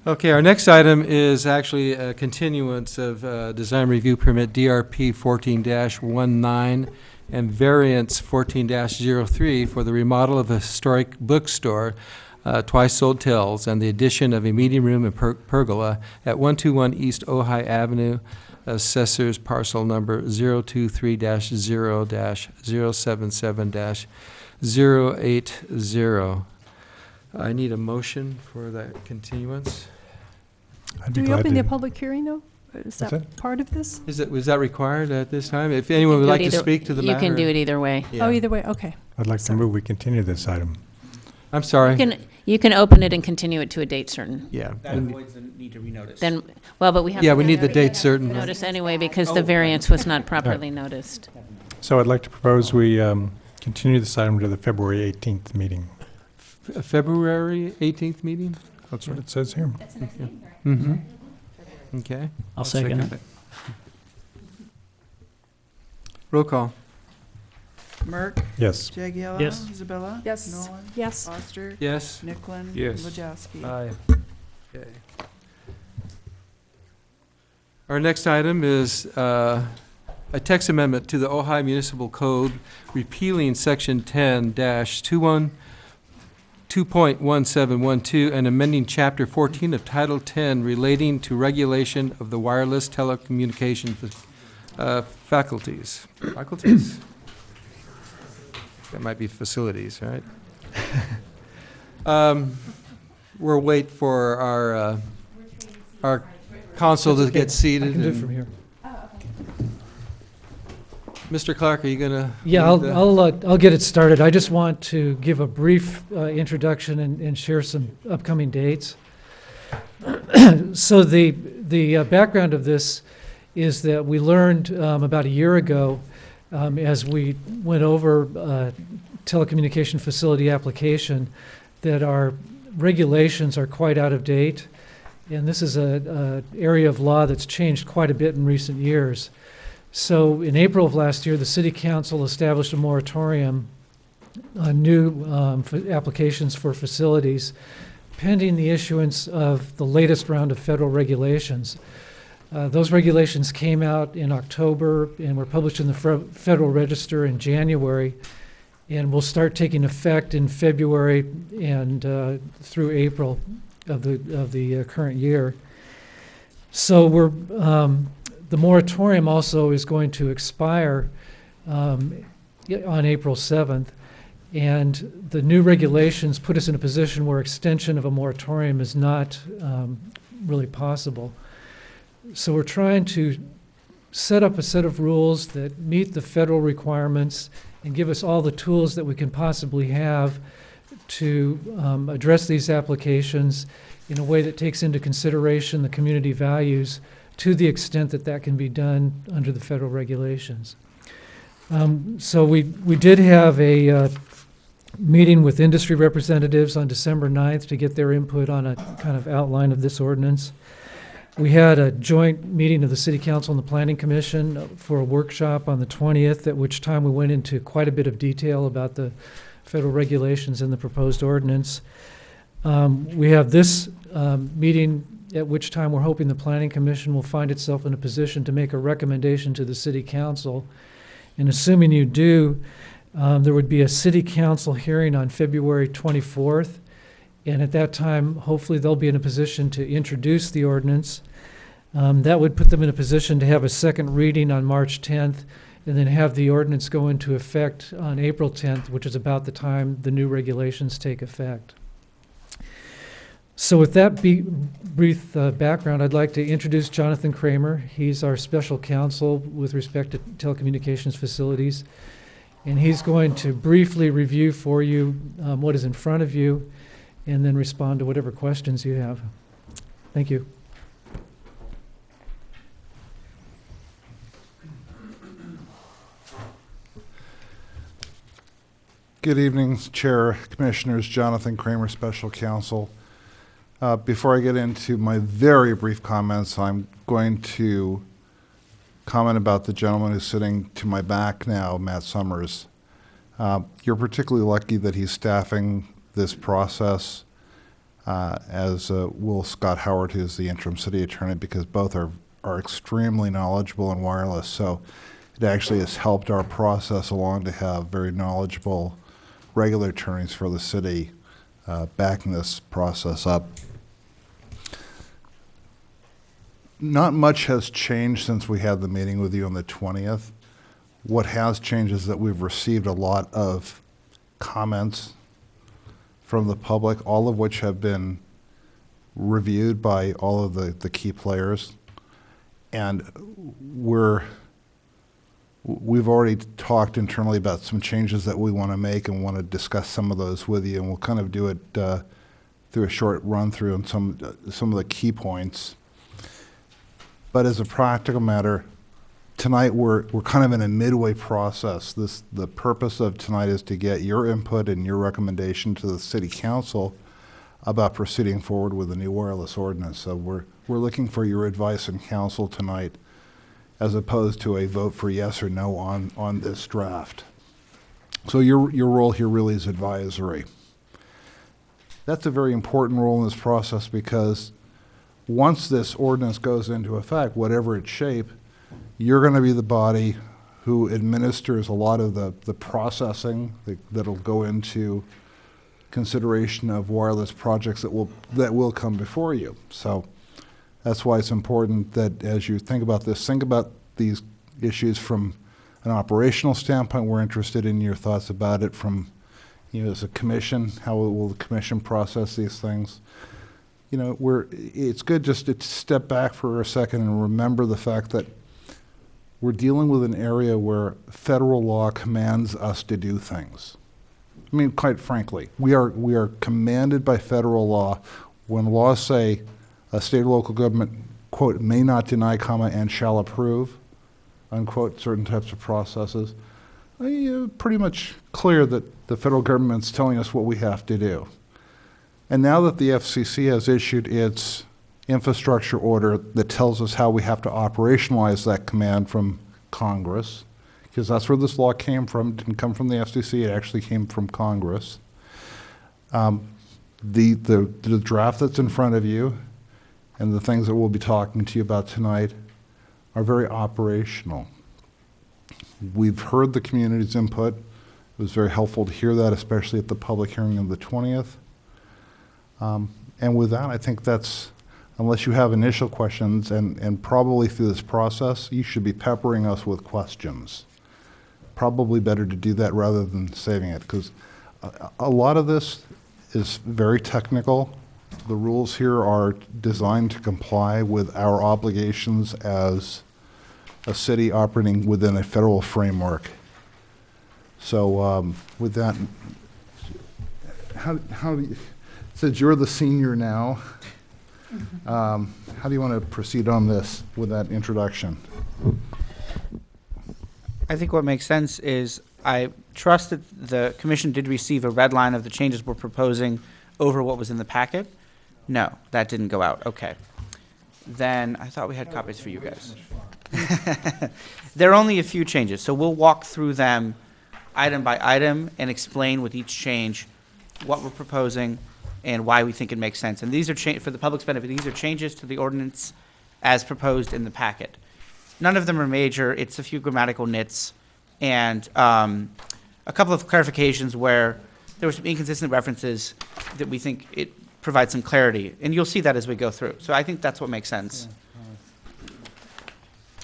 Okay, our next item is actually a continuance of design review permit DRP 14-19 and variance 14-03 for the remodel of a historic bookstore, Twice Sold Tales, and the addition of a meeting room and pergola at 121 East Ojai Avenue, assessors parcel number 023-077-080. I need a motion for that continuance. I'd Do be we glad open the to. public hearing, though? Is What's that part of this? Was that required at this time? If anyone would like to speak to the matter? You can do it either way. Yeah. Oh, either way, okay. I'd like to move we continue this item. I'm sorry. You can open it and continue it to a date certain. Yeah. That avoids the need to renotice. Then, well, but we have. Yeah, to we need the date certain. Notice anyway, because the variance was not properly noticed. So I'd like to propose we continue this item to the February 18th meeting. February 18th meeting? That's what it says here. Mm-hmm. Okay. I'll second it. Roll call. Merck, Yes. Jagiello. Yes. Isabella. Yes. Nolan. Yes. Foster. Yes. Nicklin. Yes. Wojciechowski. Aye. Okay. Our next item is a text amendment to the Ojai Municipal Code repealing Section 10-2.1712 and amending Chapter 14 of Title 10 relating to regulation of the wireless telecommunication faculties. Faculties? That might be facilities, right? We'll wait for our council to get seated. I can do it and- from here. Mr. Clark, are you gonna? Yeah, lead the- I'll get it started. I just want to give a brief introduction and share some upcoming dates. So the background of this is that we learned about a year ago, as we went over telecommunication facility application, that our regulations are quite out of date. And this is a area of law that's changed quite a bit in recent years. So in April of last year, the City Council established a moratorium on new applications for facilities pending the issuance of the latest round of federal regulations. Those regulations came out in October and were published in the Federal Register in January, and will start taking effect in February and through April of the current year. So the moratorium also is going to expire on April 7th, and the new regulations put us in a position where extension of a moratorium is not really possible. So we're trying to set up a set of rules that meet the federal requirements and give us all the tools that we can possibly have to address these applications in a way that takes into consideration the community values to the extent that that can be done under the federal regulations. So we did have a meeting with industry representatives on December 9th to get their input on a kind of outline of this ordinance. We had a joint meeting of the City Council and the Planning Commission for a workshop on the 20th, at which time we went into quite a bit of detail about the federal regulations and the proposed ordinance. We have this meeting, at which time we're hoping the Planning Commission will find itself in a position to make a recommendation to the City Council. And assuming you do, there would be a City Council hearing on February 24th. And at that time, hopefully they'll be in a position to introduce the ordinance. That would put them in a position to have a second reading on March 10th, and then have the ordinance go into effect on April 10th, which is about the time the new regulations take effect. So with that brief background, I'd like to introduce Jonathan Kramer. He's our special counsel with respect to telecommunications facilities. And he's going to briefly review for you what is in front of you, and then respond to whatever questions you have. Thank you. Good evening, Chair, Commissioners. Jonathan Kramer, Special Counsel. Before I get into my very brief comments, I'm going to comment about the gentleman who's sitting to my back now, Matt Summers. You're particularly lucky that he's staffing this process, as will Scott Howard, who's the interim city attorney, because both are extremely knowledgeable in wireless. So it actually has helped our process along to have very knowledgeable regular attorneys for the city backing this process up. Not much has changed since we had the meeting with you on the 20th. What has changed is that we've received a lot of comments from the public, all of which have been reviewed by all of the key players. And we've already talked internally about some changes that we want to make and want to discuss some of those with you. And we'll kind of do it through a short run through on some of the key points. But as a practical matter, tonight we're kind of in a midway process. The purpose of tonight is to get your input and your recommendation to the City Council about proceeding forward with the new wireless ordinance. So we're looking for your advice and counsel tonight, as opposed to a vote for yes or no on this draft. So your role here really is advisory. That's a very important role in this process, because once this ordinance goes into effect, whatever its shape, you're going to be the body who administers a lot of the processing that'll go into consideration of wireless projects that will come before you. So that's why it's important that as you think about this, think about these issues from an operational standpoint. We're interested in your thoughts about it from, as a commission, how will the commission process these things? It's good just to step back for a second and remember the fact that we're dealing with an area where federal law commands us to do things. I mean, quite frankly, we are commanded by federal law. When laws say a state or local government, quote, may not deny, comma, and shall approve, unquote, certain types of processes, pretty much clear that the federal government's telling us what we have to do. And now that the FCC has issued its infrastructure order that tells us how we have to operationalize that command from Congress, because that's where this law came from. It didn't come from the FCC, it actually came from Congress. The draft that's in front of you and the things that we'll be talking to you about tonight are very operational. We've heard the community's input. It was very helpful to hear that, especially at the public hearing on the 20th. And with that, I think that's, unless you have initial questions, and probably through this process, you should be peppering us with questions. Probably better to do that rather than saving it, because a lot of this is very technical. The rules here are designed to comply with our obligations as a city operating within a federal framework. So with that, how do you, since you're the senior now, how do you want to proceed on this with that introduction? I think what makes sense is I trust that the commission did receive a red line of the changes we're proposing over what was in the packet. No, that didn't go out. Okay. Then I thought we had copies for you guys. There are only a few changes, so we'll walk through them item by item and explain with each change what we're proposing and why we think it makes sense. And these are, for the public's benefit, these are changes to the ordinance as proposed in the packet. None of them are major. It's a few grammatical nits and a couple of clarifications where there were some inconsistent references that we think it provides some clarity. And you'll see that as we go through. So I think that's what makes sense.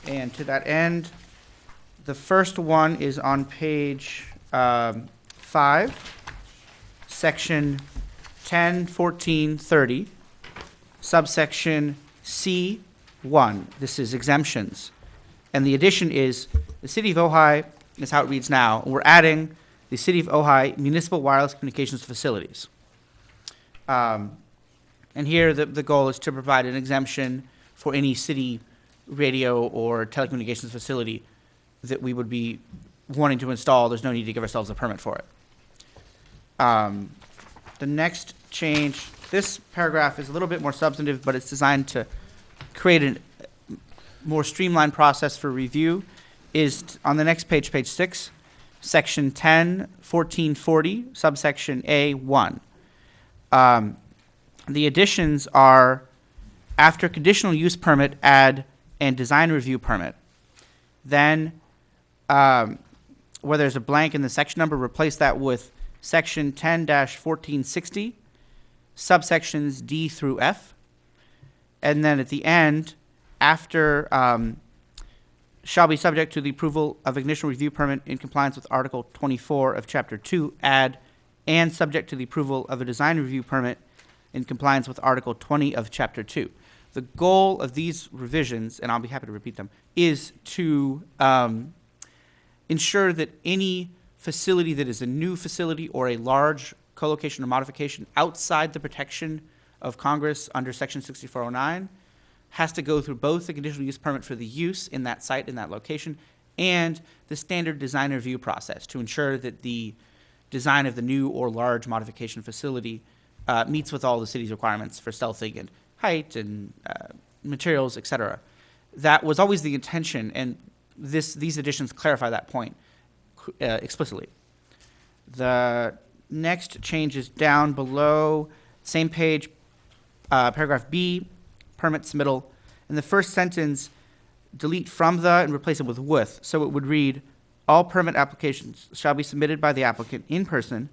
And to that end, the first one is on page 5, section 101430, subsection C1. This is exemptions. And the addition is the City of Ojai, is how it reads now. We're adding the City of Ojai municipal wireless communications facilities. And here the goal is to provide an exemption for any city radio or telecommunications facility that we would be wanting to install. There's no need to give ourselves a permit for it. The next change, this paragraph is a little bit more substantive, but it's designed to create a more streamlined process for review, is on the next page, page 6, section 101440, subsection A1. The additions are after conditional use permit, add and design review permit. Then, where there's a blank in the section number, replace that with section 10-1460, subsections D through F. And then at the end, after shall be subject to the approval of a conditional review permit in compliance with Article 24 of Chapter 2, add and subject to the approval of a design review permit in compliance with Article 20 of Chapter 2. The goal of these revisions, and I'll be happy to repeat them, is to ensure that any facility that is a new facility or a large co-location or modification outside the protection of Congress under Section 6409 has to go through both the conditional use permit for the use in that site, in that location, and the standard design review process to ensure that the design of the new or large modification facility meets with all the city's requirements for stealthing and height and materials, et cetera. That was always the intention, and these additions clarify that point explicitly. The next change is down below, same page, paragraph B, permit submittal. In the first sentence, delete from the and replace it with. So it would read, all permit applications shall be submitted by the applicant in person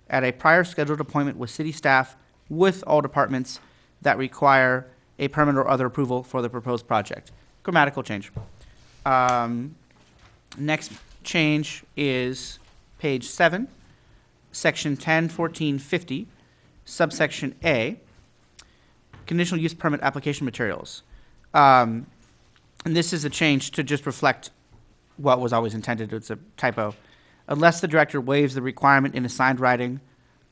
at a prior scheduled appointment with city staff with all departments that require a permit or other approval for the proposed project. Grammatical change. Next change is page 7, section 101450, subsection A, conditional use permit application materials. And this is a change to just reflect what was always intended. It's a typo. Unless the director waives the requirement in assigned writing,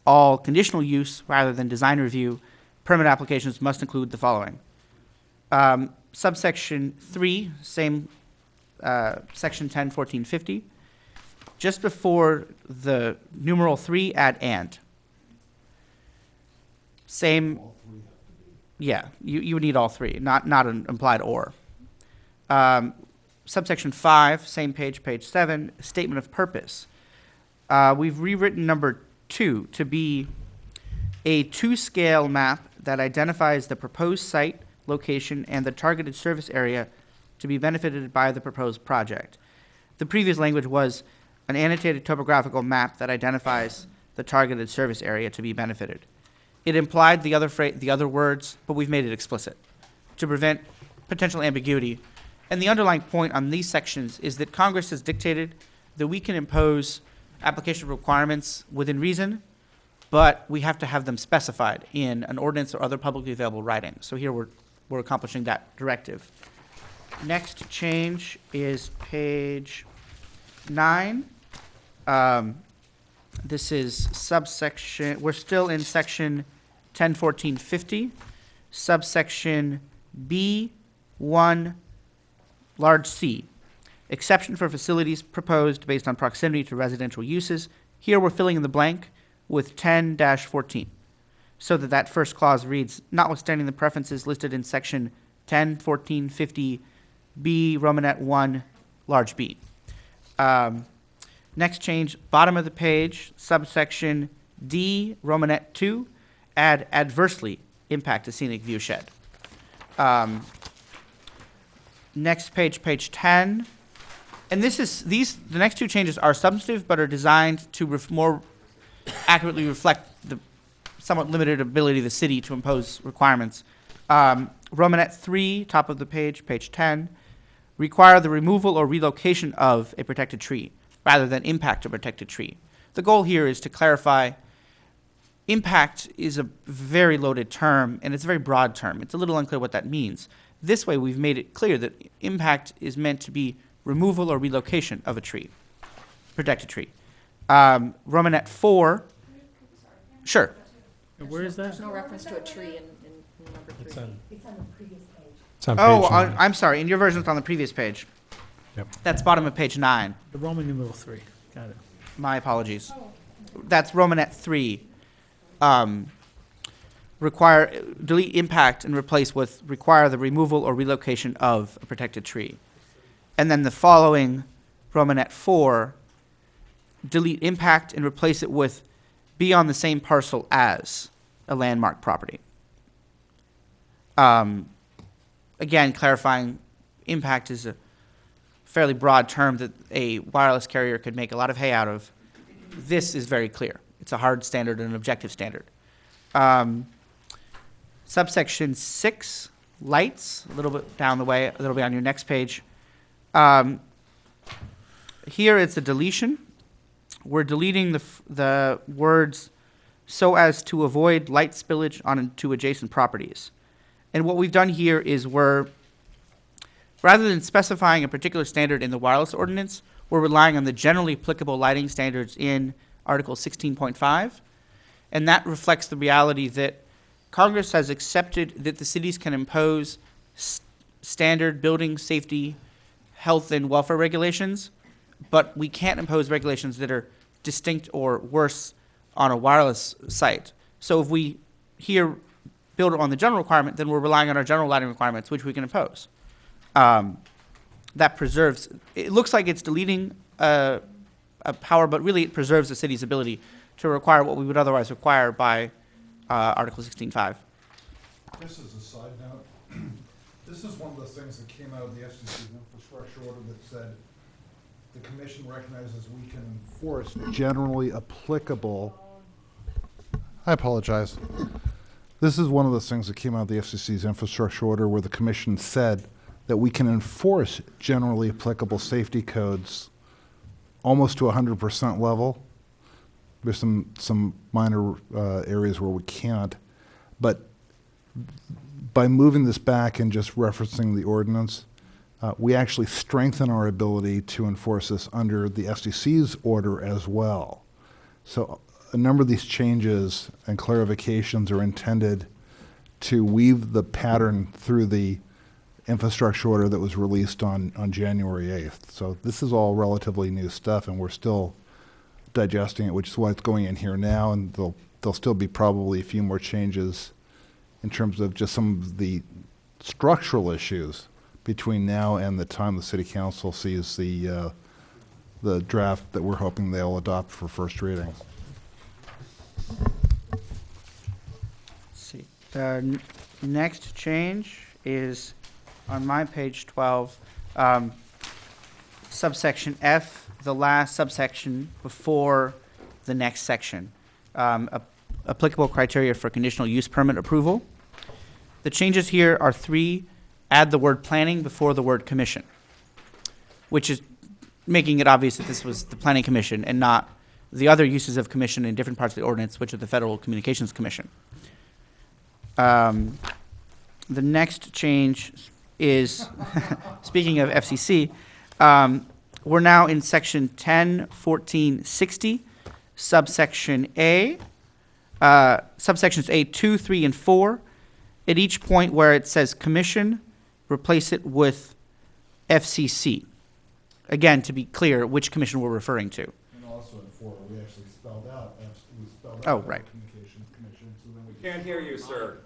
all conditional use rather than design review permit applications must include the following. Subsection 3, same section 101450. Just before the numeral 3, add and. Same. Yeah, you would need all three, not an implied or. Subsection 5, same page, page 7, statement of purpose. We've rewritten number 2 to be a to-scale map that identifies the proposed site, location, and the targeted service area to be benefited by the proposed project. The previous language was an annotated topographical map that identifies the targeted service area to be benefited. It implied the other words, but we've made it explicit to prevent potential ambiguity. And the underlying point on these sections is that Congress has dictated that we can impose application requirements within reason, but we have to have them specified in an ordinance or other publicly available writing. So here we're accomplishing that directive. Next change is page 9. This is subsection, we're still in section 101450, subsection B1, large C. Exception for facilities proposed based on proximity to residential uses. Here we're filling in the blank with 10-14, so that first clause reads, notwithstanding the preferences listed in section 101450B, Romanet 1, large B. Next change, bottom of the page, subsection D, Romanet 2, adversely impact a scenic view shed. Next page, page 10. And the next two changes are substantive, but are designed to more accurately reflect the somewhat limited ability of the city to impose requirements. Romanet 3, top of the page, page 10, require the removal or relocation of a protected tree rather than impact a protected tree. The goal here is to clarify impact is a very loaded term, and it's a very broad term. It's a little unclear what that means. This way, we've made it clear that impact is meant to be removal or relocation of a tree, protected tree. Romanet 4, sure. Where is that? There's no reference to a tree in number 3. It's on the previous page. It's on Oh, page 9. I'm sorry. In your version, it's on the previous page. Yep. That's bottom of page 9. The Roman numeral 3. Got it. My apologies. That's Romanet 3. Delete impact and replace with require the removal or relocation of a protected tree. And then the following Romanet 4, delete impact and replace it with be on the same parcel as a landmark property. Again, clarifying impact is a fairly broad term that a wireless carrier could make a lot of hay out of. This is very clear. It's a hard standard and an objective standard. Subsection 6, lights, a little bit down the way, a little bit on your next page. Here it's a deletion. We're deleting the words so as to avoid light spillage onto adjacent properties. And what we've done here is rather than specifying a particular standard in the wireless ordinance, we're relying on the generally applicable lighting standards in Article 16.5. And that reflects the reality that Congress has accepted that the cities can impose standard building safety, health, and welfare regulations, but we can't impose regulations that are distinct or worse on a wireless site. So if we here build it on the general requirement, then we're relying on our general lighting requirements, which we can impose. That preserves, it looks like it's deleting a power, but really it preserves the city's ability to require what we would otherwise require by Article 16.5. This is a side note. This is one of the things that came out of the FCC's infrastructure order that said the commission recognizes we can enforce generally applicable. I apologize. This is one of the things that came out of the FCC's infrastructure order where the commission said that we can enforce generally applicable safety codes almost to 100% level. There's some minor areas where we can't, but by moving this back and just referencing the ordinance, we actually strengthen our ability to enforce this under the FCC's order as well. So a number of these changes and clarifications are intended to weave the pattern through the infrastructure order that was released on January 8th. So this is all relatively new stuff, and we're still digesting it, which is why it's going in here now, and there'll still be probably a few more changes in terms of just some of the structural issues between now and the time the city council sees the draft that we're hoping they'll adopt for first reading. Let's see. The next change is on my page 12, subsection F, the last subsection before the next section. Applicable criteria for conditional use permit approval. The changes here are 3, add the word planning before the word commission, which is making it obvious that this was the planning commission and not the other uses of commission in different parts of the ordinance, which are the Federal Communications Commission. The next change is, speaking of FCC, we're now in section 10.14.60, subsection A, subsections A, 2, 3, and 4. At each point where it says commission, replace it with FCC. Again, to be clear, which commission we're referring to. And also in 4, we actually spelled out, Oh, right. Communications Commission, so then we Can't hear you, sir.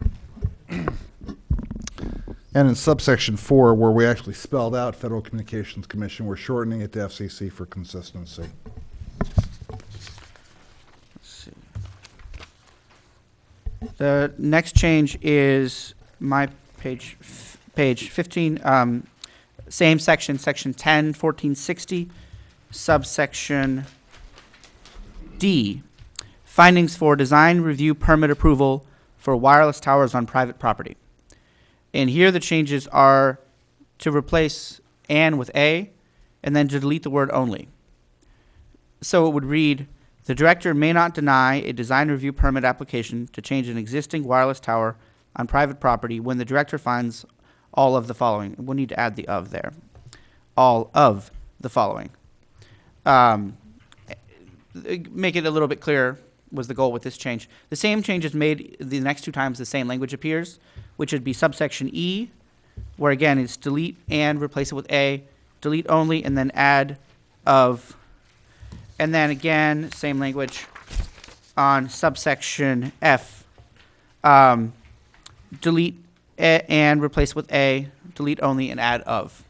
And in subsection 4, where we actually spelled out Federal Communications Commission, we're shortening it to FCC for consistency. Let's see. The next change is my page 15, same section, section 10, 1460, subsection D, findings for design review permit approval for wireless towers on private property. And here the changes are to replace "and" with "a," and then to delete the word "only." So it would read, the director may not deny a design review permit application to change an existing wireless tower on private property when the director finds all of the following. We'll need to add the "of" there. All of the following. Make it a little bit clearer was the goal with this change. The same change is made the next two times the same language appears, which would be subsection E, where again it's delete "and," replace it with "a," delete "only," and then add "of." And then again, same language on subsection F. Delete "and," replace with "a," delete "only," and add "of."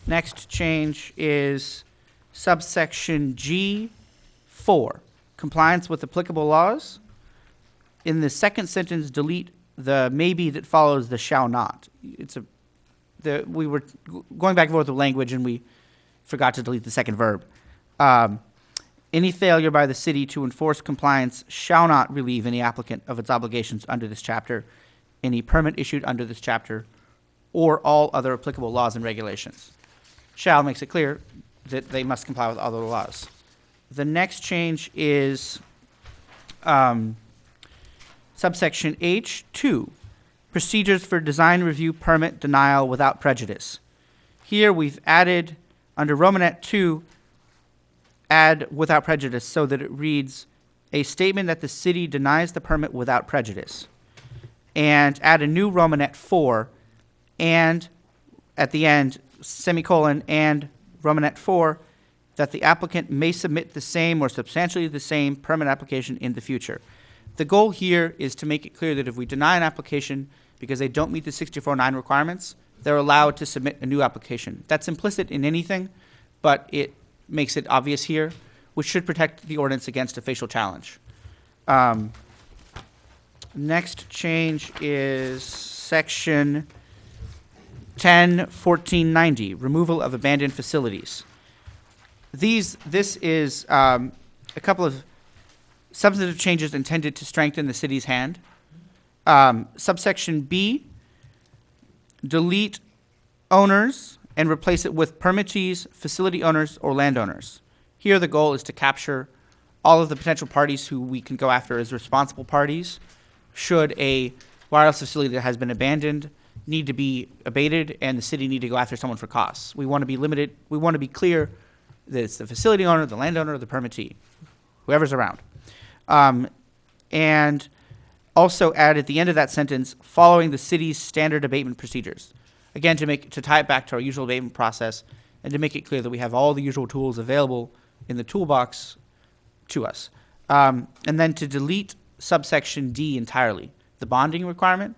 Next change is subsection G4, compliance with applicable laws. In the second sentence, delete the "maybe" that follows the "shall not." We were going back and forth with language, and we forgot to delete the second verb. Any failure by the city to enforce compliance shall not relieve any applicant of its obligations under this chapter, any permit issued under this chapter, or all other applicable laws and regulations. Shall makes it clear that they must comply with other laws. The next change is subsection H2, procedures for design review permit denial without prejudice. Here we've added, under Romanet 2, add "without prejudice" so that it reads, a statement that the city denies the permit without prejudice. And add a new Romanet 4, and at the end, semicolon, and Romanet 4, that the applicant may submit the same or substantially the same permit application in the future. The goal here is to make it clear that if we deny an application because they don't meet the 64.9 requirements, they're allowed to submit a new application. That's implicit in anything, but it makes it obvious here, which should protect the ordinance against a facial challenge. Next change is section 10-1490, removal of abandoned facilities. This is a couple of substantive changes intended to strengthen the city's hand. Subsection B, delete "owners" and replace it with "permittees, facility owners, or landowners." Here the goal is to capture all of the potential parties who we can go after as responsible parties should a wireless facility that has been abandoned need to be abated and the city need to go after someone for costs. We want to be limited. We want to be clear that it's the facility owner, the landowner, or the permittee, whoever's around. And also add at the end of that sentence, following the city's standard abatement procedures. Again, to tie it back to our usual abatement process and to make it clear that we have all the usual tools available in the toolbox to us. And then to delete subsection D entirely, the bonding requirement.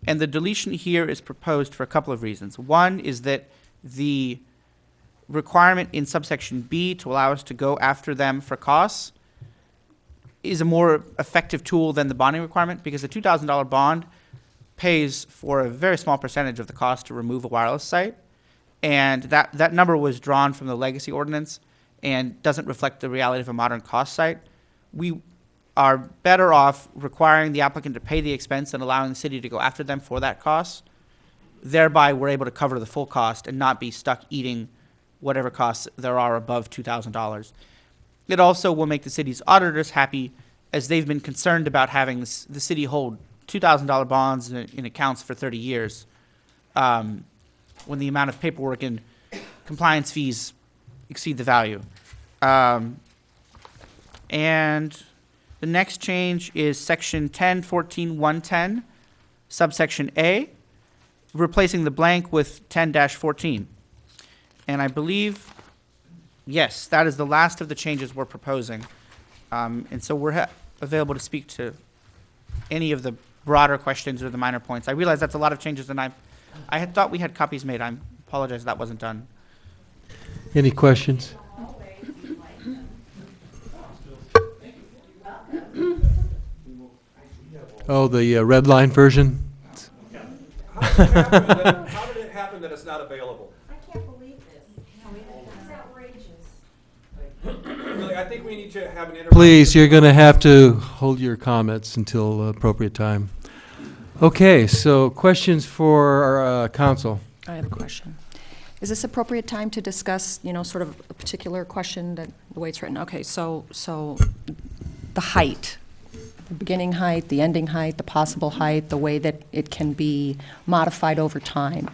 And the deletion here is proposed for a couple of reasons. One is that the requirement in subsection B to allow us to go after them for costs is a more effective tool than the bonding requirement, because the $2,000 bond pays for a very small percentage of the cost to remove a wireless site. And that number was drawn from the legacy ordinance and doesn't reflect the reality of a modern cost site. We are better off requiring the applicant to pay the expense and allowing the city to go after them for that cost. Thereby, we're able to cover the full cost and not be stuck eating whatever costs there are above $2,000. It also will make the city's auditors happy, as they've been concerned about having the city hold $2,000 bonds in accounts for 30 years when the amount of paperwork and compliance fees exceed the value. And the next change is section 10-14-110, subsection A, replacing the blank with 10-14. And I believe, yes, that is the last of the changes we're proposing. And so we're available to speak to any of the broader questions or the minor points. I realize that's a lot of changes, and I had thought we had copies made. I apologize that wasn't done. Any questions? Oh, the red line version? How did it happen that it's not available? I can't believe this. It's outrageous. Really, I think we need to have an interview. Please, you're going to have to hold your comments until appropriate time. Okay, so questions for our council? I have a question. Is this appropriate time to discuss, sort of a particular question that the way it's written? Okay, so the height, the beginning height, the ending height, the possible height, the way that it can be modified over time.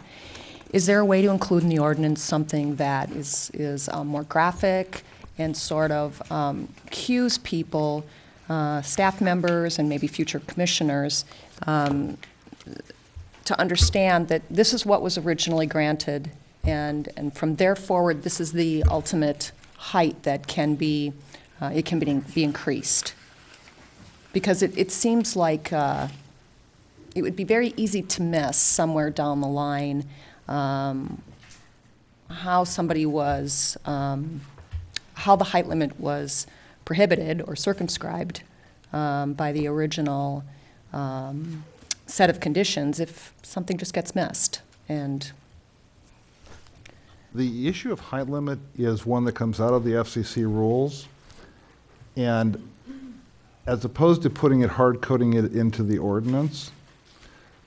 Is there a way to include in the ordinance something that is more graphic and sort of cues people, staff members and maybe future commissioners, to understand that this is what was originally granted, and from there forward, this is the ultimate height that can be, it can be increased. Because it seems like it would be very easy to miss somewhere down the line how somebody was, how the height limit was prohibited or circumscribed by the original set of conditions if something just gets missed. And The issue of height limit is one that comes out of the FCC rules, and as opposed to putting it, hard coding it into the ordinance,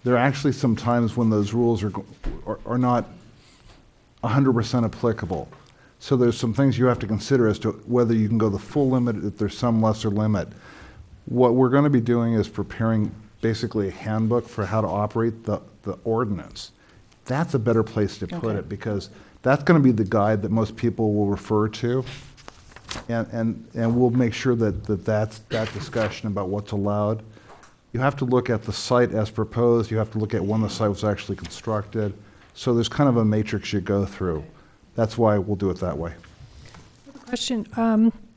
there are actually some times when those rules are not 100% applicable. So there's some things you have to consider as to whether you can go the full limit, if there's some lesser limit. What we're going to be doing is preparing basically a handbook for how to operate the ordinance. That's a better place to put it, because that's going to be the guide that most people will refer to. And we'll make sure that's that discussion about what's allowed. You have to look at the site as proposed. You have to look at when the site was actually constructed. So there's kind of a matrix you go through. That's why we'll do it that way. Question.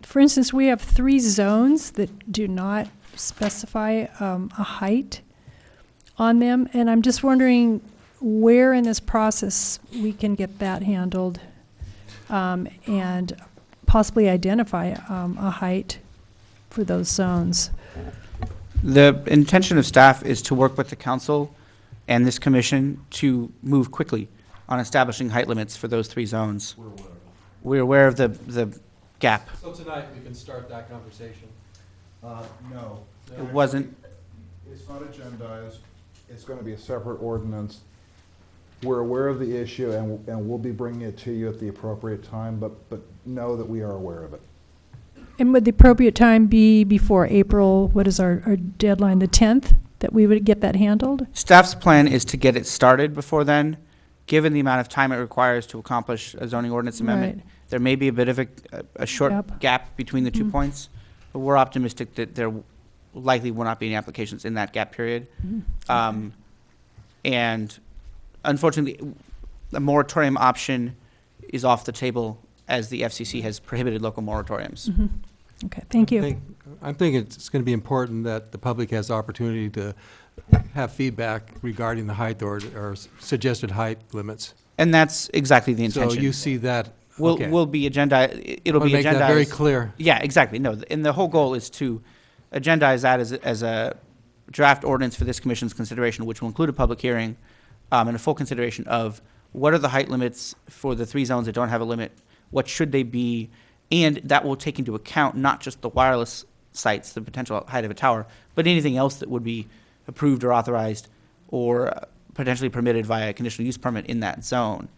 For instance, we have 3 zones that do not specify a height on them, and I'm just wondering where in this process we can get that handled and possibly identify a height for those zones. The intention of staff is to work with the council and this commission to move quickly on establishing height limits for those 3 zones. We're aware of the gap. So tonight we can start that conversation. No. It wasn't. It's not agendized. It's going to be a separate ordinance. We're aware of the issue, and we'll be bringing it to you at the appropriate time, but know that we are aware of it. And would the appropriate time be before April, what is our deadline, the 10th, that we would get that handled? Staff's plan is to get it started before then. Given the amount of time it requires to accomplish a zoning ordinance amendment, Right. there may be a bit of a short gap between the 2 points, but we're optimistic that there likely will not be any applications in that gap period. And unfortunately, the moratorium option is off the table as the FCC has prohibited local moratoriums. Okay, thank you. I think it's going to be important that the public has opportunity to have feedback regarding the height or suggested height limits. And that's exactly the intention. So you see that, okay. Will be agenda, it'll be Wanna agendized. make that very clear. Yeah, exactly. No, and the whole goal is to agendize that as a draft ordinance for this commission's consideration, which will include a public hearing and a full consideration of what are the height limits for the 3 zones that don't have a limit, what should they be, and that will take into account not just the wireless sites, the potential height of a tower, but anything else that would be approved or authorized or potentially permitted via a conditional use permit in that zone,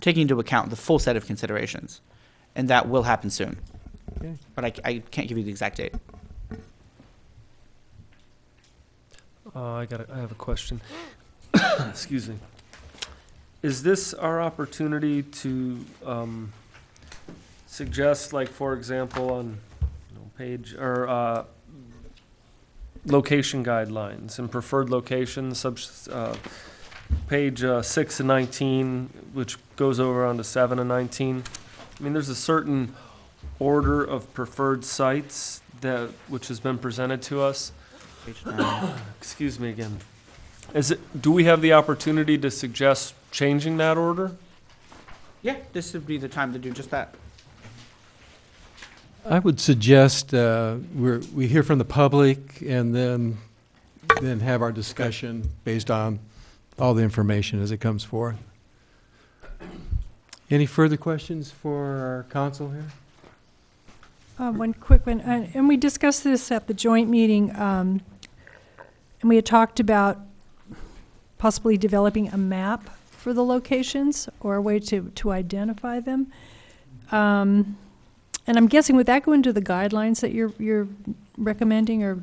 taking into account the full set of considerations. And that will happen soon. Okay. But I can't give you the exact date. I have a question. Excuse me. Is this our opportunity to suggest, like, for example, on page or location guidelines and preferred locations, page 6 and 19, which goes over onto 7 and 19? I mean, there's a certain order of preferred sites which has been presented to us. Excuse me again. Do we have the opportunity to suggest changing that order? Yeah, this would be the time to do just that. I would suggest we hear from the public, and then then have our discussion based on all the information as it comes forth. Any further questions for our council here? One quick one, and we discussed this at the joint meeting, and we had talked about possibly developing a map for the locations or a way to identify them. And I'm guessing, would that go into the guidelines that you're recommending, or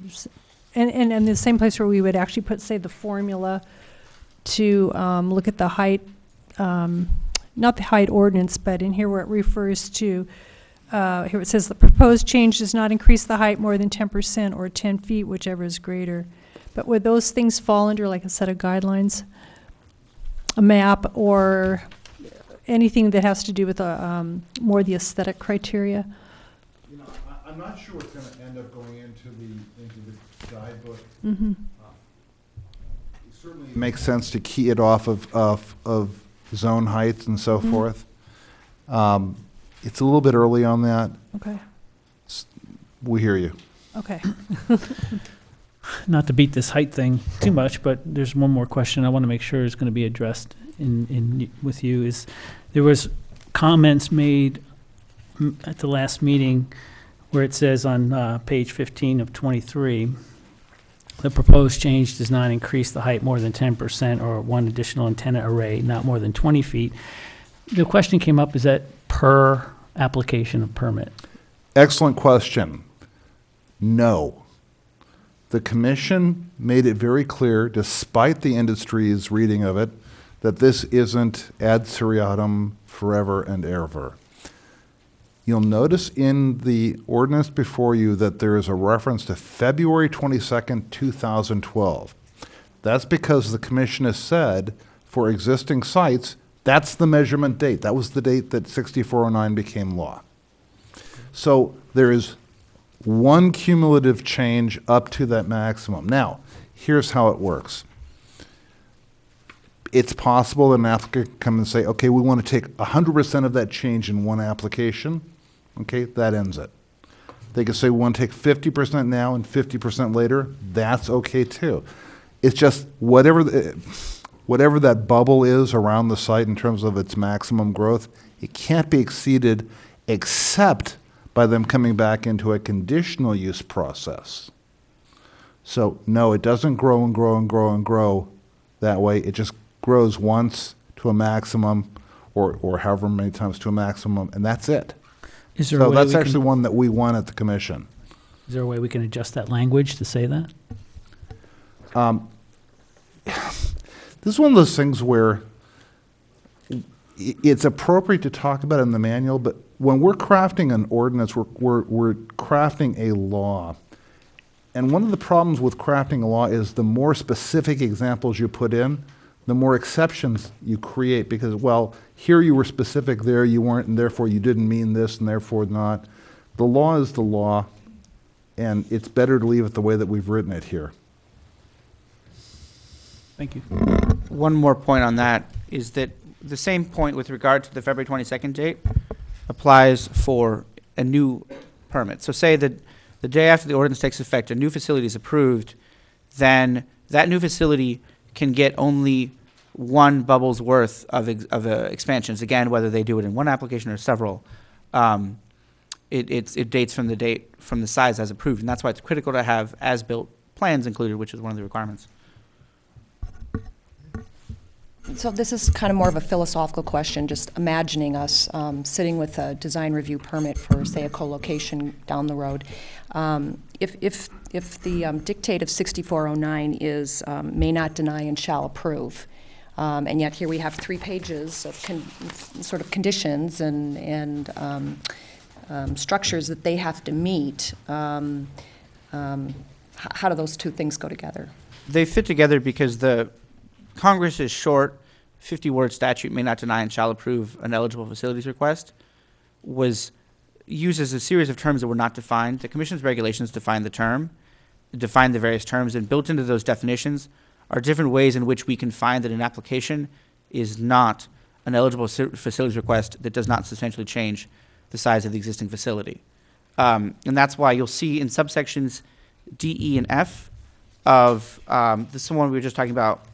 and the same place where we would actually put, say, the formula to look at the height, not the height ordinance, but in here where it refers to, here it says the proposed change does not increase the height more than 10% or 10 feet, whichever is greater. But would those things fall under like a set of guidelines, a map, or anything that has to do with more the aesthetic criteria? You know, I'm not sure it's going to end up going into the guidebook. Mm-hmm. It certainly makes sense to key it off of zone heights and so forth. It's a little bit early on that. Okay. We hear you. Okay. Not to beat this height thing too much, but there's one more question I want to make sure is going to be addressed with you. Is there was comments made at the last meeting where it says on page 15 of 23, the proposed change does not increase the height more than 10% or one additional antenna array not more than 20 feet. The question came up, is that per application of permit? Excellent question. No. The commission made it very clear, despite the industry's reading of it, that this isn't ad seriatim forever and ever. You'll notice in the ordinance before you that there is a reference to February 22nd, 2012. That's because the commission has said for existing sites, that's the measurement date. That was the date that 6409 became law. So there is one cumulative change up to that maximum. Now, here's how it works. It's possible that an applicant can come and say, okay, we want to take 100% of that change in one application. Okay, that ends it. They can say we want to take 50% now and 50% later. That's okay too. It's just whatever that bubble is around the site in terms of its maximum growth, it can't be exceeded except by them coming back into a conditional use process. So no, it doesn't grow and grow and grow and grow that way. It just grows once to a maximum or however many times to a maximum, and that's it. Is there a So way that's we actually can, one that we want at the commission. is there a way we can adjust that language to say that? This is one of those things where it's appropriate to talk about it in the manual, but when we're crafting an ordinance, we're crafting a law. And one of the problems with crafting a law is the more specific examples you put in, the more exceptions you create because, well, here you were specific, there you weren't, and therefore you didn't mean this, and therefore not. The law is the law, and it's better to leave it the way that we've written it here. Thank you. One more point on that is that the same point with regard to the February 22nd date applies for a new permit. So say that the day after the ordinance takes effect, a new facility is approved, then that new facility can get only one bubble's worth of expansions. Again, whether they do it in one application or several, it dates from the date from the size as approved, and that's why it's critical to have as-built plans included, which is one of the requirements. So this is kind of more of a philosophical question, just imagining us sitting with a design review permit for, say, a co-location down the road. If the dictate of 6409 is may not deny and shall approve, and yet here we have 3 pages of sort of conditions and structures that they have to meet, how do those two things go together? They fit together because the Congress's short 50-word statute may not deny and shall approve an eligible facilities request uses a series of terms that were not defined. The Commission's regulations define the term, define the various terms, and built into those definitions are different ways in which we can find that an application is not an eligible facilities request that does not substantially change the size of the existing facility. And that's why you'll see in subsections D, E, and F of this is the one we were just talking about,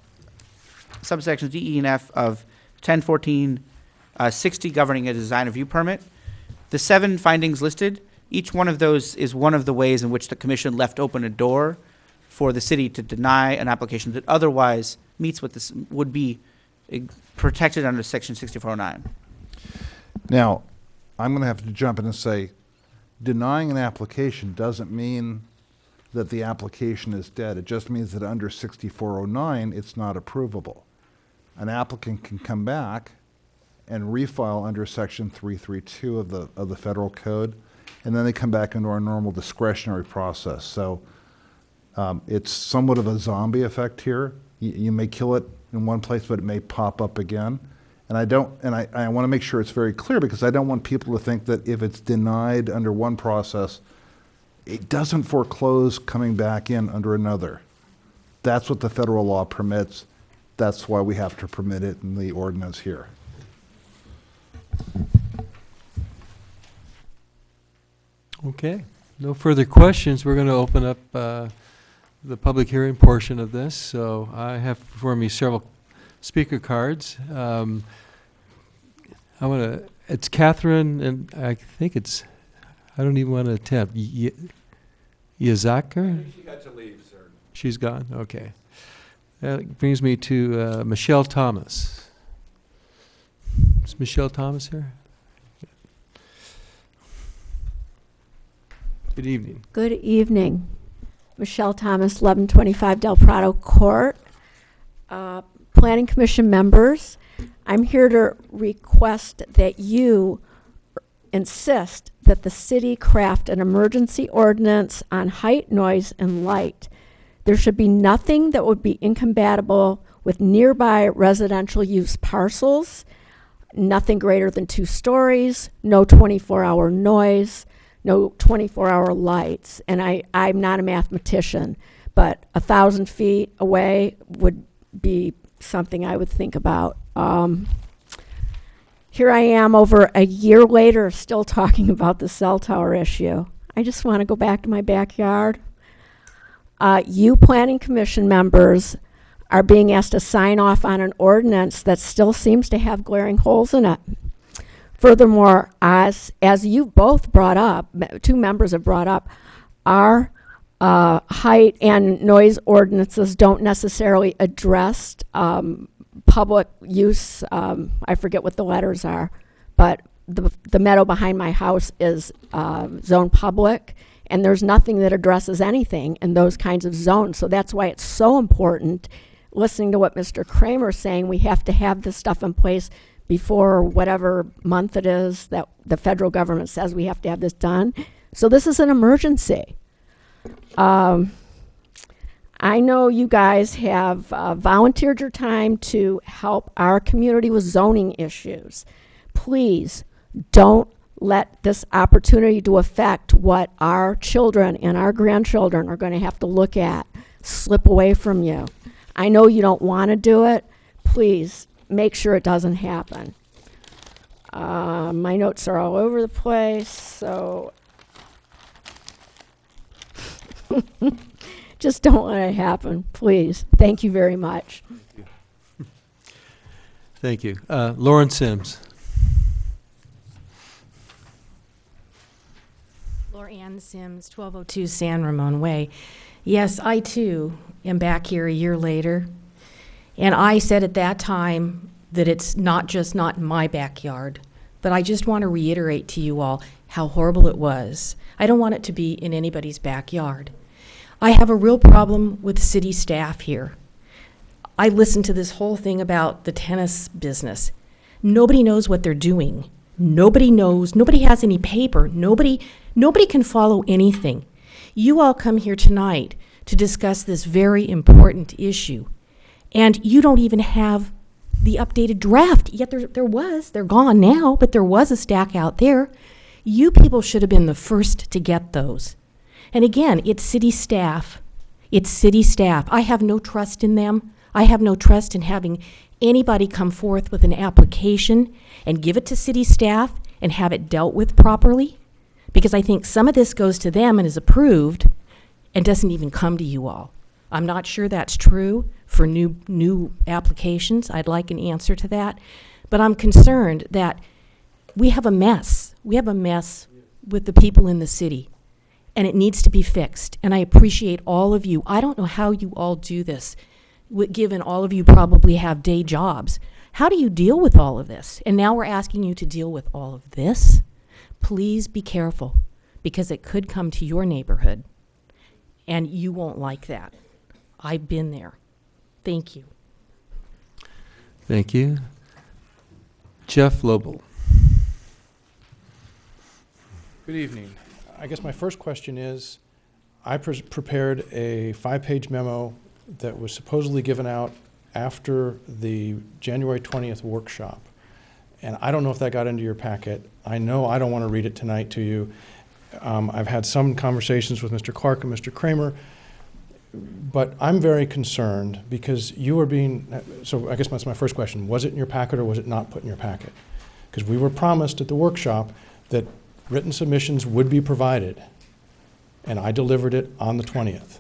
subsections D, E, and F of 1014 60 governing a design review permit. The 7 findings listed, each one of those is one of the ways in which the commission left open a door for the city to deny an application that otherwise meets what this would be protected under section 6409. Now, I'm going to have to jump in and say, denying an application doesn't mean that the application is dead. It just means that under 6409, it's not approvable. An applicant can come back and refile under section 332 of the federal code, and then they come back into our normal discretionary process. So it's somewhat of a zombie effect here. You may kill it in one place, but it may pop up again. And I want to make sure it's very clear, because I don't want people to think that if it's denied under one process, it doesn't foreclose coming back in under another. That's what the federal law permits. That's why we have to permit it in the ordinance here. Okay, no further questions. We're going to open up the public hearing portion of this. So I have before me several speaker cards. It's Catherine, and I think I don't even want to attempt. Yazaka? She had to leave, sir. She's gone? Okay. That brings me to Michelle Thomas. Is Michelle Thomas here? Good evening. Good evening. Michelle Thomas, 1125 Del Prado Court. Planning Commission members, I'm here to request that you insist that the city craft an emergency ordinance on height, noise, and light. There should be nothing that would be incompatible with nearby residential use parcels, nothing greater than 2 stories, no 24-hour noise, no 24-hour lights. And I'm not a mathematician, but 1,000 feet away would be something I would think about. Here I am over a year later still talking about the cell tower issue. I just want to go back to my backyard. You Planning Commission members are being asked to sign off on an ordinance that still seems to have glaring holes in it. Furthermore, as you've both brought up, 2 members have brought up, our height and noise ordinances don't necessarily address public use. I forget what the letters are, but the meadow behind my house is zone public, and there's nothing that addresses anything in those kinds of zones. So that's why it's so important, listening to what Mr. Kramer's saying, we have to have this stuff in place before whatever month it is that the federal government says we have to have this done. So this is an emergency. I know you guys have volunteered your time to help our community with zoning issues. Please don't let this opportunity to affect what our children and our grandchildren are going to have to look at slip away from you. I know you don't want to do it. Please make sure it doesn't happen. My notes are all over the place, so just don't let it happen, please. Thank you very much. Thank you. Lauren Sims. Ann Sims, 1202 San Ramon Way. Yes, I too am back here a year later. And I said at that time that it's not in my backyard. But I just want to reiterate to you all how horrible it was. I don't want it to be in anybody's backyard. I have a real problem with city staff here. I listened to this whole thing about the tennis business. Nobody knows what they're doing. Nobody knows. Nobody has any paper. Nobody can follow anything. You all come here tonight to discuss this very important issue, and you don't even have the updated draft. Yet they're gone now, but there was a stack out there. You people should have been the first to get those. And again, it's city staff. It's city staff. I have no trust in them. I have no trust in having anybody come forth with an application and give it to city staff and have it dealt with properly, because I think some of this goes to them and is approved and doesn't even come to you all. I'm not sure that's true for new applications. I'd like an answer to that. But I'm concerned that we have a mess. We have a mess with the people in the city, and it needs to be fixed. And I appreciate all of you. I don't know how you all do this, given all of you probably have day jobs. How do you deal with all of this? And now we're asking you to deal with all of this? Please be careful, because it could come to your neighborhood, and you won't like that. I've been there. Thank you. Thank you. Jeff Lobel. Good evening. I guess my first question is, I prepared a 5-page memo that was supposedly given out after the January 20th workshop. And I don't know if that got into your packet. I know I don't want to read it tonight to you. I've had some conversations with Mr. Clark and Mr. Kramer, but I'm very concerned because you are being, so I guess that's my first question. Was it in your packet or was it not put in your packet? Because we were promised at the workshop that written submissions would be provided, and I delivered it on the 20th.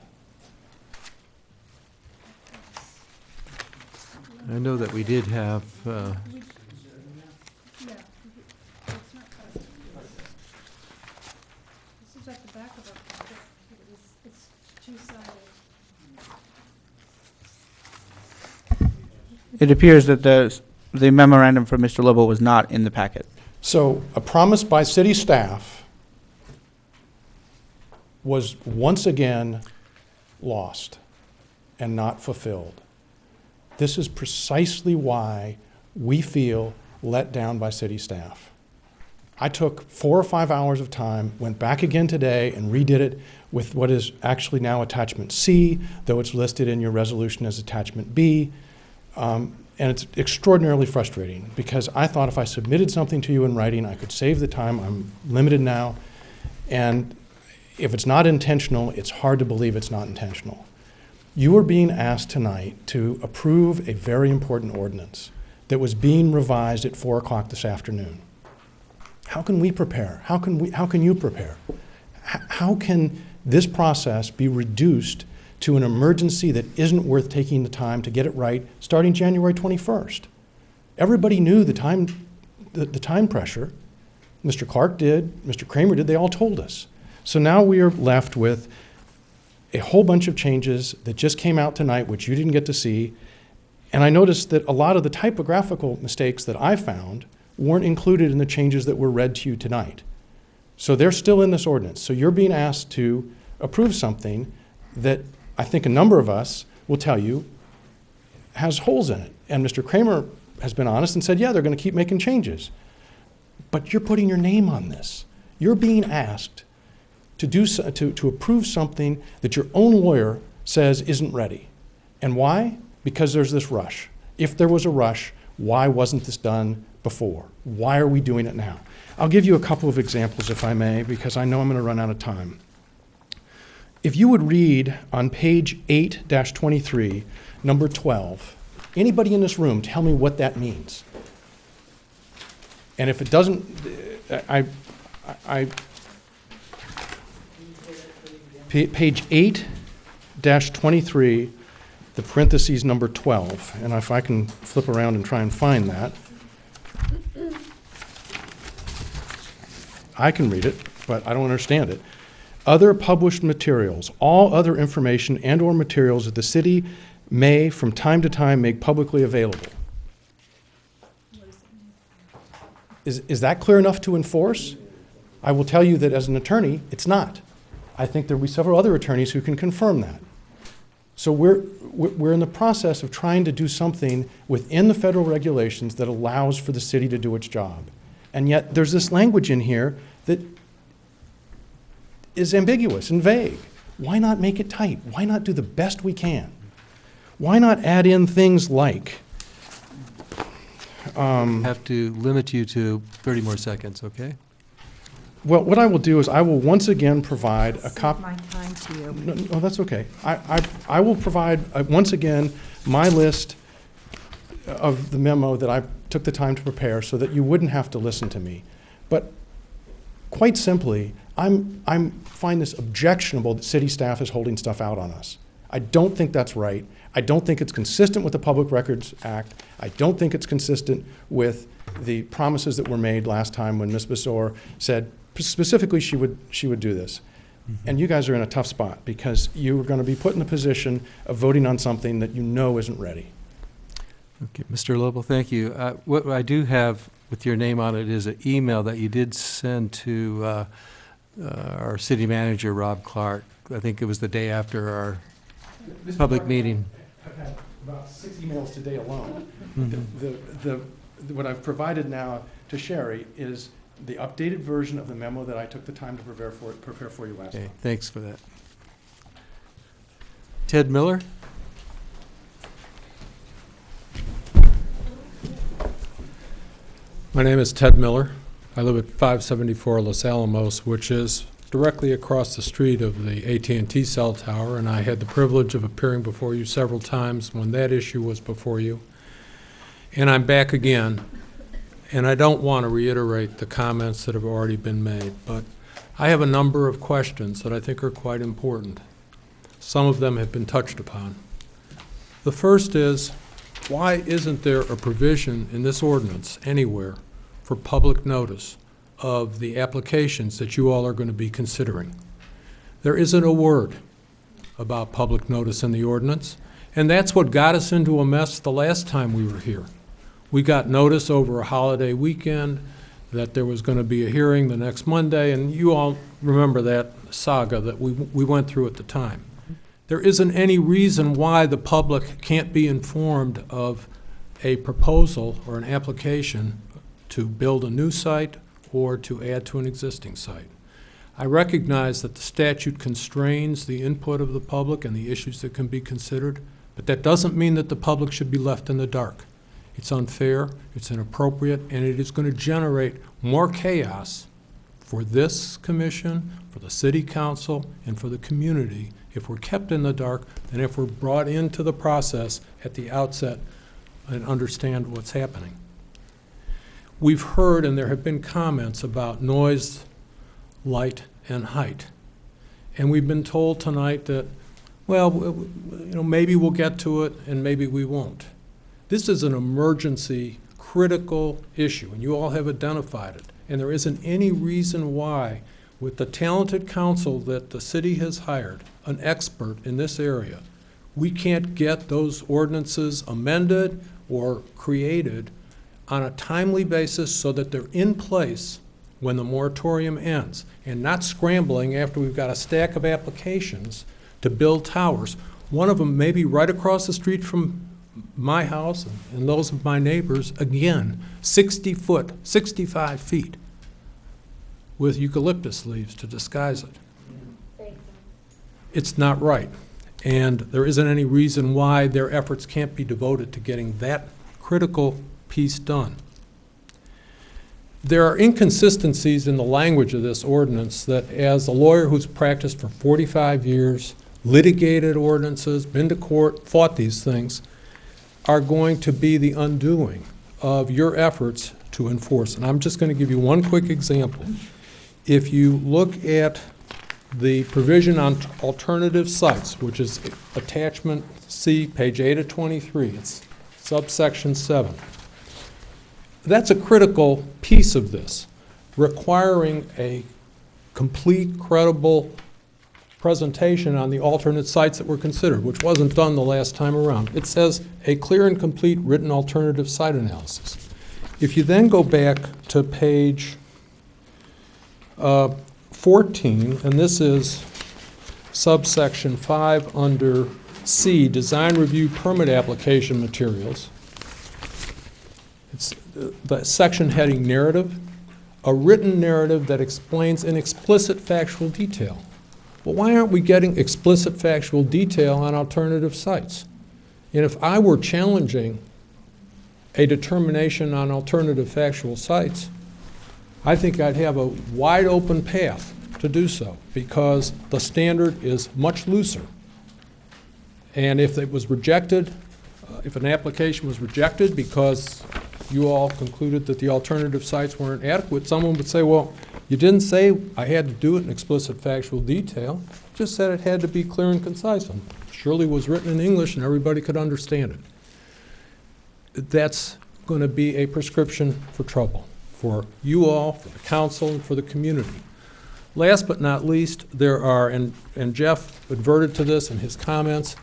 I know that we did have, It appears that the memorandum from Mr. Lobo was not in the packet. So a promise by city staff was once again lost and not fulfilled. This is precisely why we feel let down by city staff. I took 4 or 5 hours of time, went back again today and redid it with what is actually now attachment C, though it's listed in your resolution as attachment B. And it's extraordinarily frustrating because I thought if I submitted something to you in writing, I could save the time. I'm limited now. And if it's not intentional, it's hard to believe it's not intentional. You are being asked tonight to approve a very important ordinance that was being revised at 4 o'clock this afternoon. How can we prepare? How can you prepare? How can this process be reduced to an emergency that isn't worth taking the time to get it right starting January 21st? Everybody knew the time pressure. Mr. Clark did, Mr. Kramer did, they all told us. So now we are left with a whole bunch of changes that just came out tonight, which you didn't get to see. And I noticed that a lot of the typographical mistakes that I found weren't included in the changes that were read to you tonight. So they're still in this ordinance. So you're being asked to approve something that I think a number of us will tell you has holes in it. And Mr. Kramer has been honest and said, yeah, they're going to keep making changes. But you're putting your name on this. You're being asked to approve something that your own lawyer says isn't ready. And why? Because there's this rush. If there was a rush, why wasn't this done before? Why are we doing it now? I'll give you a couple of examples, if I may, because I know I'm going to run out of time. If you would read on page 8-23, number 12, anybody in this room tell me what that means. And if it doesn't, page 8-23, the parentheses number 12, and if I can flip around and try and find that. I can read it, but I don't understand it. Other published materials, all other information and or materials that the city may from time to time make publicly available. Is that clear enough to enforce? I will tell you that as an attorney, it's not. I think there will be several other attorneys who can confirm that. So we're in the process of trying to do something within the federal regulations that allows for the city to do its job. And yet there's this language in here that is ambiguous and vague. Why not make it tight? Why not do the best we can? Why not add in things like have to limit you to 30 more seconds, okay? Well, what I will do is I will once again provide a copy. My time to you. No, that's okay. I will provide, once again, my list of the memo that I took the time to prepare so that you wouldn't have to listen to me. But quite simply, I find this objectionable that city staff is holding stuff out on us. I don't think that's right. I don't think it's consistent with the Public Records Act. I don't think it's consistent with the promises that were made last time when Ms. Besor said specifically she would do this. And you guys are in a tough spot because you're going to be put in the position of voting on something that you know isn't ready. Okay, Mr. Lobel, thank you. What I do have with your name on it is an email that you did send to our city manager, Rob Clark. I think it was the day after our public meeting. I've had about 6 emails today alone. What I've provided now to Sherry is the updated version of the memo that I took the time to prepare for you last time. Thanks for that. Ted Miller? My name is Ted Miller. I live at 574 Los Alamos, which is directly across the street of the AT&T cell tower, and I had the privilege of appearing before you several times when that issue was before you. And I'm back again, and I don't want to reiterate the comments that have already been made, but I have a number of questions that I think are quite important. Some of them have been touched upon. The first is, why isn't there a provision in this ordinance anywhere for public notice of the applications that you all are going to be considering? There isn't a word about public notice in the ordinance, and that's what got us into a mess the last time we were here. We got notice over a holiday weekend that there was going to be a hearing the next Monday, and you all remember that saga that we went through at the time. There isn't any reason why the public can't be informed of a proposal or an application to build a new site or to add to an existing site. I recognize that the statute constrains the input of the public and the issues that can be considered, but that doesn't mean that the public should be left in the dark. It's unfair, it's inappropriate, and it is going to generate more chaos for this commission, for the city council, and for the community if we're kept in the dark than if we're brought into the process at the outset and understand what's happening. We've heard, and there have been comments about noise, light, and height. And we've been told tonight that, well, maybe we'll get to it and maybe we won't. This is an emergency, critical issue, and you all have identified it. And there isn't any reason why, with the talented council that the city has hired, an expert in this area, we can't get those ordinances amended or created on a timely basis so that they're in place when the moratorium ends, and not scrambling after we've got a stack of applications to build towers. One of them may be right across the street from my house and those of my neighbors, again, 60 foot, 65 feet, with eucalyptus leaves to disguise it. It's not right, and there isn't any reason why their efforts can't be devoted to getting that critical piece done. There are inconsistencies in the language of this ordinance that, as a lawyer who's practiced for 45 years, litigated ordinances, been to court, fought these things, are going to be the undoing of your efforts to enforce. And I'm just going to give you one quick example. If you look at the provision on alternative sites, which is attachment C, page 8 of 23, it's subsection 7. That's a critical piece of this, requiring a complete, credible presentation on the alternate sites that were considered, which wasn't done the last time around. It says a clear and complete written alternative site analysis. If you then go back to page 14, and this is subsection 5 under C, design review permit application materials. It's the section heading narrative, a written narrative that explains in explicit factual detail. Well, why aren't we getting explicit factual detail on alternative sites? And if I were challenging a determination on alternative factual sites, I think I'd have a wide open path to do so because the standard is much looser. And if it was rejected, if an application was rejected because you all concluded that the alternative sites weren't adequate, someone would say, well, you didn't say I had to do it in explicit factual detail, just said it had to be clear and concise. And surely was written in English and everybody could understand it. That's going to be a prescription for trouble for you all, for the council, and for the community. Last but not least, there are, and Jeff adverted to this in his comments,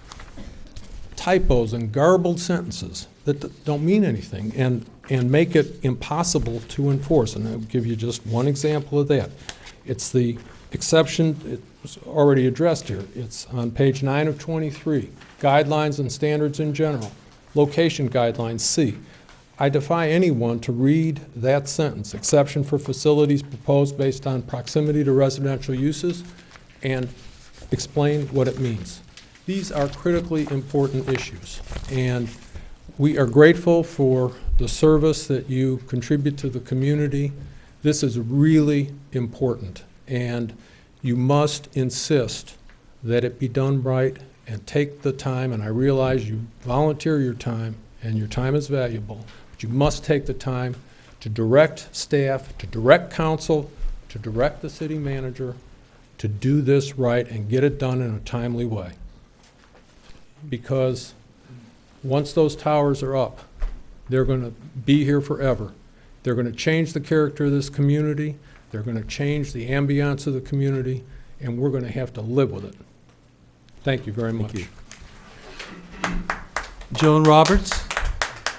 typos and garbled sentences that don't mean anything and make it impossible to enforce. And I'll give you just one example of that. It's the exception, it was already addressed here. It's on page 9 of 23, guidelines and standards in general, location guidelines, C. I defy anyone to read that sentence, exception for facilities proposed based on proximity to residential uses, and explain what it means. These are critically important issues, and we are grateful for the service that you contribute to the community. This is really important, and you must insist that it be done right and take the time, and I realize you volunteer your time, and your time is valuable, but you must take the time to direct staff, to direct council, to direct the city manager to do this right and get it done in a timely way. Because once those towers are up, they're going to be here forever. They're going to change the character of this community. They're going to change the ambiance of the community, and we're going to have to live with it. Thank you very much. you. Joan Roberts?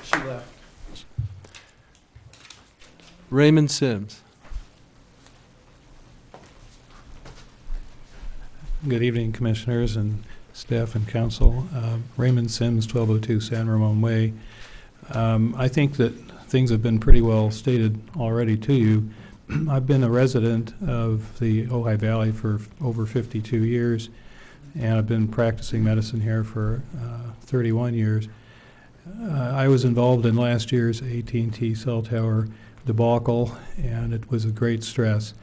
She left. Raymond Sims? Good evening, commissioners and staff and council. Raymond Sims, 1202 San Ramon Way. I think that things have been pretty well stated already to you. I've been a resident of the Ojai Valley for over 52 years, and I've been practicing medicine here for 31 years. I was involved in last year's AT&T cell tower debacle, and it was a great stress.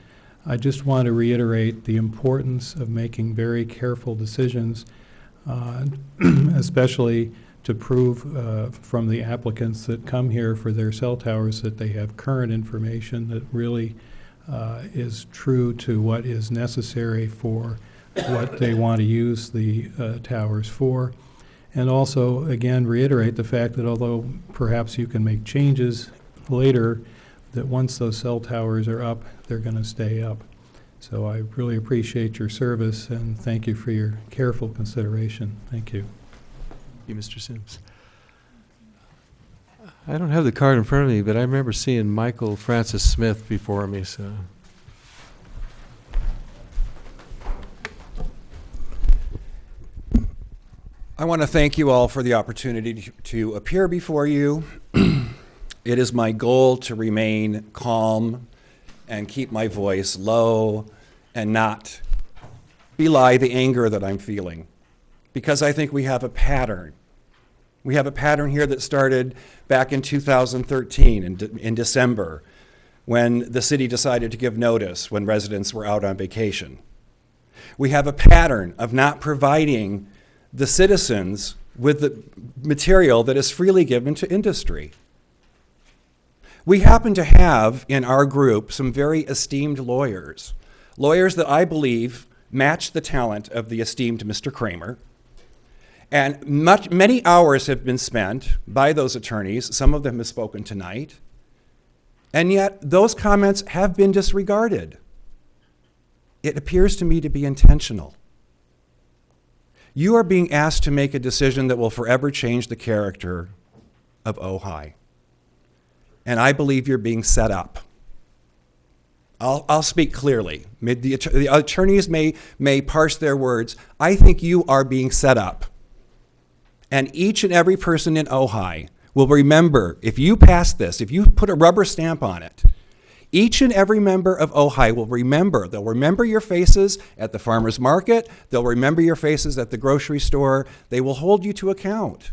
I just want to reiterate the importance of making very careful decisions, especially to prove from the applicants that come here for their cell towers that they have current information that really is true to what is necessary for what they want to use the towers for. And also, again, reiterate the fact that although perhaps you can make changes later, that once those cell towers are up, they're going to stay up. So I really appreciate your service, and thank you for your careful consideration. Thank you. Thank you, Mr. Sims. I don't have the card in front of me, but I remember seeing Michael Francis Smith before me, so. I want to thank you all for the opportunity to appear before you. It is my goal to remain calm and keep my voice low and not belie the anger that I'm feeling, because I think we have a pattern. We have a pattern here that started back in 2013 in December, when the city decided to give notice when residents were out on vacation. We have a pattern of not providing the citizens with the material that is freely given to industry. We happen to have in our group some very esteemed lawyers that I believe match the talent of the esteemed Mr. Kramer. And many hours have been spent by those attorneys. Some of them have spoken tonight. And yet those comments have been disregarded. It appears to me to be intentional. You are being asked to make a decision that will forever change the character of Ojai. And I believe you're being set up. I'll speak clearly. The attorneys may parse their words. I think you are being set up. And each and every person in Ojai will remember, if you pass this, if you put a rubber stamp on it, each and every member of Ojai will remember. They'll remember your faces at the farmer's market. They'll remember your faces at the grocery store. They will hold you to account.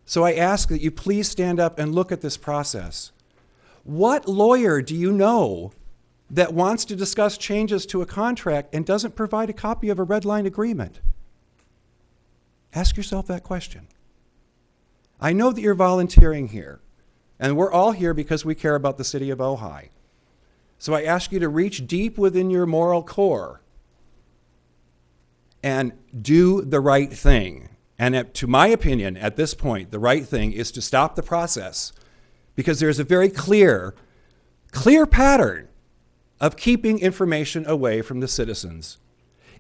So I ask that you please stand up and look at this process. What lawyer do you know that wants to discuss changes to a contract and doesn't provide a copy of a red line agreement? Ask yourself that question. I know that you're volunteering here, and we're all here because we care about the city of Ojai. So I ask you to reach deep within your moral core and do the right thing. And to my opinion, at this point, the right thing is to stop the process, because there's a very clear pattern of keeping information away from the citizens.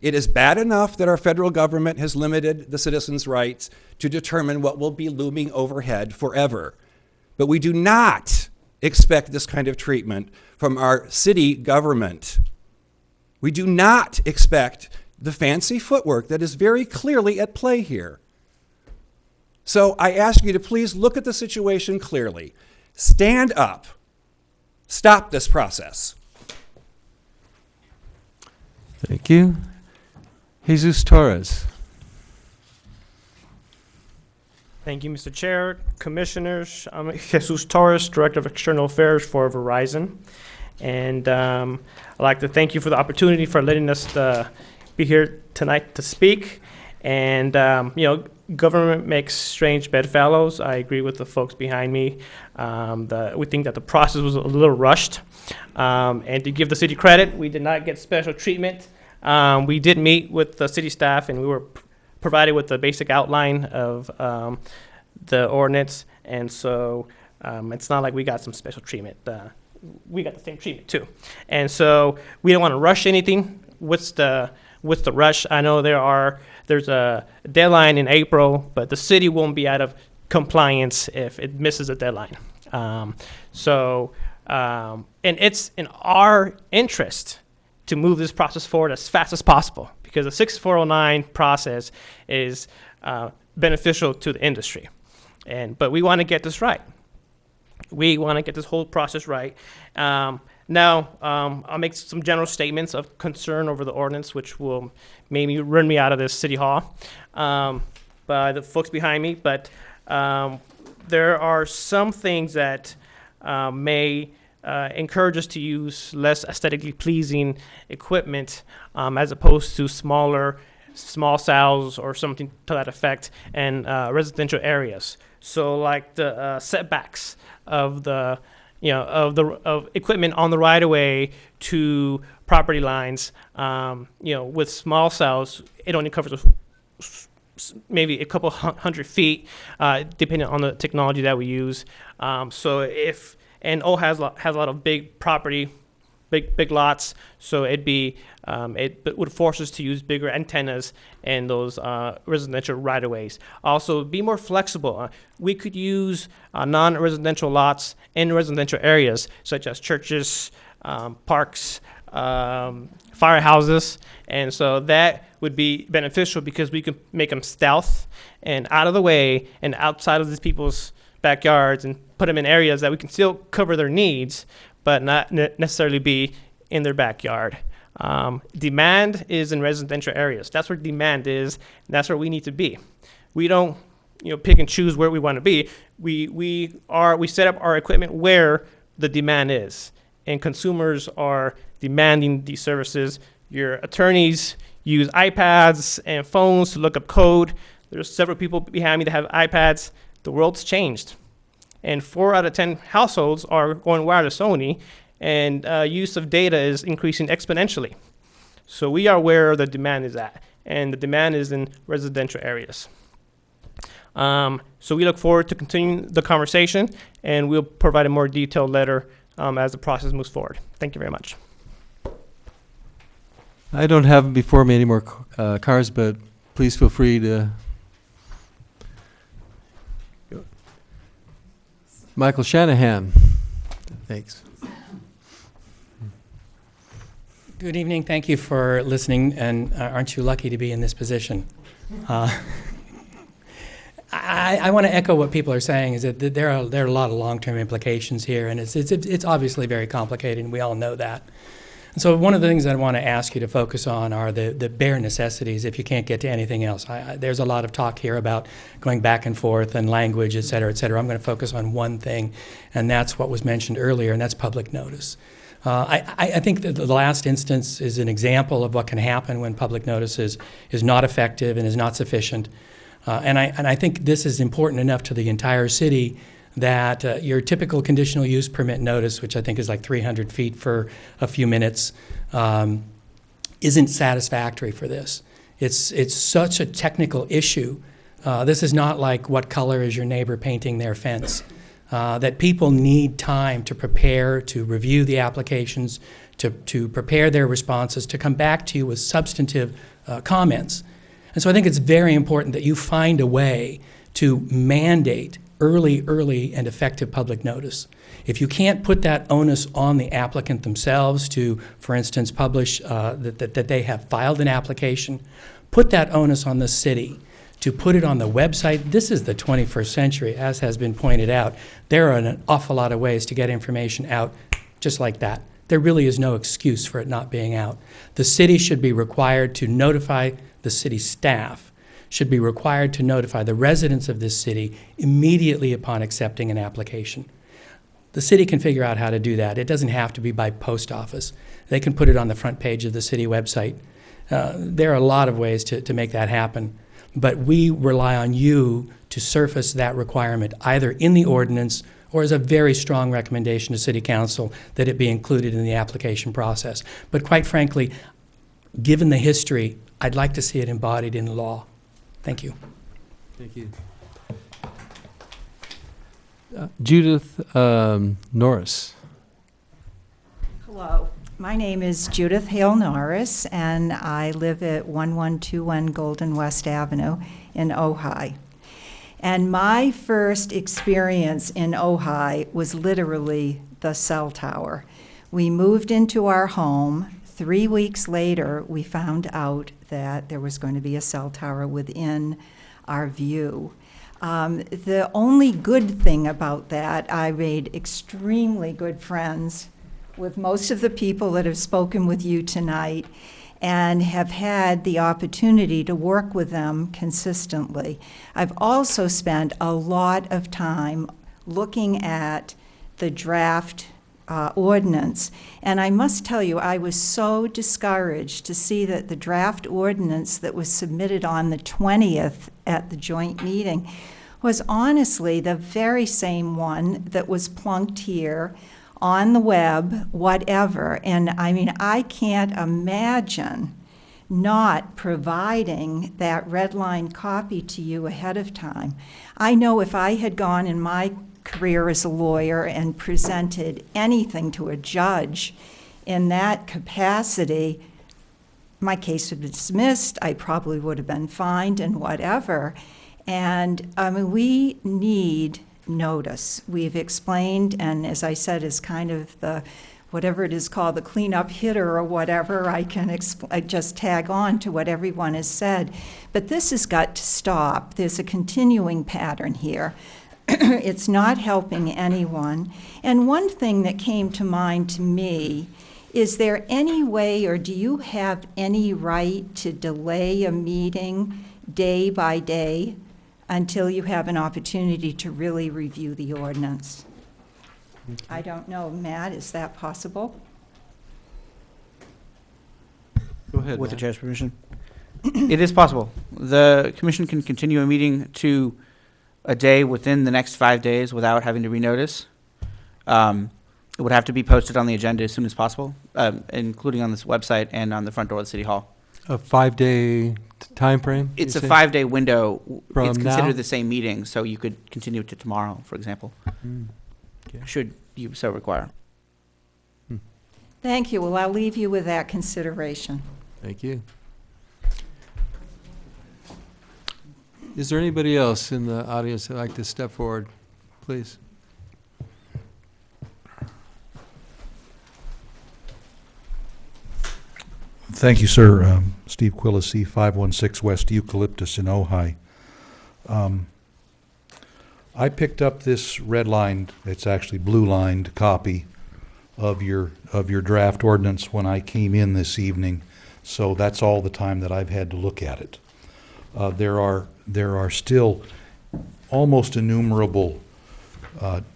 It is bad enough that our federal government has limited the citizens' rights to determine what will be looming overhead forever. But we do not expect this kind of treatment from our city government. We do not expect the fancy footwork that is very clearly at play here. So I ask you to please look at the situation clearly. Stand up. Stop this process. Thank you. Jesus Torres. Thank you, Mr. Chair, Commissioners. I'm Jesus Torres, Director of External Affairs for Verizon. And I'd like to thank you for the opportunity for letting us be here tonight to speak. And, government makes strange bedfellows. I agree with the folks behind me. We think that the process was a little rushed. And to give the city credit, we did not get special treatment. We did meet with the city staff, and we were provided with the basic outline of the ordinance. And so it's not like we got some special treatment. We got the same treatment too. And so we don't want to rush anything. What's the rush? I know there's a deadline in April, but the city won't be out of compliance if it misses a deadline. And it's in our interest to move this process forward as fast as possible, because the 6409 process is beneficial to the industry. But we want to get this right. We want to get this whole process right. Now, I'll make some general statements of concern over the ordinance, which will maybe run me out of this city hall by the folks behind me. But there are some things that may encourage us to use less aesthetically pleasing equipment as opposed to small cells or something to that effect in residential areas. So like the setbacks of the of equipment on the right of way to property lines, with small cells, it only covers maybe a couple hundred feet, depending on the technology that we use. And Ojai has a lot of big property, big lots, so it would force us to use bigger antennas in those residential right-of-ways. Also, be more flexible. We could use non-residential lots in residential areas, such as churches, parks, firehouses, and so that would be beneficial because we could make them stealth and out of the way and outside of these people's backyards and put them in areas that we can still cover their needs, but not necessarily be in their backyard. Demand is in residential areas. That's where demand is, and that's where we need to be. We don't, pick and choose where we want to be. We set up our equipment where the demand is, and consumers are demanding these services. Your attorneys use iPads and phones to look up code. There's several people behind me that have iPads. The world's changed, and 4 out of 10 households are going wireless only, and use of data is increasing exponentially. So we are where the demand is at, and the demand is in residential areas. So we look forward to continuing the conversation, and we'll provide a more detailed letter as the process moves forward. Thank you very much. I don't have before me any more cars, but please feel free to. Michael Shanahan. Thanks. Good evening. Thank you for listening, and aren't you lucky to be in this position? I want to echo what people are saying, is that there are a lot of long-term implications here, and it's obviously very complicated, and we all know that. And so one of the things I want to ask you to focus on are the bare necessities if you can't get to anything else. There's a lot of talk here about going back and forth and language, et cetera, et cetera. I'm going to focus on one thing, and that's what was mentioned earlier, and that's public notice. I think that the last instance is an example of what can happen when public notice is not effective and is not sufficient. And I think this is important enough to the entire city that your typical conditional use permit notice, which I think is like 300 feet for a few minutes, isn't satisfactory for this. It's such a technical issue. This is not like what color is your neighbor painting their fence. That people need time to prepare, to review the applications, to prepare their responses, to come back to you with substantive comments. And so I think it's very important that you find a way to mandate early and effective public notice. If you can't put that onus on the applicant themselves to, for instance, publish that they have filed an application, put that onus on the city to put it on the website. This is the 21st century, as has been pointed out. There are an awful lot of ways to get information out just like that. There really is no excuse for it not being out. The city should be required to notify the city staff, should be required to notify the residents of this city immediately upon accepting an application. The city can figure out how to do that. It doesn't have to be by post office. They can put it on the front page of the city website. There are a lot of ways to make that happen, but we rely on you to surface that requirement either in the ordinance or as a very strong recommendation to City Council that it be included in the application process. But quite frankly, given the history, I'd like to see it embodied in law. Thank you. Thank you. Judith Norris. Hello, my name is Judith Hale Norris, and I live at 1121 Golden West Avenue in Ojai. And my first experience in Ojai was literally the cell tower. We moved into our home. 3 weeks later, we found out that there was going to be a cell tower within our view. The only good thing about that, I made extremely good friends with most of the people that have spoken with you tonight and have had the opportunity to work with them consistently. I've also spent a lot of time looking at the draft ordinance, and I must tell you, I was so discouraged to see that the draft ordinance that was submitted on the 20th at the joint meeting was honestly the very same one that was plunked here on the web, whatever. And I mean, I can't imagine not providing that red line copy to you ahead of time. I know if I had gone in my career as a lawyer and presented anything to a judge in that capacity, my case would be dismissed, I probably would have been fined and whatever. And I mean, we need notice. We've explained, and as I said, is kind of the, whatever it is called, the cleanup hitter or whatever, I can I just tag on to what everyone has said. But this has got to stop. There's a continuing pattern here. It's not helping anyone. And one thing that came to mind to me, is there any way, or do you have any right to delay a meeting day by day until you have an opportunity to really review the ordinance? Okay. I don't know, Matt, is that possible? Go ahead, with Matt. the chair's permission. It is possible. The commission can continue a meeting to a day within the next 5 days without having to renotice. It would have to be posted on the agenda as soon as possible, including on this website and on the front door of the City Hall. A 5-day time frame? It's a 5-day window. From It's considered now? the same meeting, so you could continue to tomorrow, for example, Okay. should you so require. Thank you. Well, I'll leave you with that consideration. Thank you. Is there anybody else in the audience that'd like to step forward, please? Thank you, sir. Steve Quillisi, 516 West Eucalyptus in Ojai. I picked up this red-lined, it's actually blue-lined copy of your draft ordinance when I came in this evening, so that's all the time that I've had to look at it. There are still almost innumerable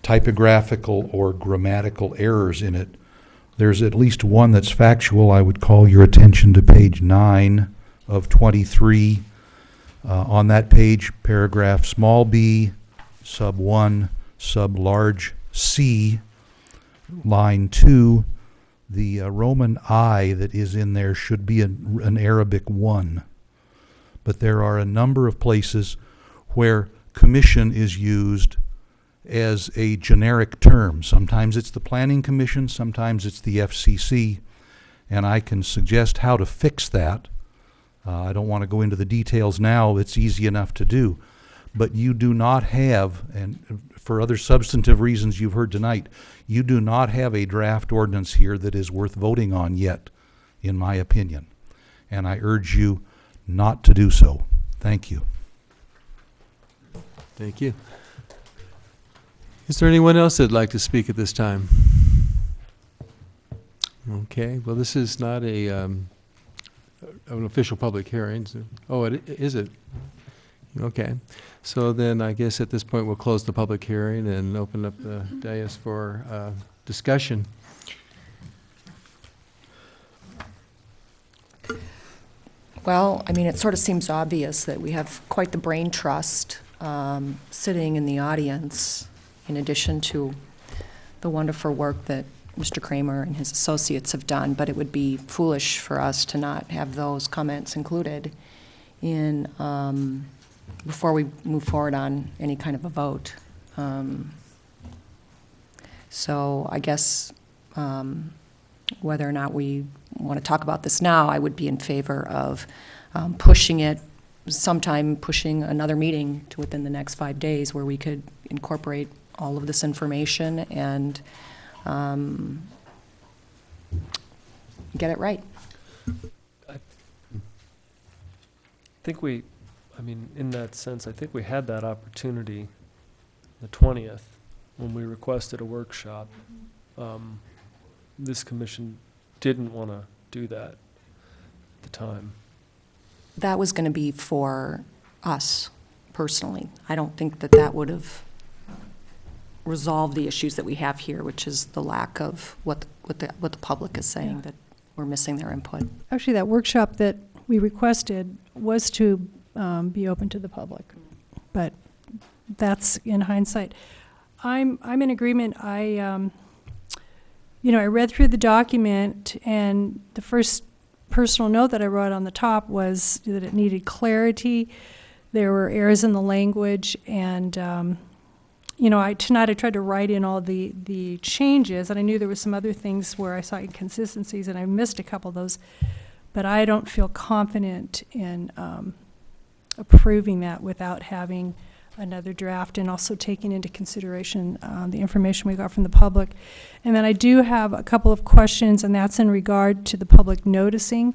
typographical or grammatical errors in it. There's at least one that's factual. I would call your attention to page 9 of 23. On that page, paragraph small b, sub 1, sub large c, line 2, the Roman I that is in there should be an Arabic 1. but there are a number of places where commission is used as a generic term. Sometimes it's the Planning Commission, sometimes it's the FCC, and I can suggest how to fix that. I don't want to go into the details now, it's easy enough to do. But you do not have, and for other substantive reasons you've heard tonight, you do not have a draft ordinance here that is worth voting on yet, in my opinion. And I urge you not to do so. Thank you. Thank you. Is there anyone else that'd like to speak at this time? Okay, well, this is not an official public hearing. So, is it? Okay, so then I guess at this point we'll close the public hearing and open up the dais for discussion. Well, I mean, it sort of seems obvious that we have quite the brain trust sitting in the audience, in addition to the wonderful work that Mr. Kramer and his associates have done, but it would be foolish for us to not have those comments included in before we move forward on any kind of a vote. So I guess whether or not we want to talk about this now, I would be in favor of pushing another meeting to within the next 5 days where we could incorporate all of this information and get it right. I think in that sense, I think we had that opportunity the 20th when we requested a workshop. This commission didn't want to do that at the time. That was going to be for us personally. I don't think that would have resolved the issues that we have here, which is the lack of what the public is saying, that we're missing their input. Actually, that workshop that we requested was to be open to the public, but that's in hindsight. I'm in agreement. I read through the document, and the first personal note that I wrote on the top was that it needed clarity. There were errors in the language, and tonight I tried to write in all the changes, and I knew there were some other things where I saw inconsistencies, and I missed a couple of those, but I don't feel confident in approving that without having another draft and also taking into consideration the information we got from the public. And then I do have a couple of questions, and that's in regard to the public noticing.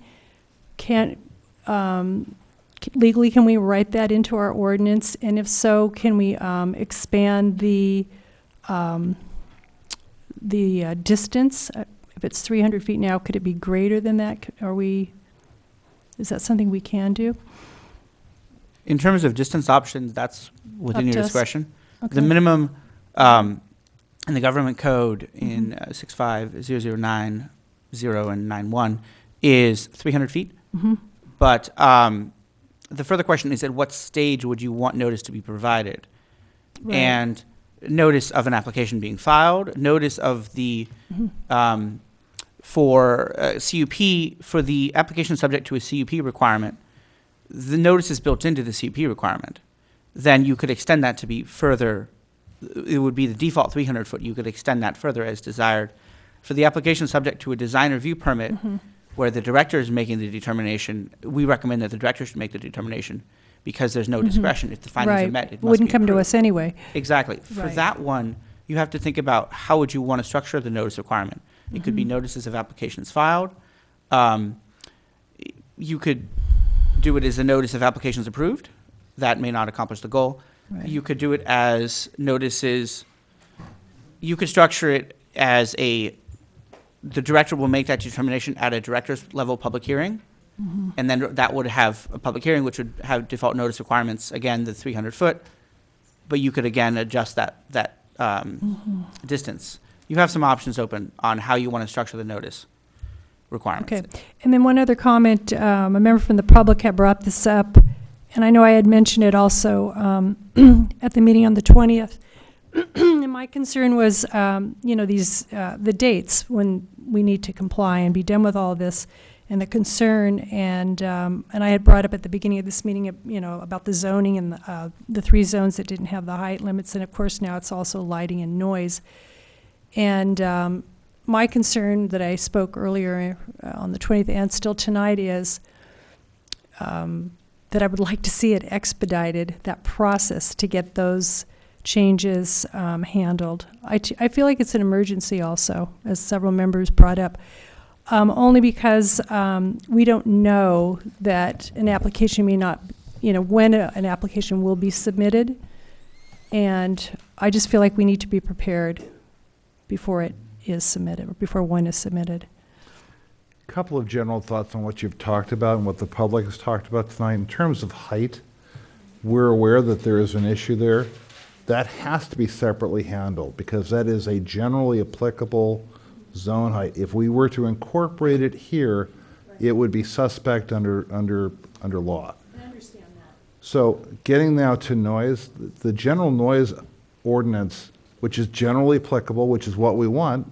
Legally, can we write that into our ordinance? And if so, can we expand the distance? If it's 300 feet now, could it be greater than that? Is that something we can do? In terms of distance options, that's within your discretion. Okay. The minimum in the government code in 65009, 0 and 91 is 300 feet. Mm-hmm. But the further question is, at what stage would you want notice to be provided? Right. And notice of an application being filed, notice of the, for CUP, for the application subject to a CUP requirement, the notice is built into the CUP requirement. Then you could extend that to be further, it would be the default 300 foot, you could extend that further as desired. For the application subject to a design review permit, where the director is making the determination, we recommend that the director should make the determination because there's no discretion. If the findings are met, it must Wouldn't be come to approved. us anyway. Exactly. For Right. that one, you have to think about how would you want to structure the notice requirement. It could be notices of applications filed. You could do it as a notice of applications approved. That may not accomplish the goal. Right. You could do it as notices. You could structure it as the director will make that determination at a director's level public hearing. And then that would have a public hearing, which would have default notice requirements, again, the 300 foot. But you could, again, adjust that distance. You have some options open on how you want to structure the notice requirements. Okay. And then one other comment, a member from the public had brought this up, and I know I had mentioned it also at the meeting on the 20th. And my concern was, the dates when we need to comply and be done with all of this. and the concern, and I had brought up at the beginning of this meeting, about the zoning and the 3 zones that didn't have the height limits, and of course now it's also lighting and noise. And my concern that I spoke earlier on the 20th and still tonight is that I would like to see it expedited, that process to get those changes handled. I feel like it's an emergency also, as several members brought up. Only because we don't know that an application may not, when an application will be submitted. And I just feel like we need to be prepared before it is submitted, or before one is submitted. A couple of general thoughts on what you've talked about and what the public has talked about tonight. In terms of height, we're aware that there is an issue there. That has to be separately handled because that is a generally applicable zone height. If we were to incorporate it here, it would be suspect under law. I understand that. So getting now to noise, the general noise ordinance, which is generally applicable, which is what we want,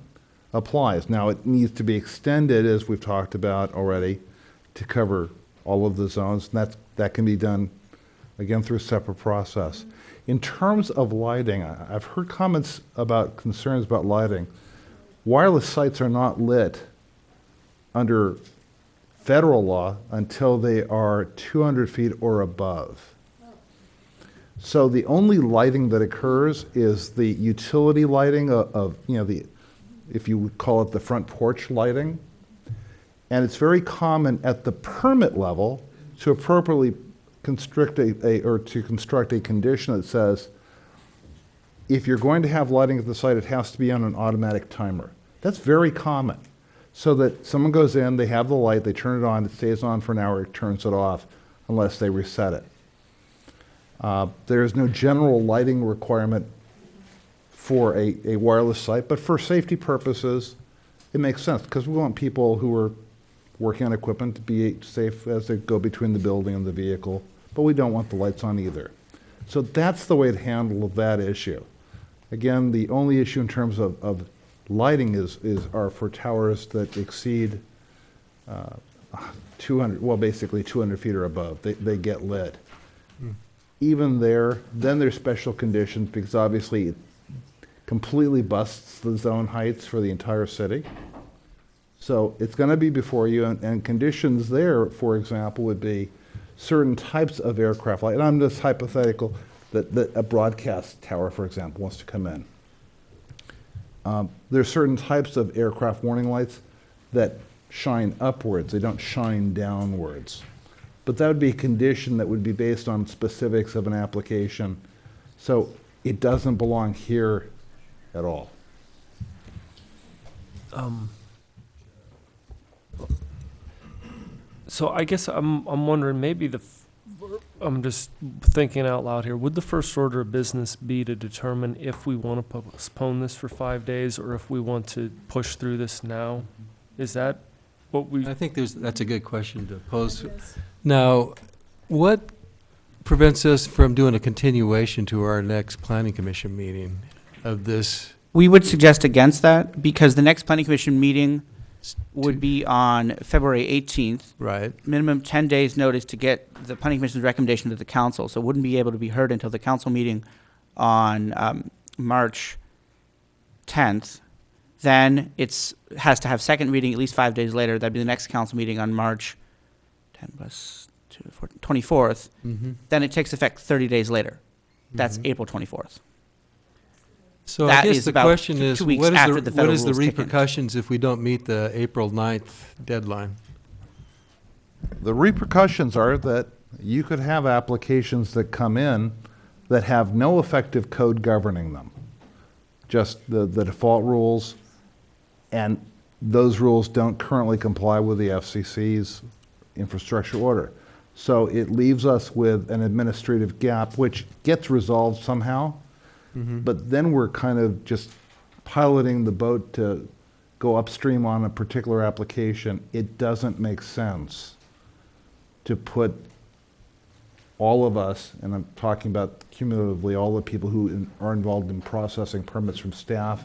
applies. Now it needs to be extended, as we've talked about already, to cover all of the zones, and that can be done, again, through a separate process. In terms of lighting, I've heard comments about concerns about lighting. Wireless sites are not lit under federal law until they are 200 feet or above. So the only lighting that occurs is the utility lighting of if you would call it the front porch lighting. And it's very common at the permit level to appropriately construct a condition that says, if you're going to have lighting at the site, it has to be on an automatic timer. That's very common. So that someone goes in, they have the light, they turn it on, it stays on for an hour, it turns it off unless they reset it. There is no general lighting requirement for a wireless site, but for safety purposes, it makes sense because we want people who are working on equipment to be safe as they go between the building and the vehicle, but we don't want the lights on either. So that's the way to handle that issue. Again, the only issue in terms of lighting are for towers that exceed 200, well, basically 200 feet or above. They get lit. Even there, then there's special conditions because obviously it completely busts the zone heights for the entire city. So it's going to be before you, and conditions there, for example, would be certain types of aircraft light. And I'm just hypothetical that a broadcast tower, for example, wants to come in. There's certain types of aircraft warning lights that shine upwards. They don't shine downwards. But that would be a condition that would be based on specifics of an application. So it doesn't belong here at all. So I guess I'm wondering, maybe I'm just thinking out loud here. Would the first order of business be to determine if we want to postpone this for 5 days or if we want to push through this now? Is that what we? I think that's a good question to pose. Now, what prevents us from doing a continuation to our next planning commission meeting of this? We would suggest against that because the next planning commission meeting would be on February 18th. Right. Minimum 10 days notice to get the planning commission's recommendation to the council. So it wouldn't be able to be heard until the council meeting on March 10th. Then it has to have second reading at least 5 days later. That'd be the next council meeting on March 10 plus 2, 14, 24th. Mm-hmm. Then it takes effect 30 days later. That's April 24th. So That I guess is the about question 2 is, weeks what after the federal is the rules kick in. repercussions if we don't meet the April 9th deadline? The repercussions are that you could have applications that come in that have no effective code governing them. Just the default rules, and those rules don't currently comply with the FCC's infrastructure order. So it leaves us with an administrative gap, which gets resolved somehow. But then we're kind of just piloting the boat to go upstream on a particular application. It doesn't make sense to put all of us, and I'm talking about cumulatively all the people who are involved in processing permits from staff,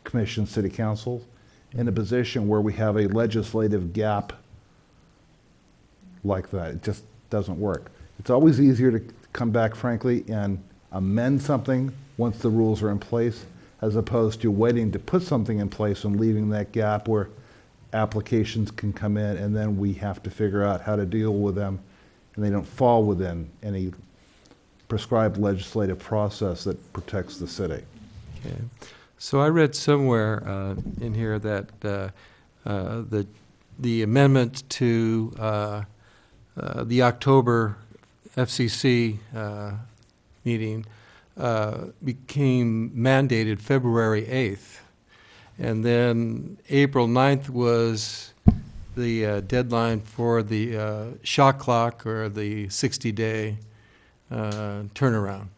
commission, city council, in a position where we have a legislative gap like that. It just doesn't work. It's always easier to come back, frankly, and amend something once the rules are in place, as opposed to waiting to put something in place and leaving that gap where applications can come in and then we have to figure out how to deal with them, and they don't fall within any prescribed legislative process that protects the city. Okay. So I read somewhere in here that the amendment to the October FCC meeting became mandated February 8th. And then April 9th was the deadline for the shot clock or the 60-day turnaround.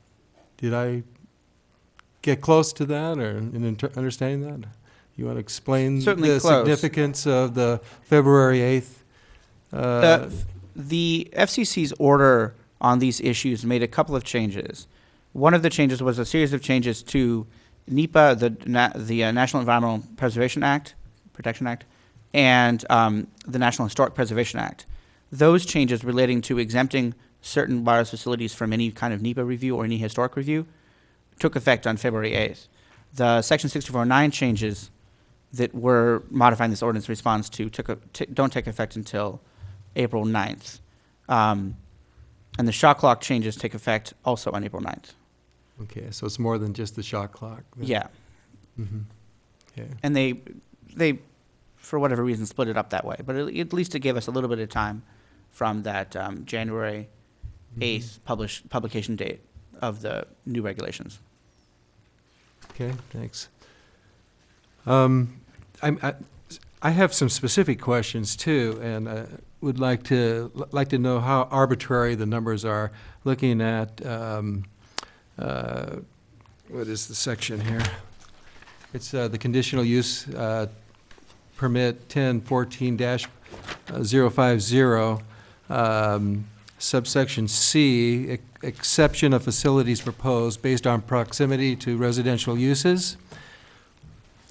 Did I get close to that or in understanding that? You want to explain Certainly the close. significance of the February 8th? The FCC's order on these issues made a couple of changes. One of the changes was a series of changes to NEPA, the National Environmental Preservation Act, Protection Act, and the National Historic Preservation Act. Those changes relating to exempting certain wireless facilities from any kind of NEPA review or any historic review took effect on February 8th. The Section 6409 changes that we're modifying this ordinance response to don't take effect until April 9th. And the shot clock changes take effect also on April 9th. Okay, so it's more than just the shot clock. Then. Yeah. Mm-hmm. Okay. And they, for whatever reason, split it up that way. But at least it gave us a little bit of time from that January 8th publication date of the new regulations. Okay, thanks. I have some specific questions too, and would like to know how arbitrary the numbers are. Looking at what is the section here? It's the conditional use permit 1014-050, subsection C, exception of facilities proposed based on proximity to residential uses.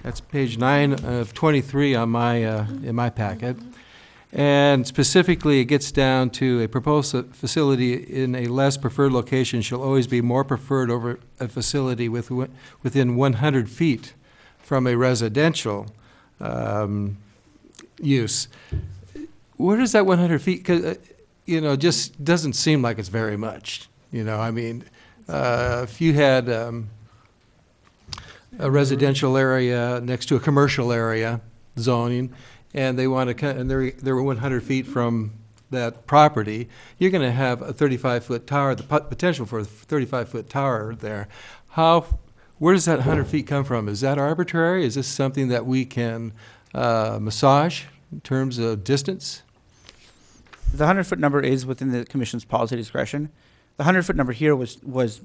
That's page 9 of 23 on my in my packet. And specifically, it gets down to a proposed facility in a less preferred location shall always be more preferred over a facility within 100 feet from a residential use. Where does that 100 feet, just doesn't seem like it's very much. I mean, if you had a residential area next to a commercial area zoning, and they want to, and they're 100 feet from that property, you're going to have a 35-foot tower, the potential for a 35-foot tower there. Where does that 100 feet come from? Is that arbitrary? Is this something that we can massage in terms of distance? The 100-foot number is within the commission's policy discretion. The 100-foot number here was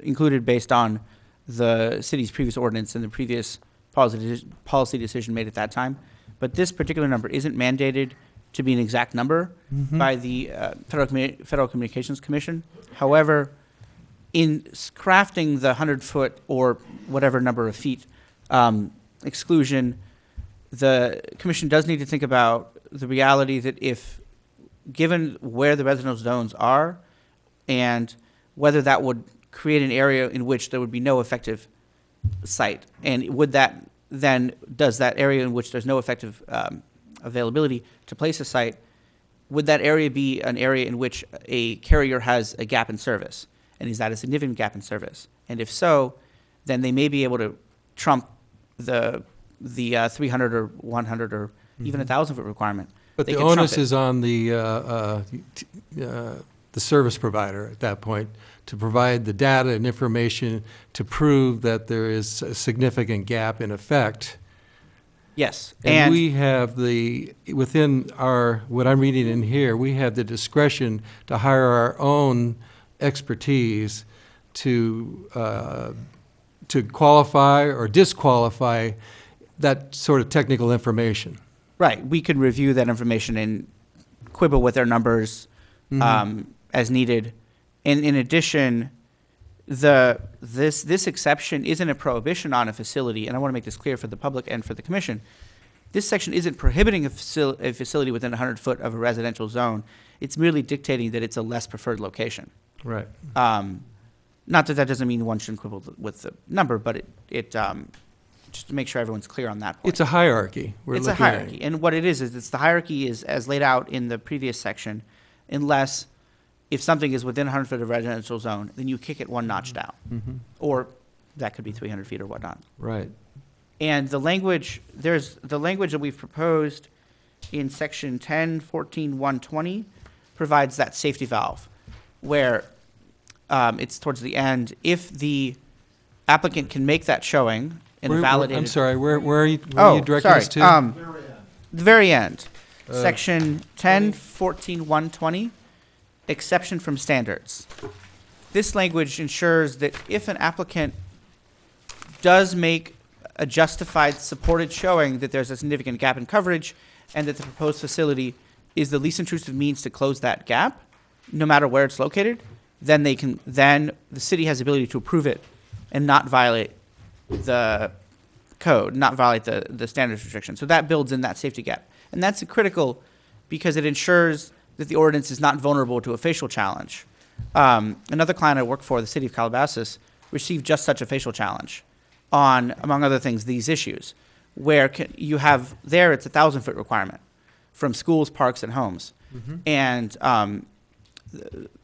included based on the city's previous ordinance and the previous policy decision made at that time. But this particular number isn't mandated to be an exact number by the Federal Communications Commission. However, in crafting the 100-foot or whatever number of feet exclusion, the commission does need to think about the reality that if, given where the residential zones are and whether that would create an area in which there would be no effective site, and would that then, does that area in which there's no effective availability to place a site, would that area be an area in which a carrier has a gap in service? And is that a significant gap in service? And if so, then they may be able to trump the 300 or 100 or even 1,000-foot requirement. But the onus is on the service provider at that point to provide the data and information to prove that there is a significant gap in effect. Yes. And we have within what I'm reading in here, we have the discretion to hire our own expertise to qualify or disqualify that sort of technical information. Right. We could review that information and quibble with their numbers as needed. And in addition, this exception isn't a prohibition on a facility, and I want to make this clear for the public and for the commission. This section isn't prohibiting a facility within 100 foot of a residential zone. It's merely dictating that it's a less preferred location. Right. Not that that doesn't mean one shouldn't quibble with the number, but it just to make sure everyone's clear on that point. It's a hierarchy. It's a hierarchy. And what it is it's the hierarchy is as laid out in the previous section, unless if something is within 100 foot of a residential zone, then you kick it one notch down. Mm-hmm. Or that could be 300 feet or whatnot. Right. And the language, there's the language that we've proposed in section 10.14.120 provides that safety valve where it's towards the end. If the applicant can make that showing and validate I'm it. sorry, where are you directing us to? The very end. Section 10.14.120, exception from standards. This language ensures that if an applicant does make a justified supported showing that there's a significant gap in coverage and that the proposed facility is the least intrusive means to close that gap, no matter where it's located, then the city has the ability to approve it and not violate the code, not violate the standards restriction. So that builds in that safety gap. And that's critical because it ensures that the ordinance is not vulnerable to a facial challenge. Another client I work for, the city of Calabasas, received just such a facial challenge on, among other things, these issues, where you have there, it's a 1,000-foot requirement from schools, parks, and homes. Mm-hmm. And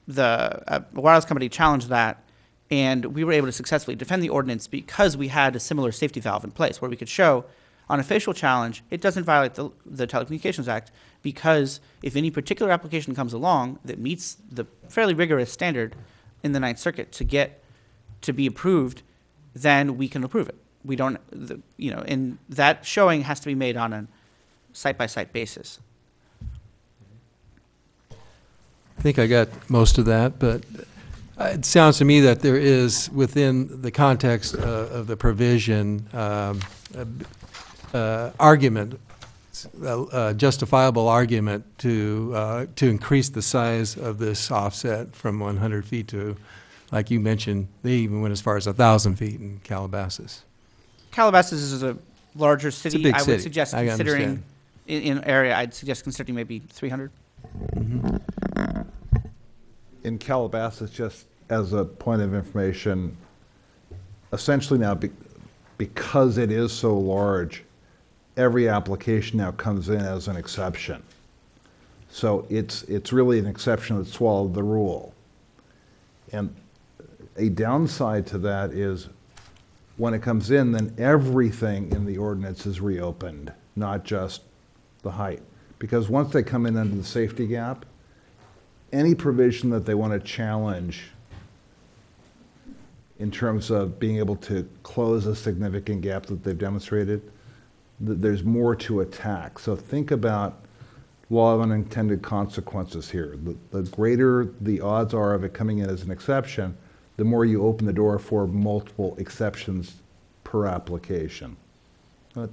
the wireless company challenged that, and we were able to successfully defend the ordinance because we had a similar safety valve in place where we could show on a facial challenge, it doesn't violate the Telecommunications Act because if any particular application comes along that meets the fairly rigorous standard in the Ninth Circuit to be approved, then we can approve it. We don't, and that showing has to be made on a site-by-site basis. I think I got most of that, but it sounds to me that there is, within the context of the provision, argument, a justifiable argument to increase the size of this offset from 100 feet to, like you mentioned, they even went as far as 1,000 feet in Calabasas. Calabasas is a larger city. It's a big I city. would suggest I considering understand. in area. I'd suggest considering maybe 300. Mm-hmm. In Calabasas, just as a point of information, essentially now, because it is so large, every application now comes in as an exception. So it's really an exception that swallowed the rule. And a downside to that is when it comes in, then everything in the ordinance is reopened, not just the height. Because once they come in under the safety gap, any provision that they want to challenge in terms of being able to close a significant gap that they've demonstrated, there's more to attack. So think about law of unintended consequences here. The greater the odds are of it coming in as an exception, the more you open the door for multiple exceptions per application. I'd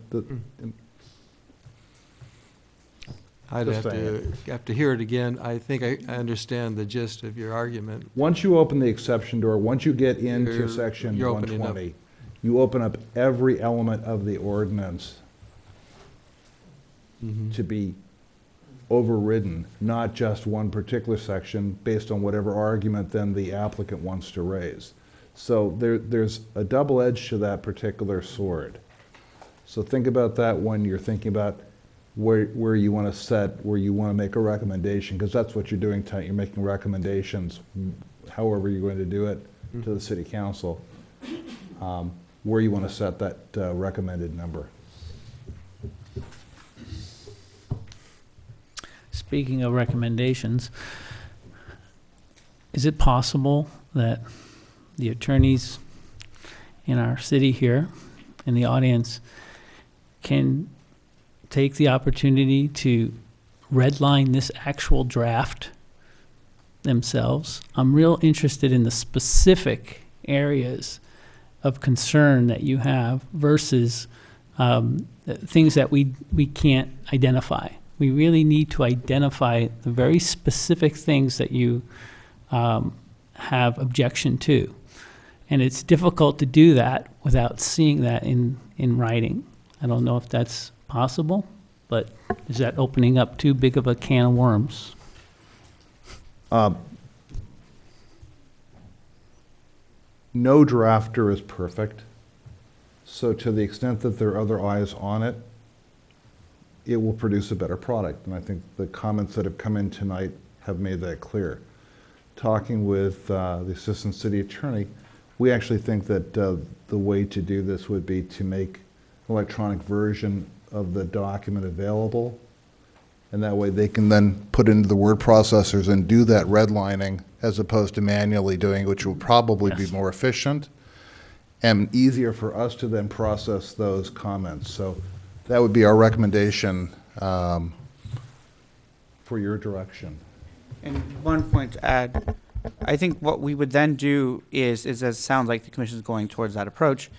Just have to hear it again. I think I understand the gist of your argument. Once you open the exception door, once you get into section you're opening 120, you open up every element of the ordinance Mhm. to be overridden, not just one particular section based on whatever argument then the applicant wants to raise. So there's a double edge to that particular sword. So think about that when you're thinking about where you want to set, where you want to make a recommendation, because that's what you're doing tonight. You're making recommendations, however you're going to do it, to the city council, where you want to set that recommended number. Speaking of recommendations, is it possible that the attorneys in our city here, in the audience, can take the opportunity to redline this actual draft themselves? I'm real interested in the specific areas of concern that you have versus things that we can't identify. We really need to identify the very specific things that you have objection to. And it's difficult to do that without seeing that in writing. I don't know if that's possible, but is that opening up too big of a can of worms? No drafter is perfect. So to the extent that there are other eyes on it, it will produce a better product. And I think the comments that have come in tonight have made that clear. Talking with the Assistant City Attorney, we actually think that the way to do this would be to make an electronic version of the document available. And that way they can then put into the word processors and do that redlining as opposed to manually doing it, which will probably be more efficient and easier for us to then process those comments. So that would be our recommendation for your direction. And one point to add, I think what we would then do is as it sounds like the commission is going towards that approach,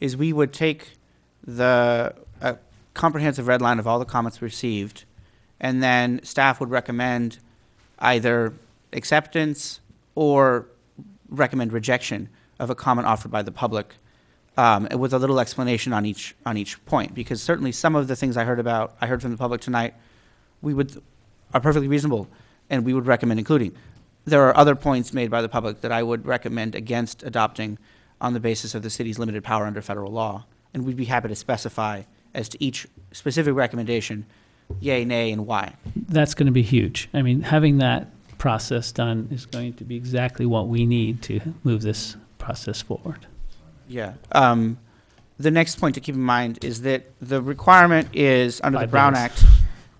is we would take the comprehensive red line of all the comments received, and then staff would recommend either acceptance or recommend rejection of a comment offered by the public, with a little explanation on each point. Because certainly some of the things I heard from the public tonight, are perfectly reasonable, and we would recommend including. There are other points made by the public that I would recommend against adopting on the basis of the city's limited power under federal law, and we'd be happy to specify as to each specific recommendation, yay, nay, and why. That's going to be huge. I mean, having that process done is going to be exactly what we need to move this process forward. Yeah. The next point to keep in mind is that the requirement is, under the Brown Act,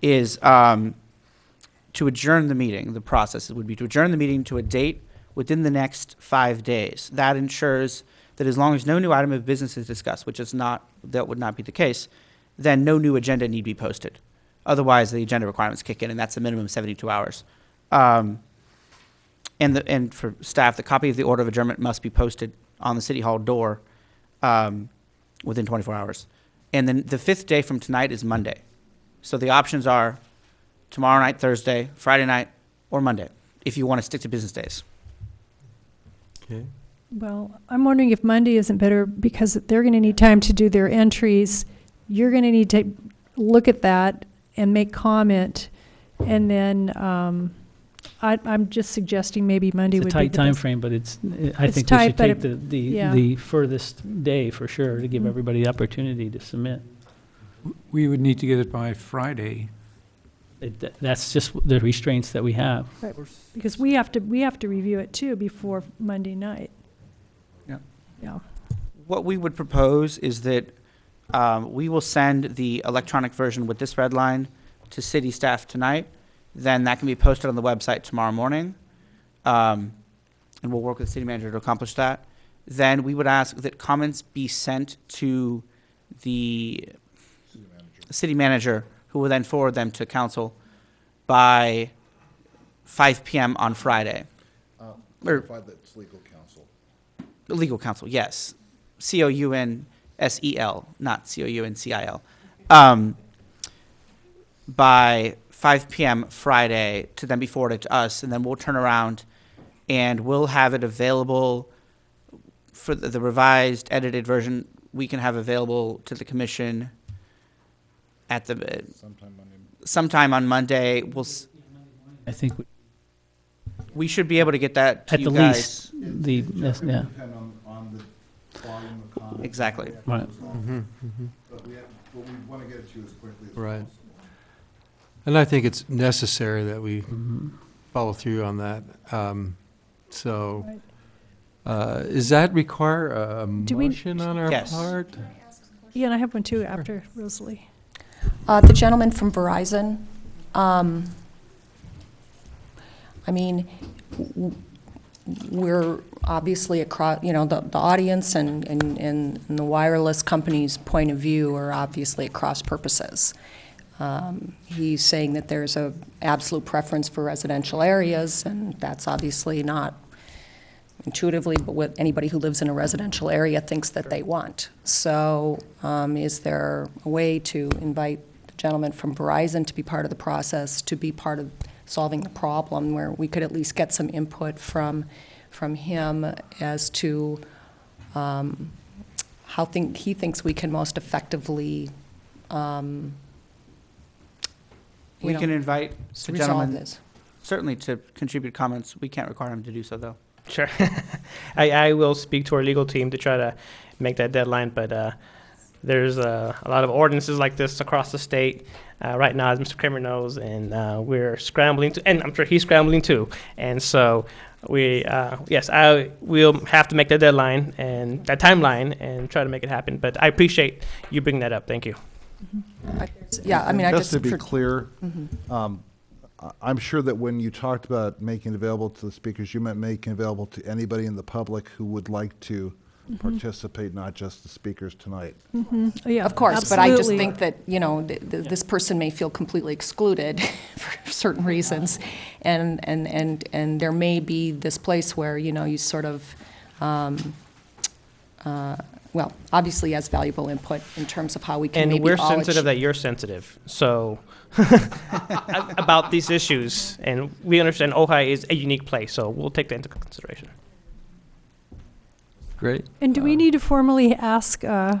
is to adjourn the meeting. The process would be to adjourn the meeting to a date within the next 5 days. That ensures that as long as no new item of business is discussed, that would not be the case, then no new agenda need be posted. Otherwise, the agenda requirements kick in, and that's a minimum of 72 hours. And for staff, the copy of the order of adjournment must be posted on the City Hall door within 24 hours. And then the 5th day from tonight is Monday. So the options are tomorrow night, Thursday, Friday night, or Monday, if you want to stick to business days. Okay. Well, I'm wondering if Monday isn't better because they're going to need time to do their entries. You're going to need to look at that and make comment, and then I'm just suggesting maybe Monday would be It's a tight the time best. frame, but I think tight, we should but take yeah. the furthest day for sure to give everybody the opportunity to submit. We would need to get it by Friday. That's just the restraints that we have. Right. Because we have to review it too before Monday night. Yeah. Yeah. What we would propose is that we will send the electronic version with this red line to city staff tonight. Then that can be posted on the website tomorrow morning. And we'll work with the city manager to accomplish that. Then we would ask that comments be sent to the city manager, who will then forward them to council by 5 p.m. on Friday. Clarify that it's legal counsel. Legal counsel, yes. COUNSEL, not COUNCIL. By 5 p.m. Friday to then be forwarded to us, and then we'll turn around and we'll have it available for the revised, edited version. We can have available to the commission at the sometime on Monday. I think we should be able to get that to at you the guys. least, yeah. On the volume of comments. Exactly. Right. But we want to get it to you as quickly as Right. possible. And I think it's necessary that we follow through on that. Does that require a motion on our Yes. part? Yeah, and I have one too after Rosalie. The gentleman from Verizon, we're obviously across, the audience and the wireless company's point of view are obviously at cross purposes. He's saying that there's a absolute preference for residential areas, and that's obviously not intuitively, but what anybody who lives in a residential area thinks that they want. So is there a way to invite the gentleman from Verizon to be part of the process, to be part of solving the problem, where we could at least get some input from him as to how he thinks we can most effectively We can invite the resolve gentleman, this. certainly to contribute comments. We can't require him to do so, though. Sure. I will speak to our legal team to try to make that deadline, but there's a lot of ordinances like this across the state right now, as Mr. Kramer knows, and we're scrambling to, and I'm sure he's scrambling too. And so we'll have to make that deadline and that timeline and try to make it happen. But I appreciate you bringing that up. Thank you. Just to be clear, I'm sure that when you talked about making it available to the speakers, you meant making it available to anybody in the public who would like to participate, not just the speakers tonight. Yeah, Of course, absolutely. but I just think that, this person may feel completely excluded for certain reasons. And there may be this place where, you sort of, obviously has valuable input in terms of how we can And maybe we're all sensitive that you're sensitive, so about these issues. And we understand Ojai is a unique place, so we'll take that into consideration. Great. And do we need to formally ask the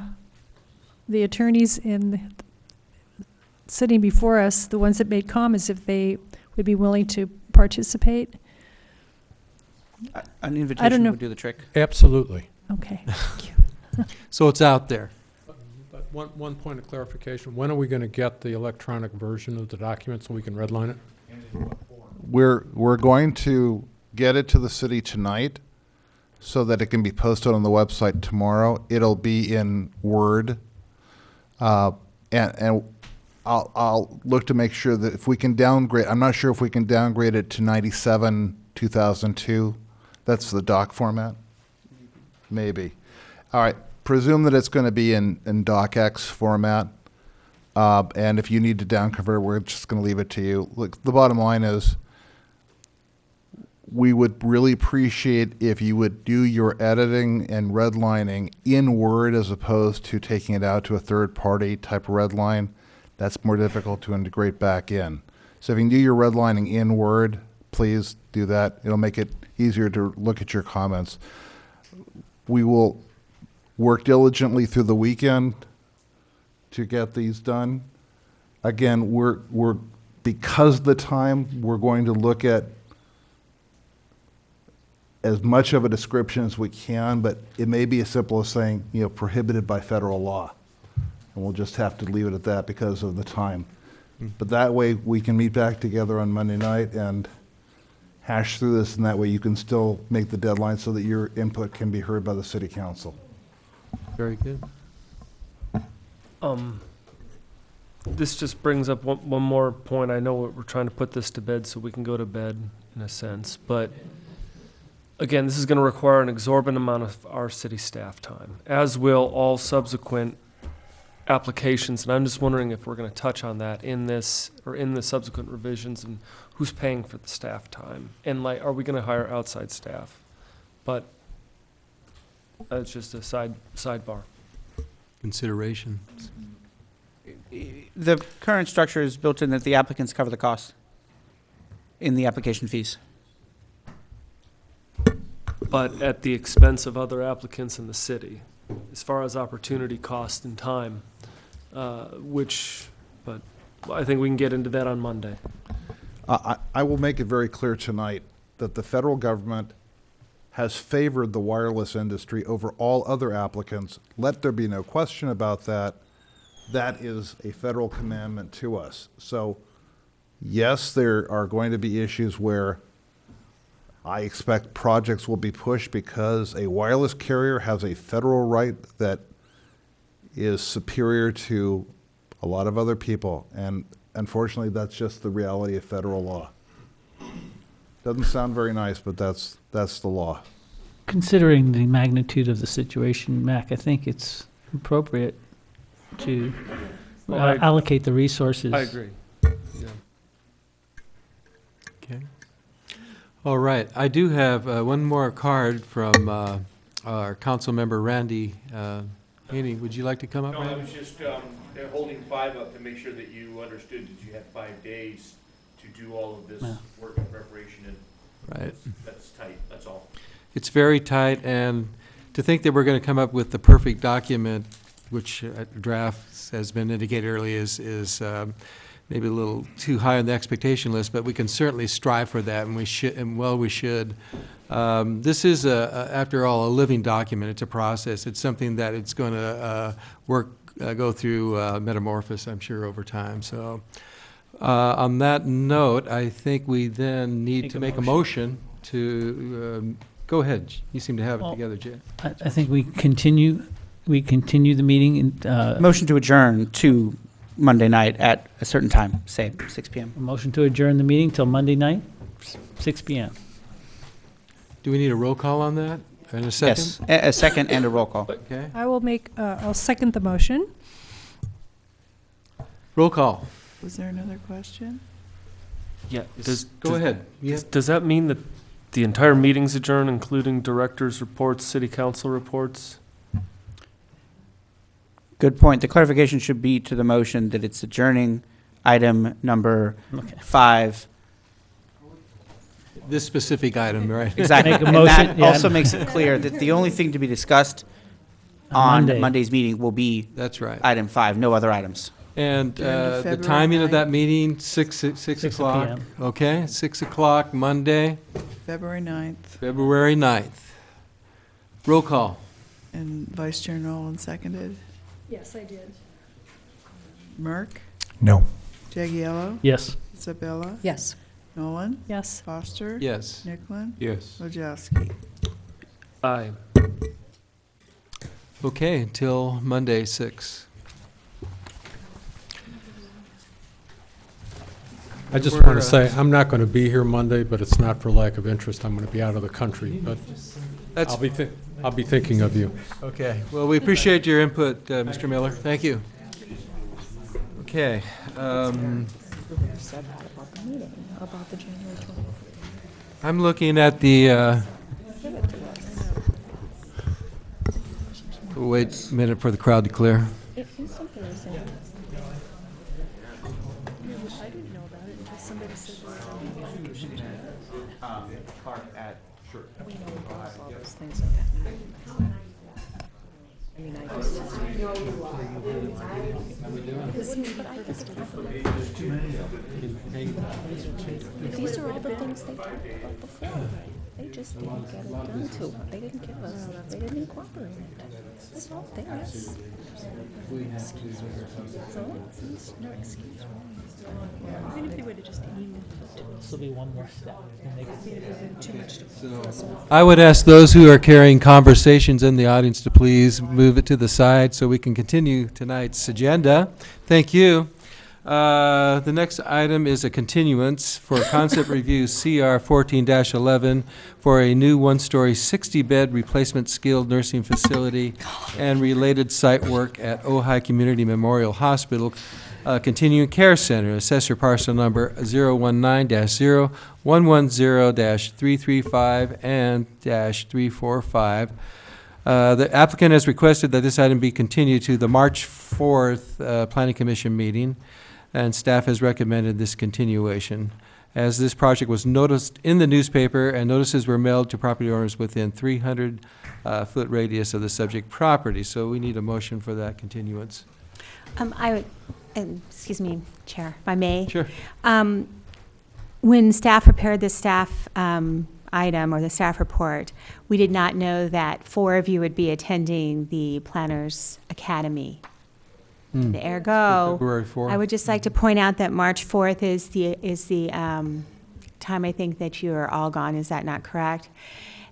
attorneys sitting before us, the ones that made comments, if they would be willing to participate? An invitation would do the trick. Absolutely. Okay, thank you. So it's out there. But one point of clarification, when are we going to get the electronic version of the document so we can redline it? We're going to get it to the city tonight so that it can be posted on the website tomorrow. It'll be in Word. And I'll look to make sure that if we can downgrade, I'm not sure if we can downgrade it to 97 2002. That's the doc format? Maybe. All right. Presume that it's going to be in docx format. And if you need to downconvert it, we're just going to leave it to you. Look, the bottom line is we would really appreciate if you would do your editing and redlining in Word as opposed to taking it out to a third-party type of redline. That's more difficult to integrate back in. So if you can do your redlining in Word, please do that. It'll make it easier to look at your comments. We will work diligently through the weekend to get these done. Again, we're because of the time, we're going to look at as much of a description as we can, but it may be as simple as saying, prohibited by federal law. And we'll just have to leave it at that because of the time. But that way we can meet back together on Monday night and hash through this, and that way you can still make the deadline so that your input can be heard by the city council. Very good. This just brings up one more point. I know we're trying to put this to bed so we can go to bed in a sense, but again, this is going to require an exorbitant amount of our city staff time, as will all subsequent applications. And I'm just wondering if we're going to touch on that in this or in the subsequent revisions, and who's paying for the staff time, and are we going to hire outside staff? But that's just a sidebar. Consideration. The current structure is built in that the applicants cover the cost in the application fees. But at the expense of other applicants in the city, as far as opportunity cost and time, but I think we can get into that on Monday. I will make it very clear tonight that the federal government has favored the wireless industry over all other applicants. Let there be no question about that. That is a federal commandment to us. So, yes, there are going to be issues where I expect projects will be pushed because a wireless carrier has a federal right that is superior to a lot of other people. And unfortunately, that's just the reality of federal law. Doesn't sound very nice, but that's the law. Considering the magnitude of the situation, Mac, I think it's appropriate to allocate the resources. I agree. Yeah. Okay. All right. I do have one more card from our council member, Randy Haney. Would you like to come up, No, Randy? I was just they're holding 5 up to make sure that you understood that you had 5 days to do all of this work in preparation, and Right. that's tight, that's all. It's very tight, and to think that we're going to come up with the perfect document which draft, has been indicated earlier, is maybe a little too high on the expectation list, but we can certainly strive for that, and we should, and well, we should. This is, after all, a living document. It's a process. It's something that it's going to go through metamorphosis, I'm sure, over time. So on that note, I think we then need to make a motion to, go ahead. You seem to have it together, Jay. I think we continue the meeting in, Motion to adjourn to Monday night at a certain time, say 6 p.m. a motion to adjourn the meeting till Monday night, 6 p.m. Do we need a roll call on that? And a second? Yes, a second and a roll call. Okay. I will I'll second the motion. Roll call. Was there another question? Yeah. Go ahead. Yeah. Does that mean that the entire meeting's adjourned, including directors' reports, city council reports? Good point. The clarification should be to the motion that it's adjourning item number 5. This specific item, right? Exactly. Make a And motion, that yeah. also makes it clear that the only thing to be discussed on Monday. Monday's meeting will be That's right. item 5, no other items. And During the the February timing of 9th. that meeting, 6 o'clock? PM. Okay, 6 o'clock, Monday, February 9th, February 9th. Roll call. and Vice Chair Nolan seconded. Yes, I did. Merck, No. Jagiello, Yes. Isabella, Yes. Nolan, Yes. Foster, Yes. Nicklin, Yes. Wojciechowski. Aye. Okay, until Monday, 6. I just want to say, I'm not going to be here Monday, but it's not for lack of interest. I'm going to be out of the country, but That's I'll be thinking of you. okay. Well, we appreciate your input, Mr. Miller. Thank you. Okay. I'm looking at the, we'll wait a minute for the crowd to clear. Clark at These are all the things they talked about before. They just didn't get it done to them. They didn't give us, they didn't incorporate it. It's not theirs. Even if they would have just emailed it to us. This will be one more step. and they can- Too much to I would ask those who are carrying conversations in the audience to please move it to the side so we can continue tonight's agenda. Thank you. The next item is a continuance for concept review CR 14-11 for a new one-story 60-bed replacement skilled nursing facility and related site work at Ojai Community Memorial Hospital Continuing Care Center, assessor parcel number 019-0110-335 and -345. The applicant has requested that this item be continued to the March 4th Planning Commission meeting, and staff has recommended this continuation. As this project was noticed in the newspaper and notices were mailed to property owners within 300-foot radius of the subject property, so we need a motion for that continuance. I would, excuse me, Chair, if I may. Sure. When staff prepared the staff item or the staff report, we did not know that 4 of you would be attending the Planners Academy. Ergo, February 4th. I would just like to point out that March 4th is the time I think that you are all gone. Is that not correct?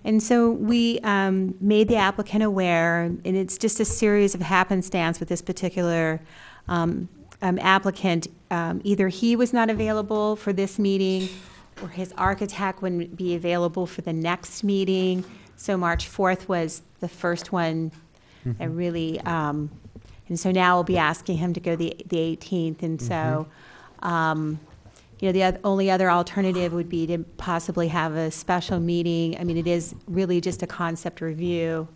And so we made the applicant aware, and it's just a series of happenstance with this particular applicant. Either he was not available for this meeting, or his architect wouldn't be available for the next meeting. So March 4th was the first one that really, and so now we'll be asking him to go the 18th. And so, you know, the only other alternative would be to possibly have a special meeting. I mean, it is really just a concept review,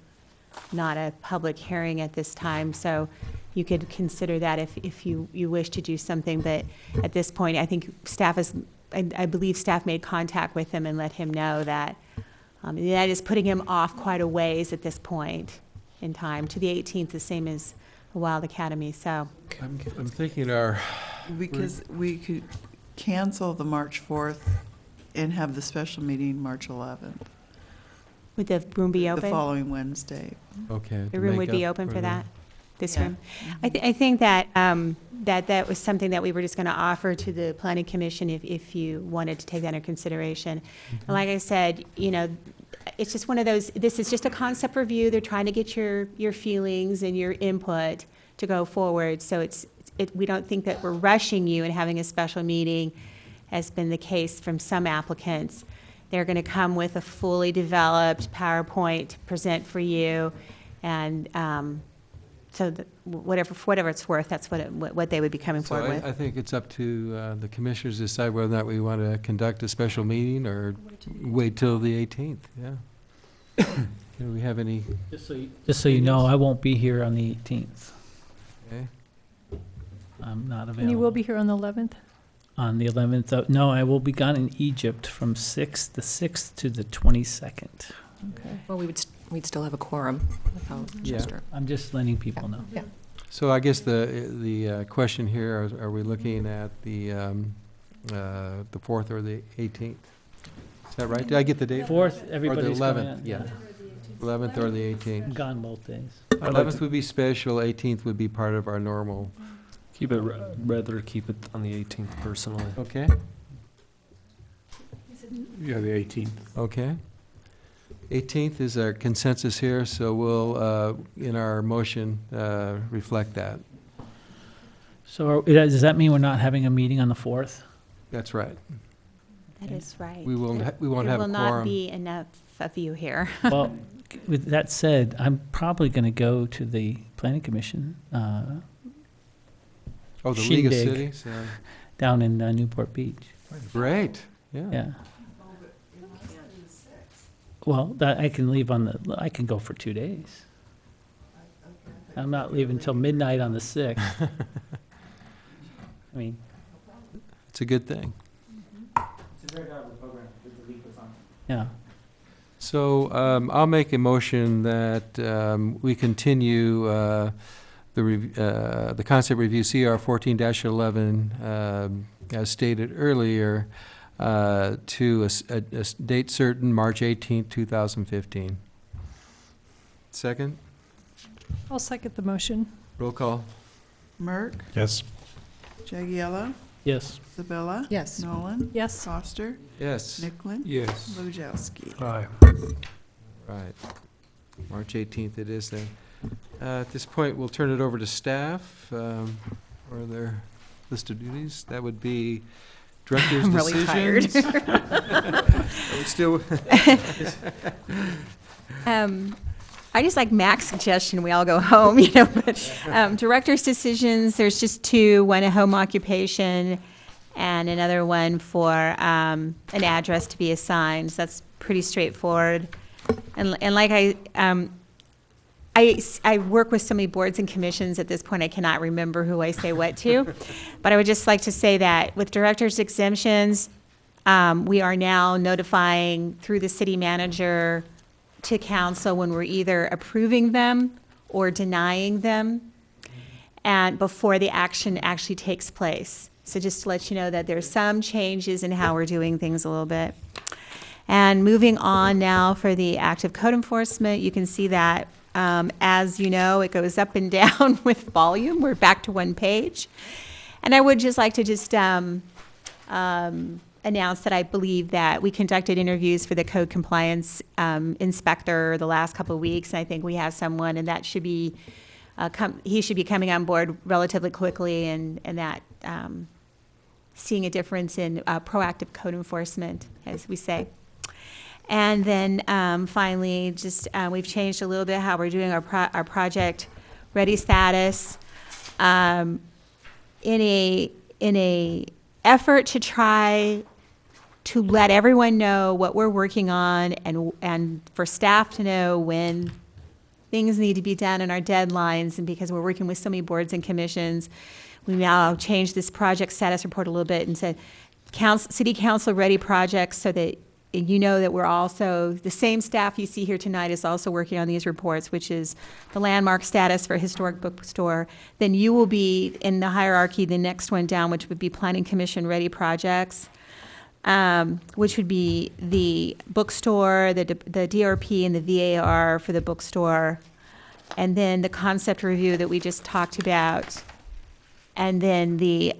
not a public hearing at this time. So you could consider that if you wish to do something. But at this point, I think staff is, I believe staff made contact with him and let him know that that is putting him off quite a ways at this point in time. To the 18th, the same as Wild Academy. So I'm thinking our, Because we could cancel the March 4th and have the special meeting March 11th, would the room be the open? following Wednesday. okay. The to room make would be up open for the- that, this Yeah. room? I think that, that was something that we were just going to offer to the planning commission if you wanted to take that into consideration. And like I said, you know, it's just one of those, this is just a concept review. They're trying to get your feelings and your input to go forward. So we don't think that we're rushing you and having a special meeting, has been the case from some applicants. They're going to come with a fully developed PowerPoint to present for you, and so for whatever it's worth, that's what they would be coming So forward with. I think it's up to the commissioners to decide whether or not we want to conduct a special meeting or wait till the 18th, yeah. Do we have any, Just so you know, I won't be here on the 18th. okay? I'm not available. And you will be here on the 11th? On the 11th, no, I will be gone in Egypt from the 6th to the 22nd. Okay. Well, we'd still have a quorum without Yeah. Chester. I'm just letting people know. Yeah. So I guess the question here, are we looking at the 4th or the 18th? Is that right? Did I get the date? 4th, Or everybody's the going 11th, in, yeah. 11th or the 18th. I'm gone both days. 11th would be special, 18th would be part of our normal. Keep it, rather keep it on the 18th personally. Okay, Yeah, the 18th. okay. 18th is our consensus here, so we'll, in our motion, reflect that. So does that mean we're not having a meeting on the 4th? That's right. That is right. We won't have a quorum. There will not be enough of you here. Well, with that said, I'm probably going to go to the planning commission Oh, the League of shindig Cities? down in Newport Beach. Great, yeah. Yeah. Well, I can leave I can go for 2 days. I'm not leaving until midnight on the 6th. I mean, It's a good thing. It's a very valuable program that the league was on. yeah. So I'll make a motion that we continue the concept review CR 14-11, as stated earlier, to a date certain, March 18th, 2015. Second? I'll second the motion. Roll call. Merck, Yes. Jagiello, Yes. Sabilla. Yes. Nolan. Yes. Foster. Yes. Nicklin. Yes. Wojciechowski. Aye. Right. March 18th it is then. At this point, we'll turn it over to staff for their list of duties. That would be director's I'm really tired. decisions. Are we still? I just like Mac's suggestion, we all go home, but director's decisions, there's just two, one a home occupation and another one for an address to be assigned. So that's pretty straightforward. And like I work with so many boards and commissions at this point, I cannot remember who I say what to. But I would just like to say that with director's exemptions, we are now notifying through the city manager to council when we're either approving them or denying them, and before the action actually takes place. So just to let you know that there's some changes in how we're doing things a little bit. And moving on now for the active code enforcement, you can see that, as you know, it goes up and down with volume. We're back to one page. And I would just like to just announce that I believe that we conducted interviews for the code compliance inspector the last couple of weeks, and I think we have someone, and that should be, he should be coming on board relatively quickly, and that seeing a difference in proactive code enforcement, as we say. And then finally, just we've changed a little bit how we're doing our project ready status. In a effort to try to let everyone know what we're working on, and for staff to know when things need to be done in our deadlines, and because we're working with so many boards and commissions, we now changed this project status report a little bit and said city council ready projects, so that you know that we're also, the same staff you see here tonight is also working on these reports, which is the landmark status for historic bookstore. Then you will be in the hierarchy, the next one down, which would be Planning Commission ready projects, which would be the bookstore, the DRP and the VAR for the bookstore, and then the concept review that we just talked about. And then the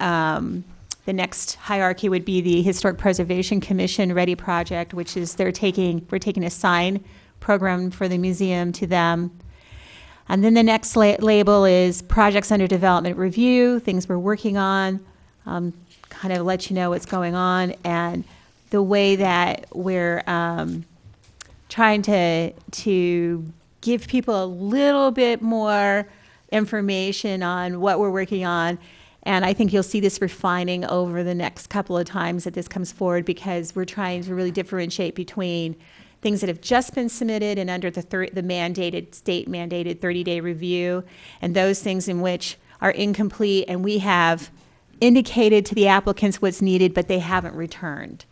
next hierarchy would be the Historic Preservation Commission Ready Project, which is we're taking a sign program for the museum to them. And then the next label is Projects Under Development Review, things we're working on, kind of let you know what's going on, and the way that we're trying to give people a little bit more information on what we're working on. And I think you'll see this refining over the next couple of times that this comes forward, because we're trying to really differentiate between things that have just been submitted and under the mandated, state-mandated 30-day review, and those things in which are incomplete and we have indicated to the applicants what's needed, but they haven't returned.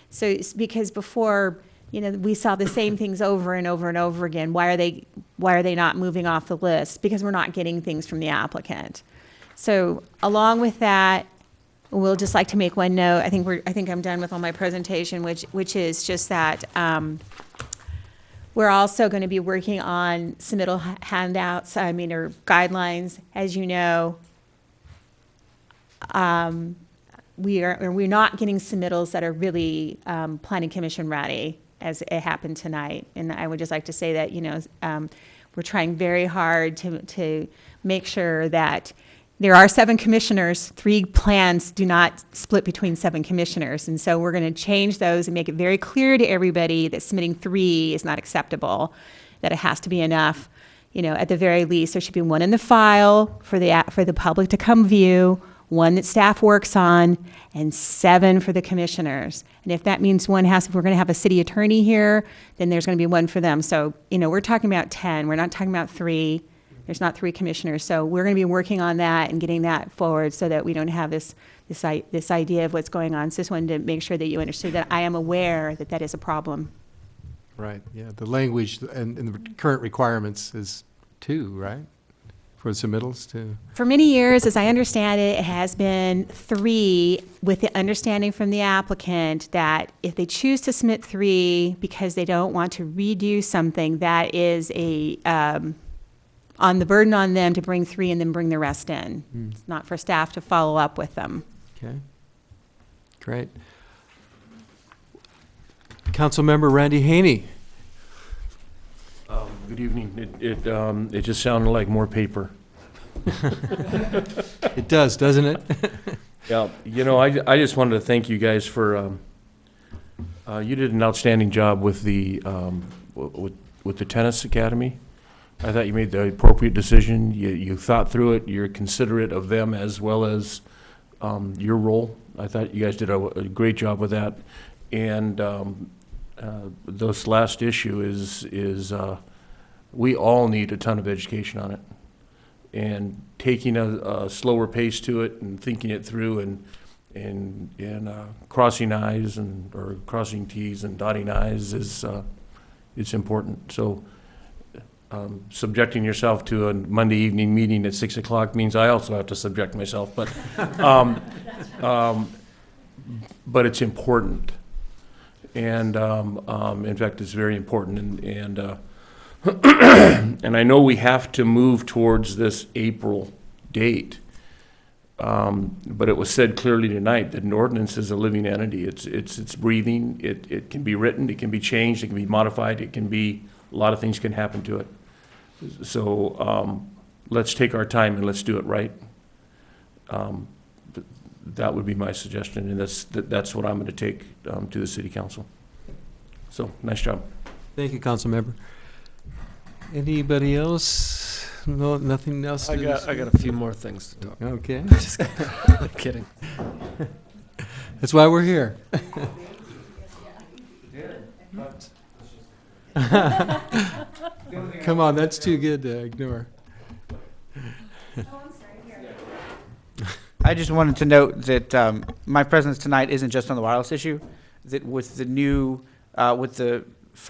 So it's because before, we saw the same things over and over and over again. Why are they not moving off the list? Because we're not getting things from the applicant. So along with that, we'll just like to make one note. I think I'm done with all my presentation, which is just that we're also going to be working on submittal handouts, or guidelines. As you know, we're not getting submittals that are really Planning Commission ready, as it happened tonight. And I would just like to say that, we're trying very hard to make sure that there are 7 commissioners. 3 plans do not split between 7 commissioners. And so we're going to change those and make it very clear to everybody that submitting 3 is not acceptable, that it has to be enough. At the very least, there should be 1 in the file for the public to come view, 1 that staff works on, and 7 for the commissioners. And if that means if we're going to have a city attorney here, then there's going to be 1 for them. So, we're talking about 10. We're not talking about 3. There's not 3 commissioners. So we're going to be working on that and getting that forward so that we don't have this idea of what's going on. So just wanted to make sure that you understood that I am aware that that is a problem. Right, yeah. The language and the current requirements is 2, right? For submittals to. For many years, as I understand it, it has been 3, with the understanding from the applicant that if they choose to submit 3 because they don't want to redo something, that is on the burden on them to bring 3 and then bring the rest in. It's not for staff to follow up with them. Okay, great. Councilmember Randy Haney. Good evening. It just sounded like more paper. It does, doesn't it? Yeah, I just wanted to thank you guys for, you did an outstanding job with the tennis academy. I thought you made the appropriate decision. You thought through it. You're considerate of them as well as your role. I thought you guys did a great job with that. And this last issue is we all need a ton of education on it. And taking a slower pace to it and thinking it through and crossing I's or crossing T's and dotting I's is it's important. So subjecting yourself to a Monday evening meeting at 6 o'clock means I also have to subject myself, but it's important. And in fact, it's very important. And I know we have to move towards this April date, but it was said clearly tonight that an ordinance is a living entity. It's breathing. It can be written. It can be changed. It can be modified. It can be, a lot of things can happen to it. So let's take our time and let's do it right. That would be my suggestion, and that's what I'm going to take to the city council. So nice job. Thank you, Councilmember. Anybody else? No, nothing else? I got a few more things to talk about. Okay. Just kidding. That's why we're here. Come on, that's too good to ignore. I just wanted to note that my presence tonight isn't just on the wireless issue, that with the new with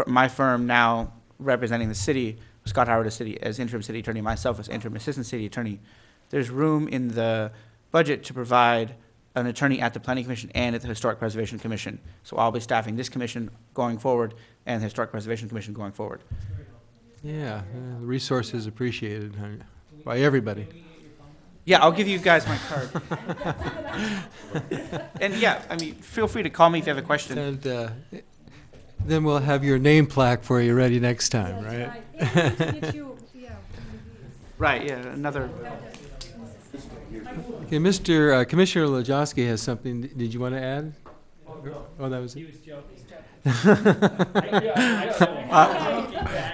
my firm now representing the city, Scott Howard as interim city attorney, myself as interim assistant city attorney, there's room in the budget to provide an attorney at the Planning Commission and at the Historic Preservation Commission. So I'll be staffing this commission going forward and the Historic Preservation Commission going forward. Yeah, the resource is appreciated by everybody. Yeah, I'll give you guys my card. And yeah, I mean, feel free to call me if you have a question. And then we'll have your name plaque for you ready next time, right? Right, yeah, another. Okay, Mr. Commissioner Lajowski has something. Did you want to add? Oh, that was it.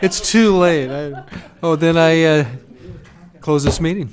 It's too late. Then I close this meeting.